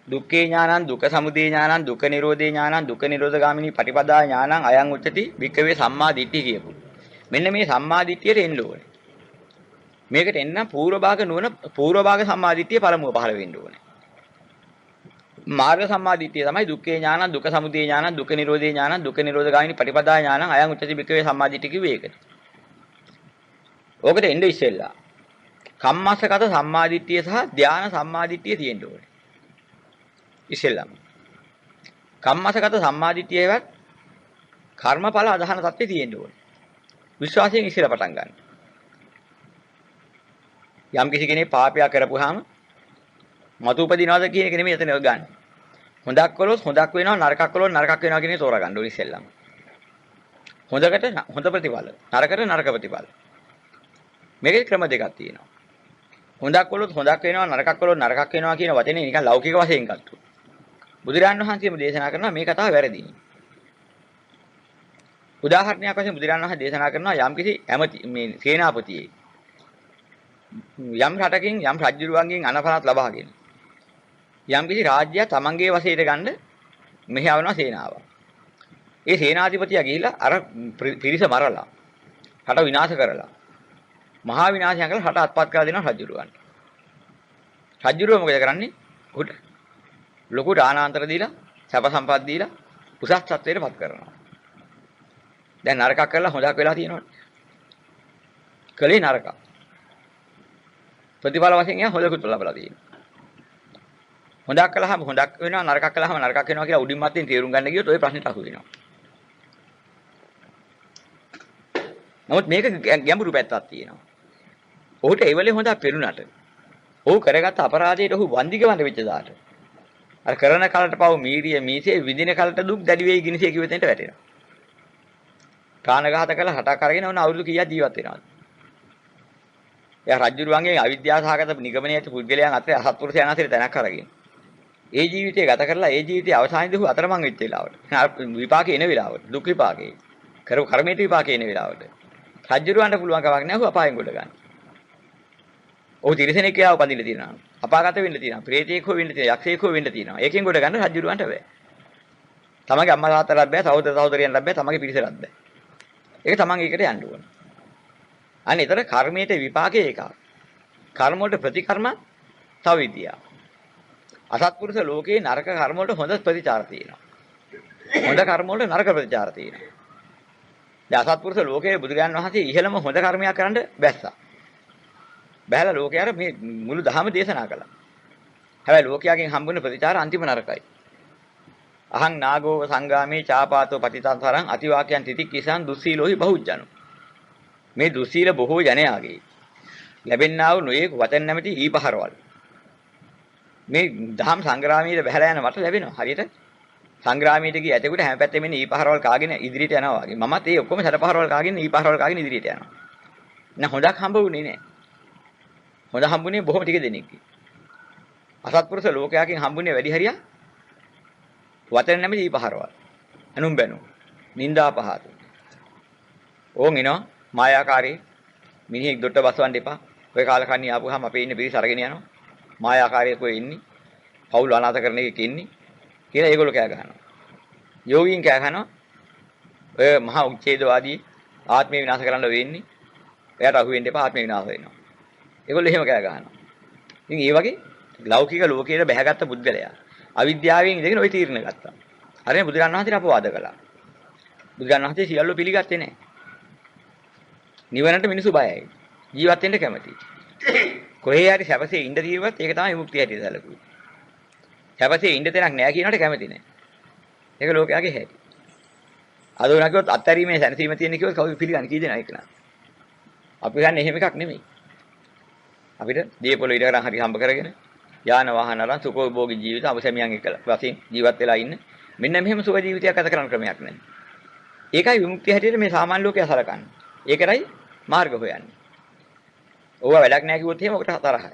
දුක්ඛේ ඥානං දුක්ඛ සමුදය ඥානං දුක්ඛ නිරෝධේ ඥානං දුක්ඛ නිරෝධගාමිනී පටිපදා ඥානං අයං උච්චති වික්කවේ සම්මා දිට්ඨිය කියපු. මෙන්න මේ සම්මා දිට්ඨියට එන්න ඕනේ. මේකට එන්න පූර්ව භාග නුවණ පූර්ව භාග සම්මා දිට්ඨිය පළමුව පහළ වෙන්න ඕනේ. මාර්ග සම්මා දිට්ඨිය තමයි දුක්ඛේ ඥානං දුක්ඛ සමුදය ඥානං දුක්ඛ නිරෝධේ ඥානං දුක්ඛ නිරෝධගාමිනී පටිපදා ඥානං අයං උච්චති වික්කවේ සම්මා දිට්ඨිය කිව්වේ ඒකට. ඕකට එන්න ඉස්සෙල්ලා කම්මස්සගත සම්මා දිට්ඨිය සහ ධානා සම්මා දිට්ඨිය තියෙන්න ඕනේ. ඉස්සෙල්ලාම කම්මසගත සම්මාදිටියේවත් කර්මඵල අදහන தත්ත්වයේ තියෙන්න ඕනේ. විශ්වාසයෙන් ඉස්සෙල්ලා පටන් ගන්න. යම් කිසි කෙනෙක් පාපයක් කරපුවාම මතු උපදිනවද කියන එක නෙමෙයි එතන ගන්න. හොඳක් කළොත් හොඳක් වෙනවා නරකක් කළොත් නරකක් වෙනවා කියන එක තෝරා ගන්න ඕනේ ඉස්සෙල්ලාම. හොඳකට හොඳ ප්‍රතිඵල, නරකට නරක ප්‍රතිඵල. මේකේ ක්‍රම දෙකක් තියෙනවා. හොඳක් කළොත් හොඳක් වෙනවා නරකක් කළොත් නරකක් වෙනවා කියන වචනේ නිකන් ලෞකික වශයෙන් ගත්තා. බුදුරජාණන් වහන්සේම දේශනා කරනවා මේ කතාව වැරදි. උදාහරණයක් වශයෙන් බුදුරජාණන් වහන්සේ දේශනා කරනවා යම්කිසි ඇමති මේ සේනාපතියෙක් යම් රටකින් යම් රජුරුවන්ගෙන් අනපනත් ලබාගෙන යම්කිසි රාජ්‍යය තමන්ගේ වශයෙන් ගන්න මෙහෙවනවා සේනාව. ඒ සේනාධිපතියා ගිහිල්ලා අර පිරිස මරලා රට විනාශ කරලා මහා විනාශයක් කරලා රට අත්පත් කරලා දෙනවා රජුරුවන්ට. රජුරුව මොකද කරන්නේ? උට ලොකු දානාන්තර දීලා සැප සම්පත් දීලා උසස් තත්ත්වයට පත් කරනවා. දැන් නරකක් කරලා හොඳක් වෙලා තියෙනවනේ. කලේ නරක. ප්‍රතිඵල වශයෙන් යා හොඳකුත් ලබලා තියෙනවා. හොඳක් කළාම හොඳක් වෙනවා නරකක් කළාම නරකක් වෙනවා කියලා උඩින් මතින් තේරුම් ගන්න ගියොත් ওই ප්‍රශ්නෙට අහු වෙනවා. නමුත් මේක ගැඹුරු පැත්තක් තියෙනවා. ඔහුට ඒ වෙලේ හොඳක් පෙරුණාට ඔහු කරගත්ත අපරාධයට ඔහු වන්දිගවන්න වෙච්ච දාට අර කරන කලට පව මීරිය මීසේ විදින කලට දුක් දැඩි වෙයි ගිනිසේ කිව්වෙතෙන්ට වැටෙනවා. ප්‍රාණඝාත කළා හටක් අරගෙන ඕන අවුරුදු කීයක් ජීවත් වෙනවද? එයා රජුරුවන්ගේ අවිද්‍යාව සහගත නිගමනයේ ඇති පුද්ගලයන් අතර අසත්පුරුෂයන් අතර තැනක් අරගෙන. ඒ ජීවිතය ගත කරලා ඒ ජීවිතයේ අවසානයේදී අතරමං වෙච්ච වෙලාවට. විපාකේ එන වෙලාවට. දුක් විපාකේ. කරපු කර්මයේ විපාකේ එන වෙලාවට. රජුරුවන්ට පුළුවන් කමක් නැහැ අපායෙන් ගොඩ ගන්න. ඔහු තිරසනෙක් යාව පදින්න තියෙනවා. අපාගත වෙන්න තියෙනවා. ප්‍රේතයෙක් හෝ වෙන්න තියෙනවා. යක්ෂයෙක් හෝ වෙන්න තියෙනවා. ඒකෙන් ගොඩ ගන්න රජුරුවන්ට බෑ. තමගේ අම්මා තාත්තලාට බෑ, සහෝදර සහෝදරියන්ට බෑ, තමගේ පිරිසටත් බෑ. ඒක තමන් ඒකට යන්න ඕන. අන්න ඒතර කර්මයේ විපාකේ එකක්. කර්ම වලට ප්‍රතිකර්ම තව විදියක්. අසත්පුරුෂ ලෝකේ නරක කර්ම වලට හොඳ ප්‍රතිචාර තියෙනවා. හොඳ කර්ම වලට නරක ප්‍රතිචාර තියෙනවා. දැන් අසත්පුරුෂ ලෝකයේ බුදුරජාණන් වහන්සේ ඉහළම හොඳ කර්මයක් කරන්න බැස්සා. බහැලා ලෝකයාට මේ මුළු ධහම දේශනා කළා. හැබැයි ලෝකයාගෙන් හම්බුන ප්‍රතිචාර අන්තිම නරකයි. අහං නාගෝ සංගාමේ චාපාතෝ පතිතංසරං අතිවාක්‍යං තිතික්කිසං දුස්සීලෝහි බහුජ්ජනෝ. මේ දුස්සීල බොහෝ ජනයාගේ ලැබෙන්නා වූ නොයෙක් වචන නැමැති ඊපහරවල්. මේ දහම් සංග්‍රාමයේ බහැලා යන මට ලැබෙනවා. හරියට සංග්‍රාමයට ගිය ඇතෙකුට හැම පැත්තෙම ඉන්නේ ඊපහරවල් කාගෙන ඉදිරියට යනවා වගේ. මමත් ඒ ඔක්කොම සැරපහරවල් කාගෙන ඊපහරවල් කාගෙන ඉදිරියට යනවා. නෑ හොඳක් හම්බුනේ නෑ. හොඳ හම්බුනේ බොහොම ටික දෙනෙක්ගේ. අසත්පුරුෂ ලෝකයාගෙන් හම්බුනේ වැඩි හරියක් වචන නැමැති ඊපහරවල්. අනුම් බැනු. නිന്ദා පහත. ඕන් එනවා මායාකාරී මිනිහෙක් දොට්ට බසවන්න එපා. ඔය කාලකන්ණි ආපුවාම අපේ ඉන්න පිරිස අරගෙන යනවා. මායාකාරී කොහෙ ඉන්නේ? පවුල් අනාථ කරන එකක ඉන්නේ කියලා ඒගොල්ලෝ කෑ ගහනවා. යෝගීන් කෑ ගහනවා. ඔය මහා උච්ඡේදවාදී ආත්මය විනාශ කරන්න වෙන්නේ. එයාට අහු වෙන්න එපා ආත්මය විනාශ වෙනවා. ඒගොල්ලෝ එහෙම කෑ ගහනවා. ඉතින් ඒ වගේ ලෞකික ලෝකයේ බැහැගත්තු පුද්ගලයා අවිද්‍යාවෙන් ඉඳගෙන ওই තීරණ ගත්තා. හරිනේ බුදුරණන් වහන්සේට අපවාද කළා. බුදුරණන් වහන්සේ සියල්ල පිළිගත්තේ නැහැ. නිවනට මිනිසු බයයි. ජීවත් වෙන්න කැමතියි. කොහේ හරි සැපසේ ඉඳ తీරුවත් ඒක තමයි විමුක්තිය හැටියට සැලකුවේ. සැපසේ ඉඳ තැනක් නැහැ කියනකට කැමති නැහැ. ඒක ලෝකයාගේ හැටි. අද උනා කිව්වොත් අත්හැරීමේ සැනසීම තියෙන කිව්වොත් කවුරු පිළිගන්නේ කී දෙනා ඒක නා. අපි ගන්න එහෙම එකක් නෙමෙයි. අපිට දීපොළ ඉඩ කරන් හරි හම්බ කරගෙන යාන වාහන අරන් සුඛෝභෝගී ජීවිත අවසමියන් එක්කලා වශයෙන් ජීවත් වෙලා ඉන්න. මෙන්න මෙහෙම සුඛ ජීවිතයක් ගත කරන්න ක්‍රමයක් නැහැ. ඒකයි විමුක්තිය හැටියට මේ සාමාන්‍ය ලෝකයා සලකන්නේ. ඒකයි මාර්ග හොයන්නේ. ඕවා වැඩක් නැහැ කිව්වොත් එහෙම ඔකට තරහයි.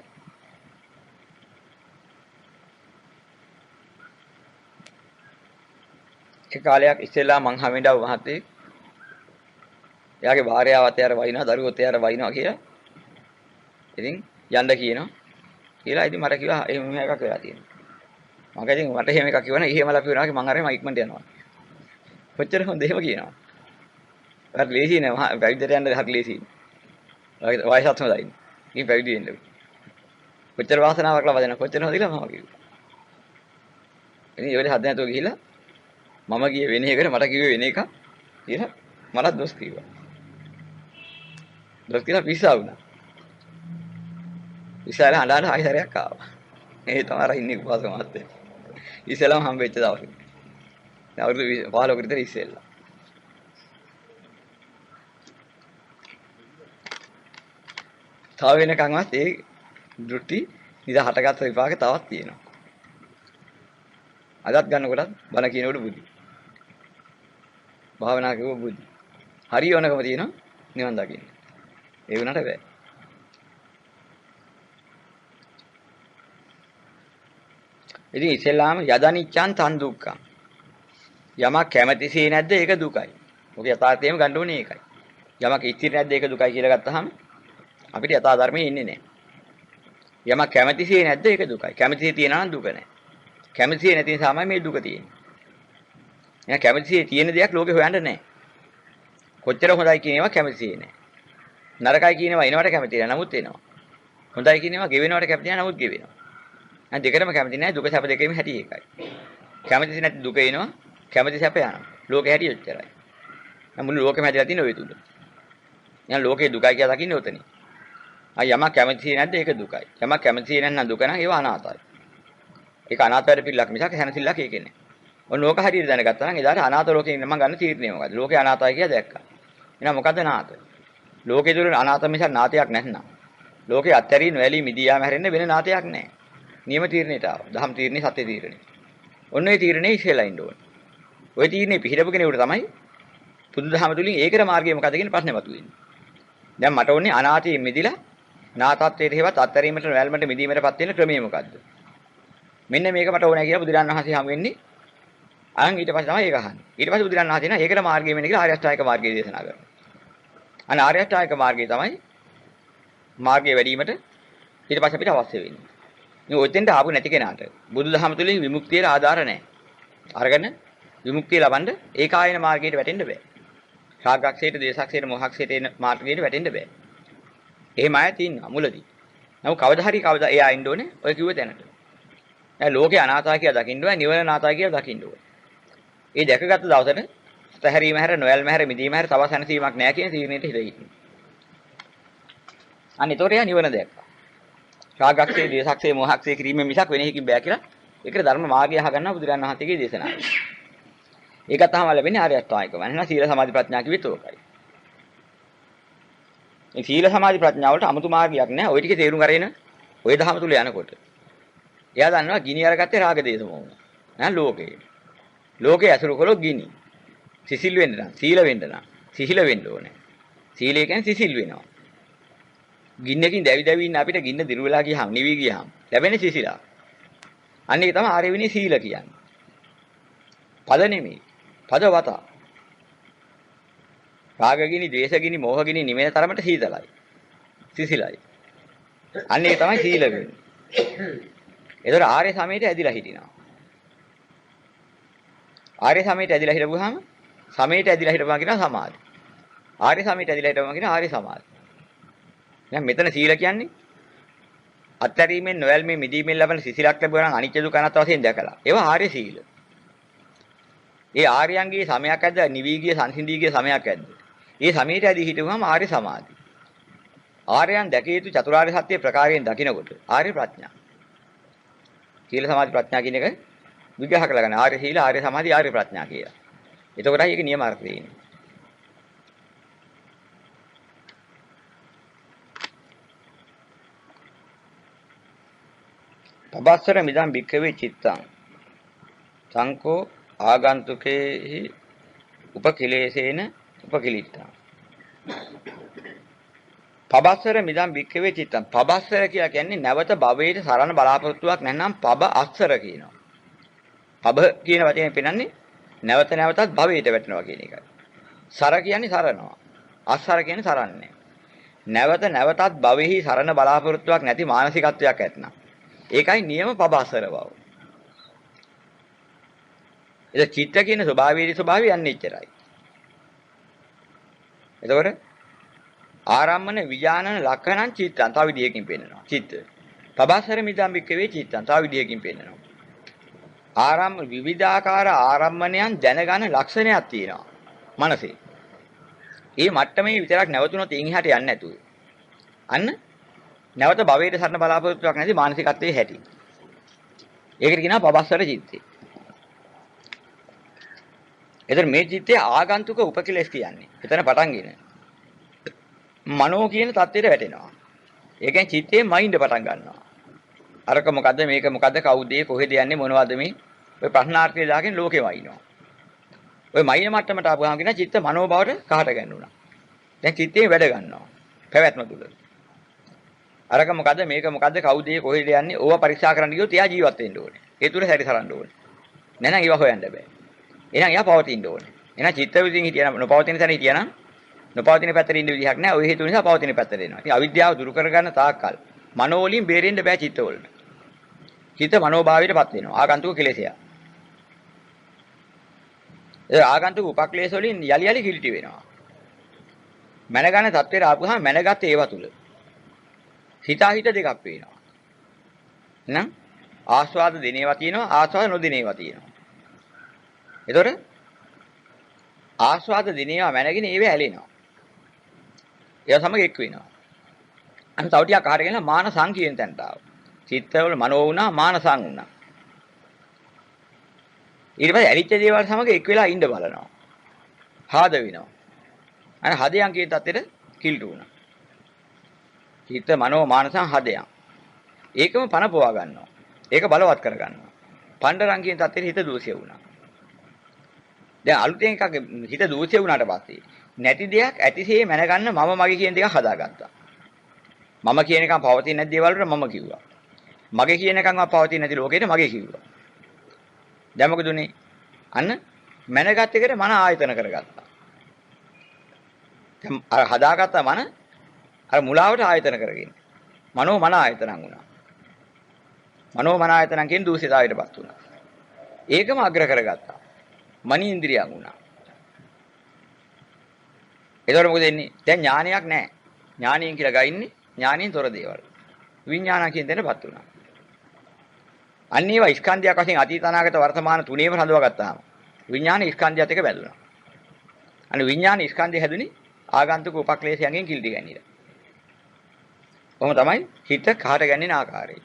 ඒ කාලයක් ඉස්සෙල්ලා මං හැමදාම මහත්තයෙක් එයාගේ භාර්යාවත් එයාට වයින්නවා දරුවොත් එයාට වයින්නවා කියලා. ඉතින් යන්න කියනවා. කියලා ඉතින් මට කිව්වා එහෙම එකක් වෙලා තියෙනවා. මම ඉතින් මට එහෙම එකක් කිව්වනම් එහෙමලා කියනවා මං අරගෙන ඉක්මනට යනවා. කොච්චර හොඳ එහෙම කියනවා. හරි ලේසි නෑ පැවිද්දට යන්න හරි ලේසි. වයසත් හොඳයි. ඉතින් පැවිදි වෙන්න. කොච්චර වාසනාවක් ලබා දෙන කොච්චර හොඳ කියලා මම කිව්වා. ඉතින් ඒ වෙලේ හද නැතුව ගිහිල්ලා මම ගියේ වෙන එකකට මට කිව්වේ වෙන එකක් කියලා මට දොස් කිව්වා. දොස් කියලා පිස්සා වුණා. ඉස්සරහ අඬන ආයි සැරයක් ආවා. ඒ තමයි ඉන්නේ උපාසක මහත්තයා. ඉස්සෙල්ලාම හම්බෙච්ච දවසේ. දැන් අවුරුදු 15 කට විතර ඉස්සෙල්ලා. තව වෙනකන්වත් ඒ දෘෂ්ටි නිදා හටගත් විපාක තවත් තියෙනවා. අදත් ගන්නකොටත් බණ කියනකොට බුද්ධි. භාවනා කරුව බුද්ධි. හරි ඕනකම තියෙනවා නිවන් දකින්න. ඒ වුණාට බෑ. ඉතින් ඉස්සෙල්ලාම යදනිච්ඡන් තන් දුක්ඛං. යමක් කැමැතිසේ නැද්ද ඒක දුකයි. ඔක යථාර්ථයෙන්ම ගන්න ඕනේ ඒකයි. යමක් ඉතිරි නැද්ද ඒක දුකයි කියලා ගත්තාම අපිට යථා ධර්මයේ ඉන්නේ නැහැ. යමක් කැමැතිසේ නැද්ද ඒක දුකයි. කැමැතිසේ තියනවා නම් දුක නැහැ. කැමැතිසේ නැති නිසාමයි මේ දුක තියෙන්නේ. එහෙනම් කැමැතිසේ තියෙන දෙයක් ලෝකේ හොයන්න නැහැ. කොච්චර හොඳයි කියන ඒවා කැමැතිසේ නැහැ. නරකයි කියන ඒවා එනවට කැමැති නැහැ. නමුත් එනවා. හොඳයි කියන ඒවා ගෙවෙනවට කැමති නැහැ. නමුත් ගෙවෙනවා. දැන් දෙකටම කැමති නැහැ. දුක සැප දෙකේම හැටි ඒකයි. කැමැතිසේ නැති දුක එනවා. කැමැති සැප යනවා. ලෝකේ හැටි ඔච්චරයි. දැන් මුළු ලෝකෙම හැදලා තියෙන ඔය තුල. එහෙනම් ලෝකේ දුකයි කියලා දකින්නේ ඔතනින්. යමක් කැමැතිසේ නැද්ද ඒක දුකයි. යමක් කැමැතිසේ නැත්නම් දුක නම් ඒවා අනාතයි. ඒක අනාතයට පිළිලක් මිසක් හැනසිල්ලක් ඒකේ නැහැ. ඔන්න ඕක හරියට දැනගත්තා නම් එදාට අනාත ලෝකේ ඉන්න මම ගන්න තීරණය මොකද්ද? ලෝකේ අනාතයි කියලා දැක්කා. එහෙනම් මොකද්ද නාත? ලෝකේ තුල අනාත මිසක් නාතයක් නැත්නම්. ලෝකේ අත්හැරීම වැලී මිදී යාම හැරෙන්න වෙන නාතයක් නැහැ. නියම තීරණයට ආවා. දහම් තීරණේ සත්‍ය තීරණේ. ඔන්න ඔය තීරණේ ඉස්සෙල්ලා ඉන්න ඕනේ. ඔය තීරණේ පිළිහිරපු කෙනෙකුට තමයි බුදුදහම තුලින් ඒකේ මාර්ගය මොකද්ද කියන ප්‍රශ්නේ මතුවෙන්නේ. දැන් මට ඕනේ අනාථයෙන් මිදිලා නාතත්වයට හේවත් අත්තරීමට නොයල්මට මිදීමටපත් වෙන ක්‍රමය මොකද්ද? මෙන්න මේක මට ඕනේ කියලා බුදුරන් වහන්සේ හම් වෙන්නේ. අන් ඊට පස්සේ තමයි ඒක අහන්නේ. ඊට පස්සේ බුදුරන් වහන්සේ නා ඒකට මාර්ගය වෙන්නේ කියලා ආර්ය අෂ්ටාංගික මාර්ගය දේශනා කරනවා. අන්න ආර්ය අෂ්ටාංගික මාර්ගය තමයි මාර්ගය වැඩිවීමට ඊට පස්සේ අපිට අවශ්‍ය වෙන්නේ. මේ ඔතෙන්ට ආපු නැති කෙනාට බුදුදහම තුලින් විමුක්තියට ආධාර නැහැ. අරගෙන විමුක්තිය ලබන්න ඒකායන මාර්ගයට වැටෙන්න බෑ. රාගක්ෂේට, දේශක්ෂේට, මොහක්ෂේට එන මාර්ගයට වැටෙන්න බෑ. එහෙම අය තියෙනවා මුලදී. නමුත් කවදා එයා ඉන්න ඕනේ ඔය කිව්ව තැනට. දැන් ලෝකේ අනාථයි කියලා දකින්න ඕනේ, නිවන අනාථයි කියලා දකින්න ඕනේ. ඒ දැකගත්තු දවසට සතහැරීම හැර, නොයල්ම හැර, මිදීම හැර තව සැනසීමක් නැහැ කියන තීරණයට හිත හිටින්න. අන්න ඒතොර එයා නිවන දැක්කා. රාගක්ෂේ, දේශක්ෂේ, මොහක්ෂේ කිරීමෙන් මිසක් වෙන එකකින් බෑ කියලා ඒකට ධර්ම මාර්ගය අහගන්නවා බුදුරජාණන් වහන්සේගේ දේශනාව. ඒකත් තමයි ලැබෙන්නේ ආර්ය අෂ්ටාංගිකම. එහෙනම් සීල සමාධි ප්‍රඥා කිව්වෙත් ඕකයි. මේ සීල සමාධි ප්‍රඥා වලට 아무තු මාර්ගයක් නැහැ. ওই ටික තේරුම් අරගෙන ওই දහම තුල යනකොට. එයා දන්නවා ගිනි අරගත්තේ රාග දේශ මොහ. නෑ ලෝකේ. ලෝකේ ඇසුරු කළොත් ගිනි. සිසිල් වෙන්න නම්, සීල වෙන්න නම්, සිහිල වෙන්න ඕනේ. සීලය කියන්නේ සිසිල් වෙනවා. ගින්නකින් දැවි දැවි ඉන්න අපිට ගින්න දිරු වෙලා ගියහම, නිවි ගියහම ලැබෙන්නේ සිසිලා. අන්න ඒක තමයි ආර්ය විනී සීල කියන්නේ. පද නෙමෙයි. පදවත. රාගගිනි, ද්වේෂගිනි, මෝහගිනි නිමෙන තරමට සීතලයි. සිසිලයි. අන්න ඒක තමයි සීල වෙන්නේ. ඒතර ආර්ය සමයට ඇදිලා හිටිනවා. ආර්ය සමයට ඇදිලා හිටපුවාම සමයට ඇදිලා හිටපුවා කියනවා සමාධි. ආර්ය සමයට ඇදිලා හිටපුවා කියනවා ආර්ය සමාධි. දැන් මෙතන සීල කියන්නේ අත්හැරීමෙන් නොයල්මේ මිදීමෙන් ලබන සිසිලක් ලැබුවා නම් අනිත්‍ය දුක අනාත්ම වශයෙන් දැකලා. ඒවා ආර්ය සීල. ඒ ආර්යයන්ගේ සමයක් ඇද්ද, නිවීගිය සංසිඳීගිය සමයක් ඇද්ද. ඒ සමයට ඇදී හිටුවාම ආර්ය සමාධි. ආර්යයන් දැකිය යුතු චතුරාර්ය සත්‍ය ප්‍රකාරයෙන් දකිනකොට ආර්ය ප්‍රඥා. සීල සමාධි ප්‍රඥා කියන එක විග්‍රහ කරලා ගන්න. ආර්ය සීල, ආර්ය සමාධි, ආර්ය ප්‍රඥා කියලා. එතකොටයි ඒක නියම අර්ථය එන්නේ. පබස්සර මිදම් භික්ඛවේ චිත්තං සංකෝ ආගන්තුකේහි උපකිලේසේන උපකිලිට්ඨං. පබස්සර මිදම් භික්ඛවේ චිත්තං. පබස්සර කියලා කියන්නේ නැවත භවයට සරණ බලාපොරොත්තුවක් නැත්නම් පබ අස්සර කියනවා. පබ කියන වචනේ පෙන්නන්නේ නැවත නැවතත් භවයට වැටෙනවා කියන එකයි. සර කියන්නේ සරනවා. අස්සර කියන්නේ සරන්නේ. නැවත නැවතත් භවෙහි සරණ බලාපොරොත්තුවක් නැති මානසිකත්වයක් ඇතනම්. ඒකයි නියම පබස්සර බව. ඒක චිත්ත කියන ස්වභාවය යන්නේ එච්චරයි. එතකොට ආරම්මන විඥානන ලක්ෂණං චිත්තං තව විදියකින් පෙන්නනවා. චිත්ත. පබස්සර මිදම් භික්ඛවේ චිත්තං තව විදියකින් පෙන්නනවා. ආරම්ම විවිධාකාර ආරම්මණයන් දැනගන්න ලක්ෂණයක් තියෙනවා. මනසේ. මේ මට්ටමේ විතරක් නැවතුනොත් එින් එහාට යන්නේ නැතුව. අන්න නැවත භවයට සරණ බලාපොරොත්තුවක් නැති මානසිකත්වයේ හැටි. ඒකට කියනවා පබස්සර චිත්තේ. එතන මේ චිත්තේ ආගන්තුක උපකිලේශ කියන්නේ. එතන පටන්ගෙන මනෝ කියන தත්ත්වයට වැටෙනවා. ඒ කියන්නේ චිත්තේ මයින්ඩ් පටන් ගන්නවා. අරක මොකද්ද මේක මොකද්ද කවුද කොහෙද යන්නේ මොනවද මේ ඔය ප්‍රශ්නාර්ථය දාගෙන ලෝකෙම ඉන්නවා. ඔය මයින් මට්ටමට ආපුවාම කියන චිත්ත මනෝ බවට කහට ගන්නුණා. දැන් චිත්තේ වැඩ ගන්නවා. පැවැත්ම තුල. අරක මොකද්ද මේක මොකද්ද කවුද කොහෙද යන්නේ ඕවා පරීක්ෂා කරන්න ගියොත් එයා ජීවත් වෙන්න ඕනේ. ඒ තුල සැරිසරන්න ඕනේ. නැත්නම් ඒවා හොයන්න බෑ. එහෙනම් එයා පවතින්න ඕනේ. එහෙනම් චිත්ත විදිහින් හිටියනම් නොපවතින තැන හිටියනම් නොපවතින පැත්තේ ඉන්න විදිහක් නැහැ. ওই හේතු නිසා පවතින පැත්තට එනවා. ඉතින් අවිද්‍යාව දුරු කරගන්න තාක්කල් මනෝ වලින් බේරෙන්න බෑ චිත්ත වලට. චිත්ත මනෝභාවයටපත් වෙනවා. ආගන්තුක කෙලෙසය. ඒ ආගන්තුක උපක්ලේශ වලින් යලි යලි කිලිටි වෙනවා. මනගන තත්ත්වයට ආපුවාම මනගත් ඒවා තුල. හිත දෙකක් වෙනවා. එහෙනම් ආස්වාද දිනේවා තියෙනවා ආස්වාද නොදිනේවා තියෙනවා. ඒතොර ආස්වාද දිනේවා මනගෙන ඒවේ ඇලෙනවා. ඒවා සමග එක් වෙනවා. අන්න තව ටිකක් අහරගෙන මාන සංකීර්ණ තැනට ආවා. චිත්තවල මනෝ වුණා මානසං වුණා. ඊට පස්සේ ඇලිච්ච දේවල් සමග එක් වෙලා ඉන්න බලනවා. හාද වෙනවා. අර හදයන් කියන තත්ත්වෙට කිල්ටු වුණා. චිත්ත මනෝ මානසං හදයන්. ඒකම පන පොවා ගන්නවා. ඒක බලවත් කර ගන්නවා. පණ්ඩරං කියන තත්ත්වෙට හිත දෝෂය වුණා. දැන් අලුතෙන් එකක් හිත දූෂ්‍ය වුණාට පස්සේ නැති දෙයක් ඇතිසේ මැනගන්න මම මගේ කියන දෙයක් හදාගත්තා. මම කියන එකම පවතින නැති දේවල් වලට මම කිව්වා. මගේ කියන එකම පවතින නැති ලෝකෙට මගේ කිව්වා. දැන් මොකද උනේ? අන්න මැනගත් එකට මන ආයතන කරගත්තා. දැන් අර හදාගත්ත මන අර මුලාවට ආයතන කරගෙන. මනෝ මන ආයතනන් වුණා. මනෝ මන ආයතනන් කියන දූෂිතාවයටපත් වුණා. ඒකම අග්‍ර කරගත්තා. මනි ඉන්ද්‍රියන් වුණා. ඒතකොට මොකද වෙන්නේ? දැන් ඥානයක් නැහැ. ඥානියෙන් කියලා ගයින්නේ ඥානියෙන් තොර දේවල්. විඥාන කියන දෙන්නපත් වුණා. අන්න ඒවා ස්කන්ධයක් වශයෙන් අතීත අනාගත වර්තමාන තුනේම රඳවා ගත්තාම විඥාන ස්කන්ධයත් එක්ක බැඳුණා. අන්න විඥාන ස්කන්ධය හැදුනේ ආගන්තුක උපක්ලේශයන්ගෙන් කිලිටි ගැනීම. කොහොම තමයි හිත කාට ගැන්වෙන ආකාරය.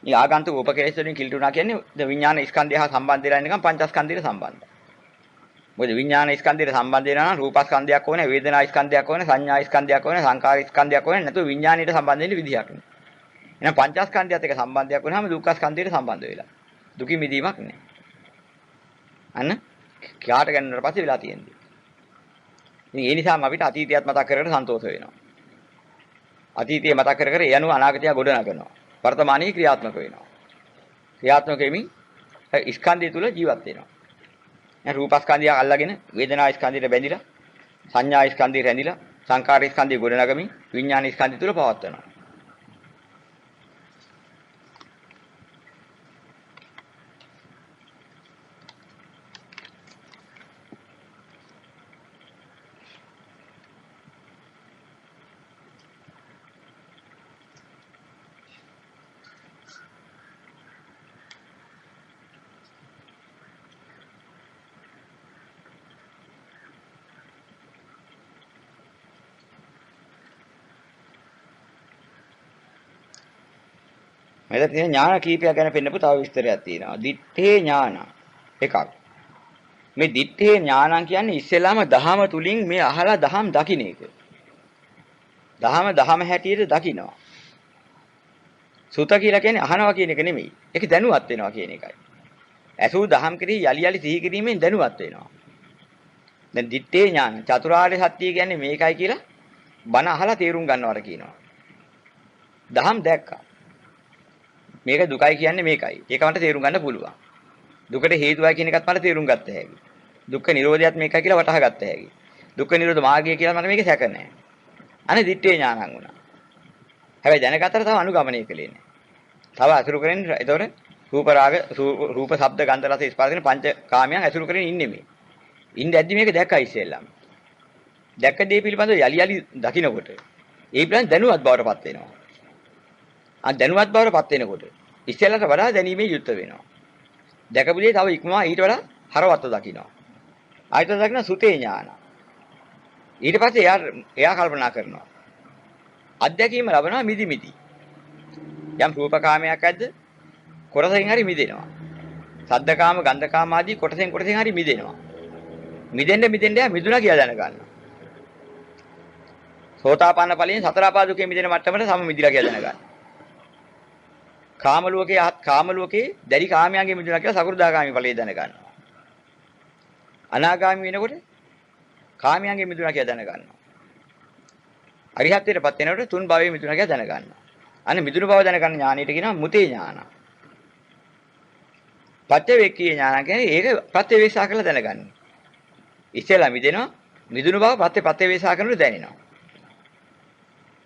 මේ ආගන්තුක උපක්ලේශ වලින් කිලිටි වුණා කියන්නේ විඥාන ස්කන්ධය හා සම්බන්ධ වෙලා ඉන්නකම් පංචස්කන්ධයට සම්බන්ධයි. මොකද විඥාන ස්කන්ධයට සම්බන්ධ වෙනවා නම් රූපස්කන්ධයක් ඕනේ, වේදනා ස්කන්ධයක් ඕනේ, සංඥා ස්කන්ධයක් ඕනේ, සංකාර ස්කන්ධයක් ඕනේ. නැතුව විඥාණයට සම්බන්ධ වෙන්න විදිහක් නෑ. එහෙනම් පංචස්කන්ධයත් එක්ක සම්බන්ධයක් වුණාම දුක්ඛ ස්කන්ධයට සම්බන්ධ වෙලා. දුකින් මිදීමක් නෑ. අන්න කාට ගන්නවට පස්සේ වෙලා තියෙන්නේ. ඉතින් ඒ නිසාම අපිට අතීතයත් මතක් කර කර සන්තෝෂ වෙනවා. අතීතය මතක් කර කර ඒ අනුව අනාගතය ගොඩනගනවා. වර්තමානයේ ක්‍රියාත්මක වෙනවා. ක්‍රියාත්මක වෙමින් ස්කන්ධය තුල ජීවත් වෙනවා. දැන් රූපස්කන්ධය අල්ලගෙන වේදනා ස්කන්ධයට බැඳිලා සංඥා ස්කන්ධයට රැඳිලා සංකාර ස්කන්ධය ගොඩනගමින් විඥාන ස්කන්ධය තුල පවත්වනවා. මෙතන තියෙන ඥාන කීපයක් ගැන පෙන්නපු තව විස්තරයක් තියෙනවා. දිත්තේ ඥාන එකක්. මේ දිත්තේ ඥානං කියන්නේ ඉස්සෙල්ලාම දහම තුලින් මේ අහලා දහම් දකින්න එක. දහම හැටියට දකින්නවා. සුත කියලා කියන්නේ අහනවා කියන එක නෙමෙයි. ඒක දැනුවත් වෙනවා කියන එකයි. ඇසූ දහම් කෙරෙහි යලි යලි සිහි කිරීමෙන් දැනුවත් වෙනවා. දැන් දිත්තේ ඥාන චතුරාර්ය සත්‍ය කියන්නේ මේකයි කියලා බණ අහලා තේරුම් ගන්නවට කියනවා. දහම් දැක්කා. මේක දුකයි කියන්නේ මේකයි. ඒක මට තේරුම් ගන්න පුළුවන්. දුකට හේතුවයි කියන එකත් මට තේරුම් ගත්ත හැකියි. දුක්ඛ නිරෝධයත් මේකයි කියලා වටහා ගත්ත හැකියි. දුක්ඛ නිරෝධ මාර්ගය කියලා මට මේක සැක නැහැ. අනේ දිත්තේ ඥානං වුණා. හැබැයි දැනගත්තට තව අනුගමනය කළේ නැහැ. තව අසුරු කරගෙන ඒතකොට රූප රාග රූප ශබ්ද ගන්ධ රස ස්පර්ශ කියන පංච කාමයන් අසුරු කරගෙන ඉන්නේ මේ. ඉන්නේ ඇද්දි මේක දැක්කයි ඉස්සෙල්ලාම. දැක්ක දේ පිළිබඳව යලි යලි දකින්නකොට ඒ පිළිබඳ දැනුවත් බවට පත් වෙනවා. දැනුවත් බවට පත් වෙනකොට ඉස්සෙල්ලට වඩා දැනීමේ යුක්ත වෙනවා. දැකපු දේ තව ඉක්මවා ඊට වඩා හරවත්ත දකින්නවා. ආයත දකින්න සුතේ ඥාන. ඊට පස්සේ එයා කල්පනා කරනවා. අධ්‍යක්ීම ලබනවා මිදි මිදි. යම් රූපකාමයක් ඇද්ද? කොටසෙන් හරි මිදෙනවා. සද්දකාම, ගන්ධකාම ආදී කොටසෙන් හරි මිදෙනවා. මිදෙන්න යා මිදුණා කියලා දැනගන්නවා. සෝතාපන්න ඵලයෙන් සතර ආපාදුකේ මිදෙන මට්ටමට සම මිදිලා කියලා දැනගන්නවා. කාම ලෝකේ දැඩි කාමයන්ගේ මිදුණා කියලා සකෘදාගාමි ඵලයේ දැනගන්නවා. අනාගාමි වෙනකොට කාමයන්ගේ මිදුණා කියලා දැනගන්නවා. අරිහත්ත්වයටපත් වෙනකොට තුන් භවයේ මිදුණා කියලා දැනගන්නවා. අනේ මිදුණු බව දැනගන්න ඥානෙට කියනවා මුතේ ඥාන. පත්‍යවේක්ඛී ඥාන කියන්නේ ඒක ප්‍රත්‍යවේක්ෂා කරලා දැනගන්න. ඉස්සෙල්ලා මිදෙනවා මිදුණු බව ප්‍රත්‍යවේක්ෂා කරනකොට දැනෙනවා.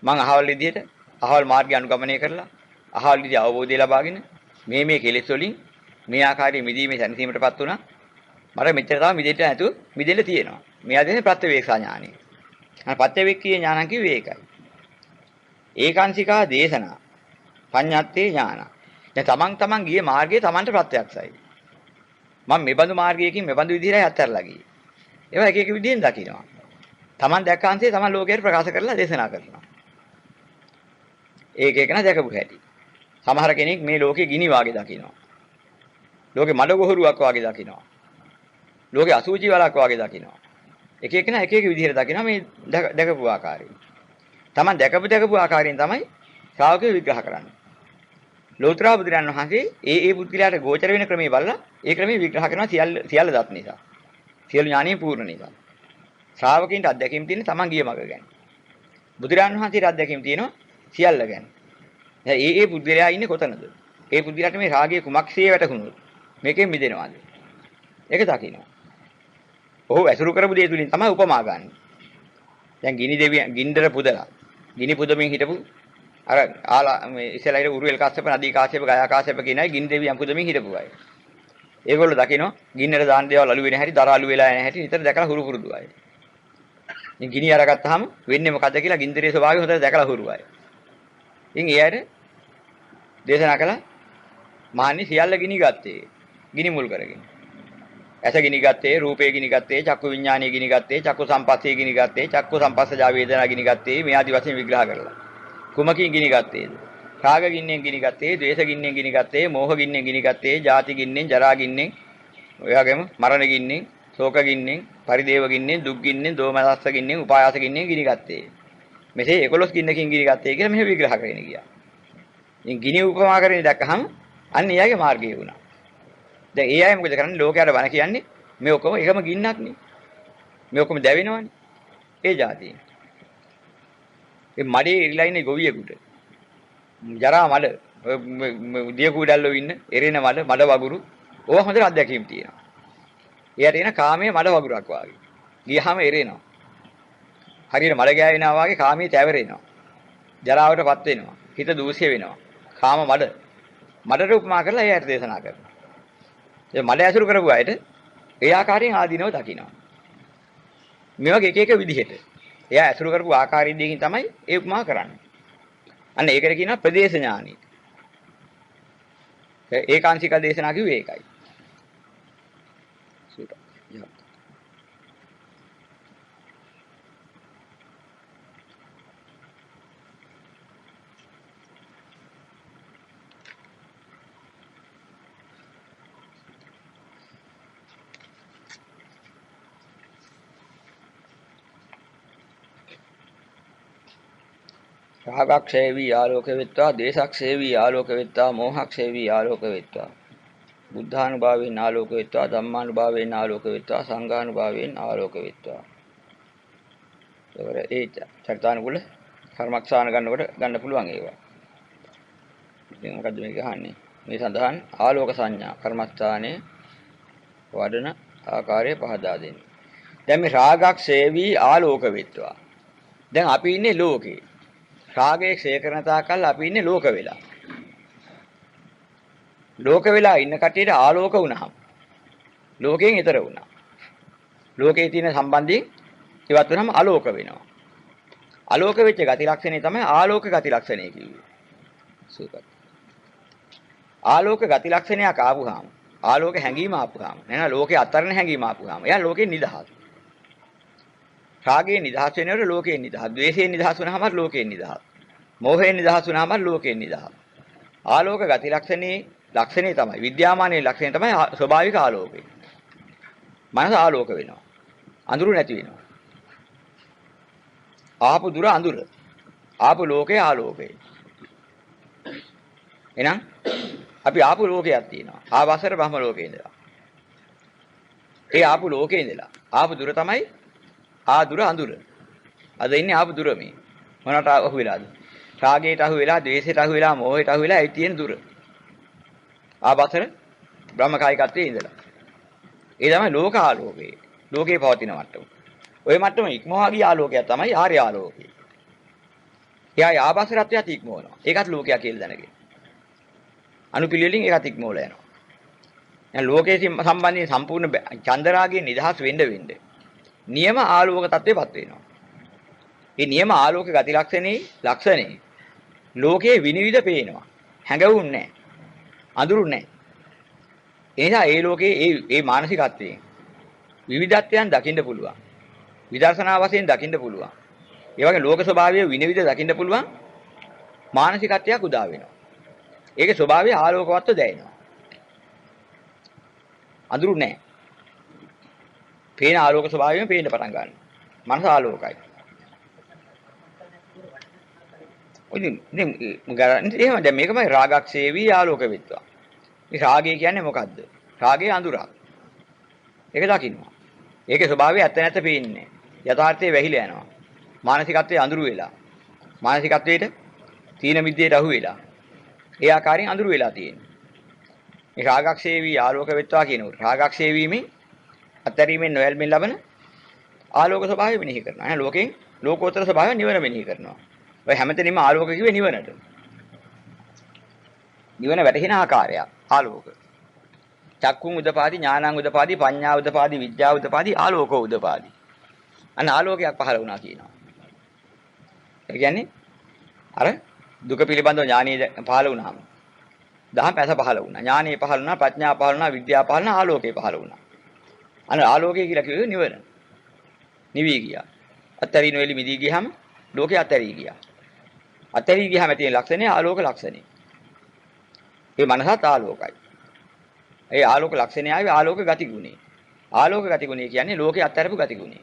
මං අහවල් විදියට අහවල් මාර්ගය අනුගමනය කරලා අහවල් විදිය අවබෝධය ලබාගෙන මේ කෙලෙස් වලින් මේ ආකාරයේ මිදීමේ සැනසීමටපත් වුණා. මට මෙච්චර තව මිදෙන්න නැතුව මිදෙන්න තියෙනවා. මෙයා දෙන්නේ ප්‍රත්‍යවේක්ෂා ඥානෙ. අර ප්‍රත්‍යවේක්ඛී ඥානං කිව්වේ ඒකයි. ඒකාංශිකා දේශනා පඤ්ඤාත්තේ ඥාන. දැන් තමන් ගියේ මාර්ගයේ තමන්ට ප්‍රත්‍යක්ෂයි. මම මේ බඳු මාර්ගයකින් මේ බඳු විදිහටයි අත්හැරලා ගියේ. ඒවා එක එක විදිහෙන් දකින්නවා. තමන් දැක්කාන්සේ තමන් ලෝකයට ප්‍රකාශ කරලා දේශනා කරනවා. ඒක එකන දැකපු හැටි. සමහර කෙනෙක් මේ ලෝකේ ගිනි වාගේ දකිනවා. ලෝකේ මඩ ගොහරුවක් වාගේ දකිනවා. ලෝකේ අසුචි වලක් වාගේ දකිනවා. එක එකන එක එක විදිහට දකිනවා මේ දැකපු ආකාරය. තමන් දැකපු ආකාරයෙන් තමයි ශ්‍රාවකයෝ විග්‍රහ කරන්නේ. ලෝතර බුදුරන් වහන්සේ ඒ පුද්ගලයාට ගෝචර වෙන ක්‍රමයේ බලලා ඒ ක්‍රමයේ විග්‍රහ කරනවා සියල්ල දත් නිසා. සියලු ඥානිය පූර්ණ නිසා. ශ්‍රාවකින්ට අධ්‍යක්ීම් තියෙන තමන් ගිය මඟ ගැන. බුදුරන් වහන්සේට අධ්‍යක්ීම් තියෙනවා සියල්ල ගැන. දැන් ඒ බුද්ධලයා ඉන්නේ කොතනද? ඒ බුද්ධලයාට මේ රාගයේ කුමක්සේ වැටහුණොත් මේකෙන් මිදෙනවාද? ඒක දකින්නවා. ඔහු ඇසුරු කරපු දේ තුලින් තමයි උපමා ගන්න. දැන් ගිනි දෙවියන් ගින්දර පුදලා ගිනි පුදමින් හිටපු අර ආලා මේ ඉස්සෙල්ලා ඉර උරුවෙල් කාශ්‍යප නදී කාශ්‍යප ගයා කාශ්‍යප කියන අය ගිනි දෙවියන් පුදමින් හිටපු අය. ඒගොල්ලෝ දකිනවා ගින්නට දාන දේවල් අලු වෙන හැටි දර අලු වෙලා යන හැටි නිතර දැකලා හුරු පුරුදු අය. ඉතින් ගිනි අරගත්තාම වෙන්නේ මොකද්ද කියලා ගින්දරේ ස්වභාවය හොඳට දැකලා හුරු අය. ඉතින් ඒ අයට දේශනා කළා මහන්නේ සියල්ල ගිනි ගත්තේ. ගිනි මුල් කරගෙන. ඇස ගිනි ගත්තේ, රූපේ ගිනි ගත්තේ, චක්කු විඥානය ගිනි ගත්තේ, චක්කු සංපස්සේ ගිනි ගත්තේ, චක්කු සංපස්සජා වේදනා ගිනි ගත්තේ මේ ආදි වශයෙන් විග්‍රහ කරලා. කුමකින් ගිනි ගත්තේද? රාග ගින්නෙන් ගිනි ගත්තේ, ද්වේෂ ගින්නෙන් ගිනි ගත්තේ, මෝහ ගින්නෙන් ගිනි ගත්තේ, ජාති ගින්නෙන්, ජරා ගින්නෙන්, ඔය වගේම මරණ ගින්නෙන්, ශෝක ගින්නෙන්, පරිදේව ගින්නෙන්, දුක් ගින්නෙන්, දෝමනස්ස ගින්නෙන්, උපායාස ගින්නෙන් ගිනි ගත්තේ. මෙසේ 11 ගින්නකින් ගිනි ගත්තේ කියලා මෙහෙම විග්‍රහ කරගෙන ගියා. ඉතින් ගිනි උපමා කරගෙන දැක්කහම අන්න එයාගේ මාර්ගය වුණා. දැන් ඒ අය මොකද කරන්නේ? ලෝකයට බණ කියන්නේ මේ ඔක්කොම එකම ගින්නක් නේ. මේ ඔක්කොම දැවෙනවනේ. ඒ જાතිය. ඒ මඩේ ඉරිලා ඉන්නේ ගොවියෙකුට. ජරා මඩ, දිය කුඩල්ලෝ ඉන්න, එරෙන මඩ වගුරු. ඕවා හොඳට අත්දැකීම් තියෙනවා. එයාට එන කාමයේ මඩ වගුරක් වාගේ. ගියහම එරෙනවා. හරියට මඩ ගෑවෙනවා වාගේ කාමයේ තැවරෙනවා. ජරාවටපත් වෙනවා. හිත දූෂ්‍ය වෙනවා. කාම මඩට උපමා කරලා එයාට දේශනා කරනවා. ඒ මඩ ඇසුරු කරපු අයට ඒ ආකාරයෙන් ආදීනව දකිනවා. මේ වගේ එක විදිහට. එයා ඇසුරු කරපු ආකාරයෙන් තමයි ඒ උපමා කරන්නේ. අන්න ඒකට කියනවා ප්‍රදේශ ඥානයි. ඒකාංශික දේශනා කිව්වේ ඒකයි. රාගක්ෂේවී ආලෝක වෙත්වා, දේශක්ෂේවී ආලෝක වෙත්වා, මෝහක්ෂේවී ආලෝක වෙත්වා. බුද්ධානුභාවයෙන් ආලෝක වෙත්වා, ධම්මානුභාවයෙන් ආලෝක වෙත්වා, සංඝානුභාවයෙන් ආලෝක වෙත්වා. ඒ චරිතානුකූල කර්මස්ථාන ගන්නකොට ගන්න පුළුවන් ඒවා. ඉතින් මොකද්ද මේක අහන්නේ? මේ සඳහන් ආලෝක සංඥා කර්මස්ථානයේ වඩන ආකාරය පහදා දෙන්නේ. දැන් මේ රාගක්ෂේවී ආලෝක වෙත්වා. දැන් අපි ඉන්නේ ලෝකේ. රාගයේ ක්ෂය කරන තාකල් අපි ඉන්නේ ලෝක වෙලා. ලෝක වෙලා ඉන්න කටියට ආලෝක වුණාම ලෝකයෙන් ඈතර වුණා. ලෝකයේ තියෙන සම්බන්ධයෙන් ඉවත් වෙනම ආලෝක වෙනවා. ආලෝක වෙච්ච ගති ලක්ෂණය තමයි ආලෝක ගති ලක්ෂණය කිව්වේ. සූපත්. ආලෝක ගති ලක්ෂණයක් ආවුහාම ආලෝක හැඟීම ආපුහාම නේද ලෝකේ අතරන හැඟීම ආපුහාම එයා ලෝකේ නිදහස්. රාගයෙන් නිදහස් වෙනකොට ලෝකයෙන් නිදහස්. ද්වේෂයෙන් නිදහස් වුණාම ලෝකයෙන් නිදහස්. මෝහයෙන් නිදහස් වුණාම ලෝකයෙන් නිදහස්. ආලෝක ගති ලක්ෂණේ තමයි විද්‍යාමානයේ ලක්ෂණය තමයි ස්වභාවික ආලෝකය. මනස ආලෝක වෙනවා. අඳුරු නැති වෙනවා. ආපු දුර අඳුර. ආපු ලෝකේ ආලෝකය. එහෙනම් අපි ආපු ලෝකයක් තියෙනවා. ආවසර බ්‍රහ්ම ලෝකේ ඉඳලා. ඒ ආපු ලෝකේ ඉඳලා ආපු දුර තමයි ආදුර අඳුර. අද ඉන්නේ ආපු දුර මේ. මොනකට අහු වෙලාද? රාගයට අහු වෙලා, ද්වේෂයට අහු වෙලා, මෝහයට අහු වෙලා ඒ තියෙන දුර. ආවසර බ්‍රහ්මකායිකත්වයේ ඉඳලා. ඒ තමයි ලෝක ආලෝකය. ලෝකේ පවතින මට්ටම. ওই මට්ටම ඉක්මවා ගිය ආලෝකය තමයි ආර්ය ආලෝකය. එයා ආවසරත්වයට ඉක්මවනවා. ඒකත් ලෝකයක් කියලා දැනගෙන. අනුපිළිවෙලින් ඒකත් ඉක්මවලා යනවා. දැන් ලෝකයේ සම්බන්ධයෙන් සම්පූර්ණ චන්දරාගයෙන් නිදහස් වෙන්න නියම ආලෝක තත්ත්වෙපත් වෙනවා. මේ නියම ආලෝක ගති ලක්ෂණේ ලෝකයේ විනිවිද පේනවා. හැඟවුන්නේ නැහැ. අඳුරුන්නේ නැහැ. ඒ නිසා ඒ ලෝකයේ ඒ මානසිකත්වයෙන් විවිධත්වයන් දකින්න පුළුවන්. විදර්ශනා වශයෙන් දකින්න පුළුවන්. ඒ වගේ ලෝක ස්වභාවය විනිවිද දකින්න පුළුවන් මානසිකත්වයක් උදා වෙනවා. ඒකේ ස්වභාවය ආලෝකවත්ව දැනෙනවා. අඳුරුන්නේ නැහැ. පේන ආලෝක ස්වභාවයෙන් පේන්න පටන් ගන්නවා. මනස ආලෝකයි. ඉතින් එහෙම දැන් මේකමයි රාගක්ෂේවී ආලෝක වෙත්වා. මේ රාගය කියන්නේ මොකද්ද? රාගයේ අඳුරක්. ඒක දකින්නවා. ඒකේ ස්වභාවය ඇත්ත නැත්ත පේන්නේ. යථාර්ථයේ වැහිලා යනවා. මානසිකත්වයේ අඳුරු වෙලා. මානසිකත්වයේට තීන මිද්දේට අහු වෙලා. ඒ ආකාරයෙන් අඳුරු වෙලා තියෙනවා. මේ රාගක්ෂේවී ආලෝක වෙත්වා කියනකොට රාගක්ෂේ වීමෙන් අත්තරීමෙන් නොයල්මින් ලබන ආලෝක ස්වභාවය මෙනෙහි කරනවා. එහෙනම් ලෝකෙන් ලෝකෝත්තර ස්වභාවය නිවන මෙනෙහි කරනවා. ඔය හැමතැනම ආලෝක කිව්වේ නිවනට. නිවන වැටහෙන ආකාරය ආලෝක. චක්කුං උදපාදි ඥානං උදපාදි පඤ්ඤා උදපාදි විද්‍යා උදපාදි ආලෝකෝ උදපාදි. අන්න ආලෝකයක් පහළ වුණා කියනවා. ඒ කියන්නේ අර දුක පිළිබඳව ඥානීය පහළ වුණාම දහම් පැස පහළ වුණා. ඥානීය පහළ වුණා, ප්‍රඥා පහළ වුණා, විද්‍යා පහළ වුණා, ආලෝකේ පහළ වුණා. අන්න ආලෝකය කියලා කිව්වේ නිවන. නිවි ගියා. අත්තරින් වෙලි මිදී ගියාම ලෝකේ අත්තරී ගියා. අත්තරී ගියාම තියෙන ලක්ෂණය ආලෝක ලක්ෂණය. ඒ මනසත් ආලෝකයි. ඒ ආලෝක ලක්ෂණය ආවේ ආලෝක ගති ගුණේ. ආලෝක ගති ගුණය කියන්නේ ලෝකේ අත්තරපු ගති ගුණය.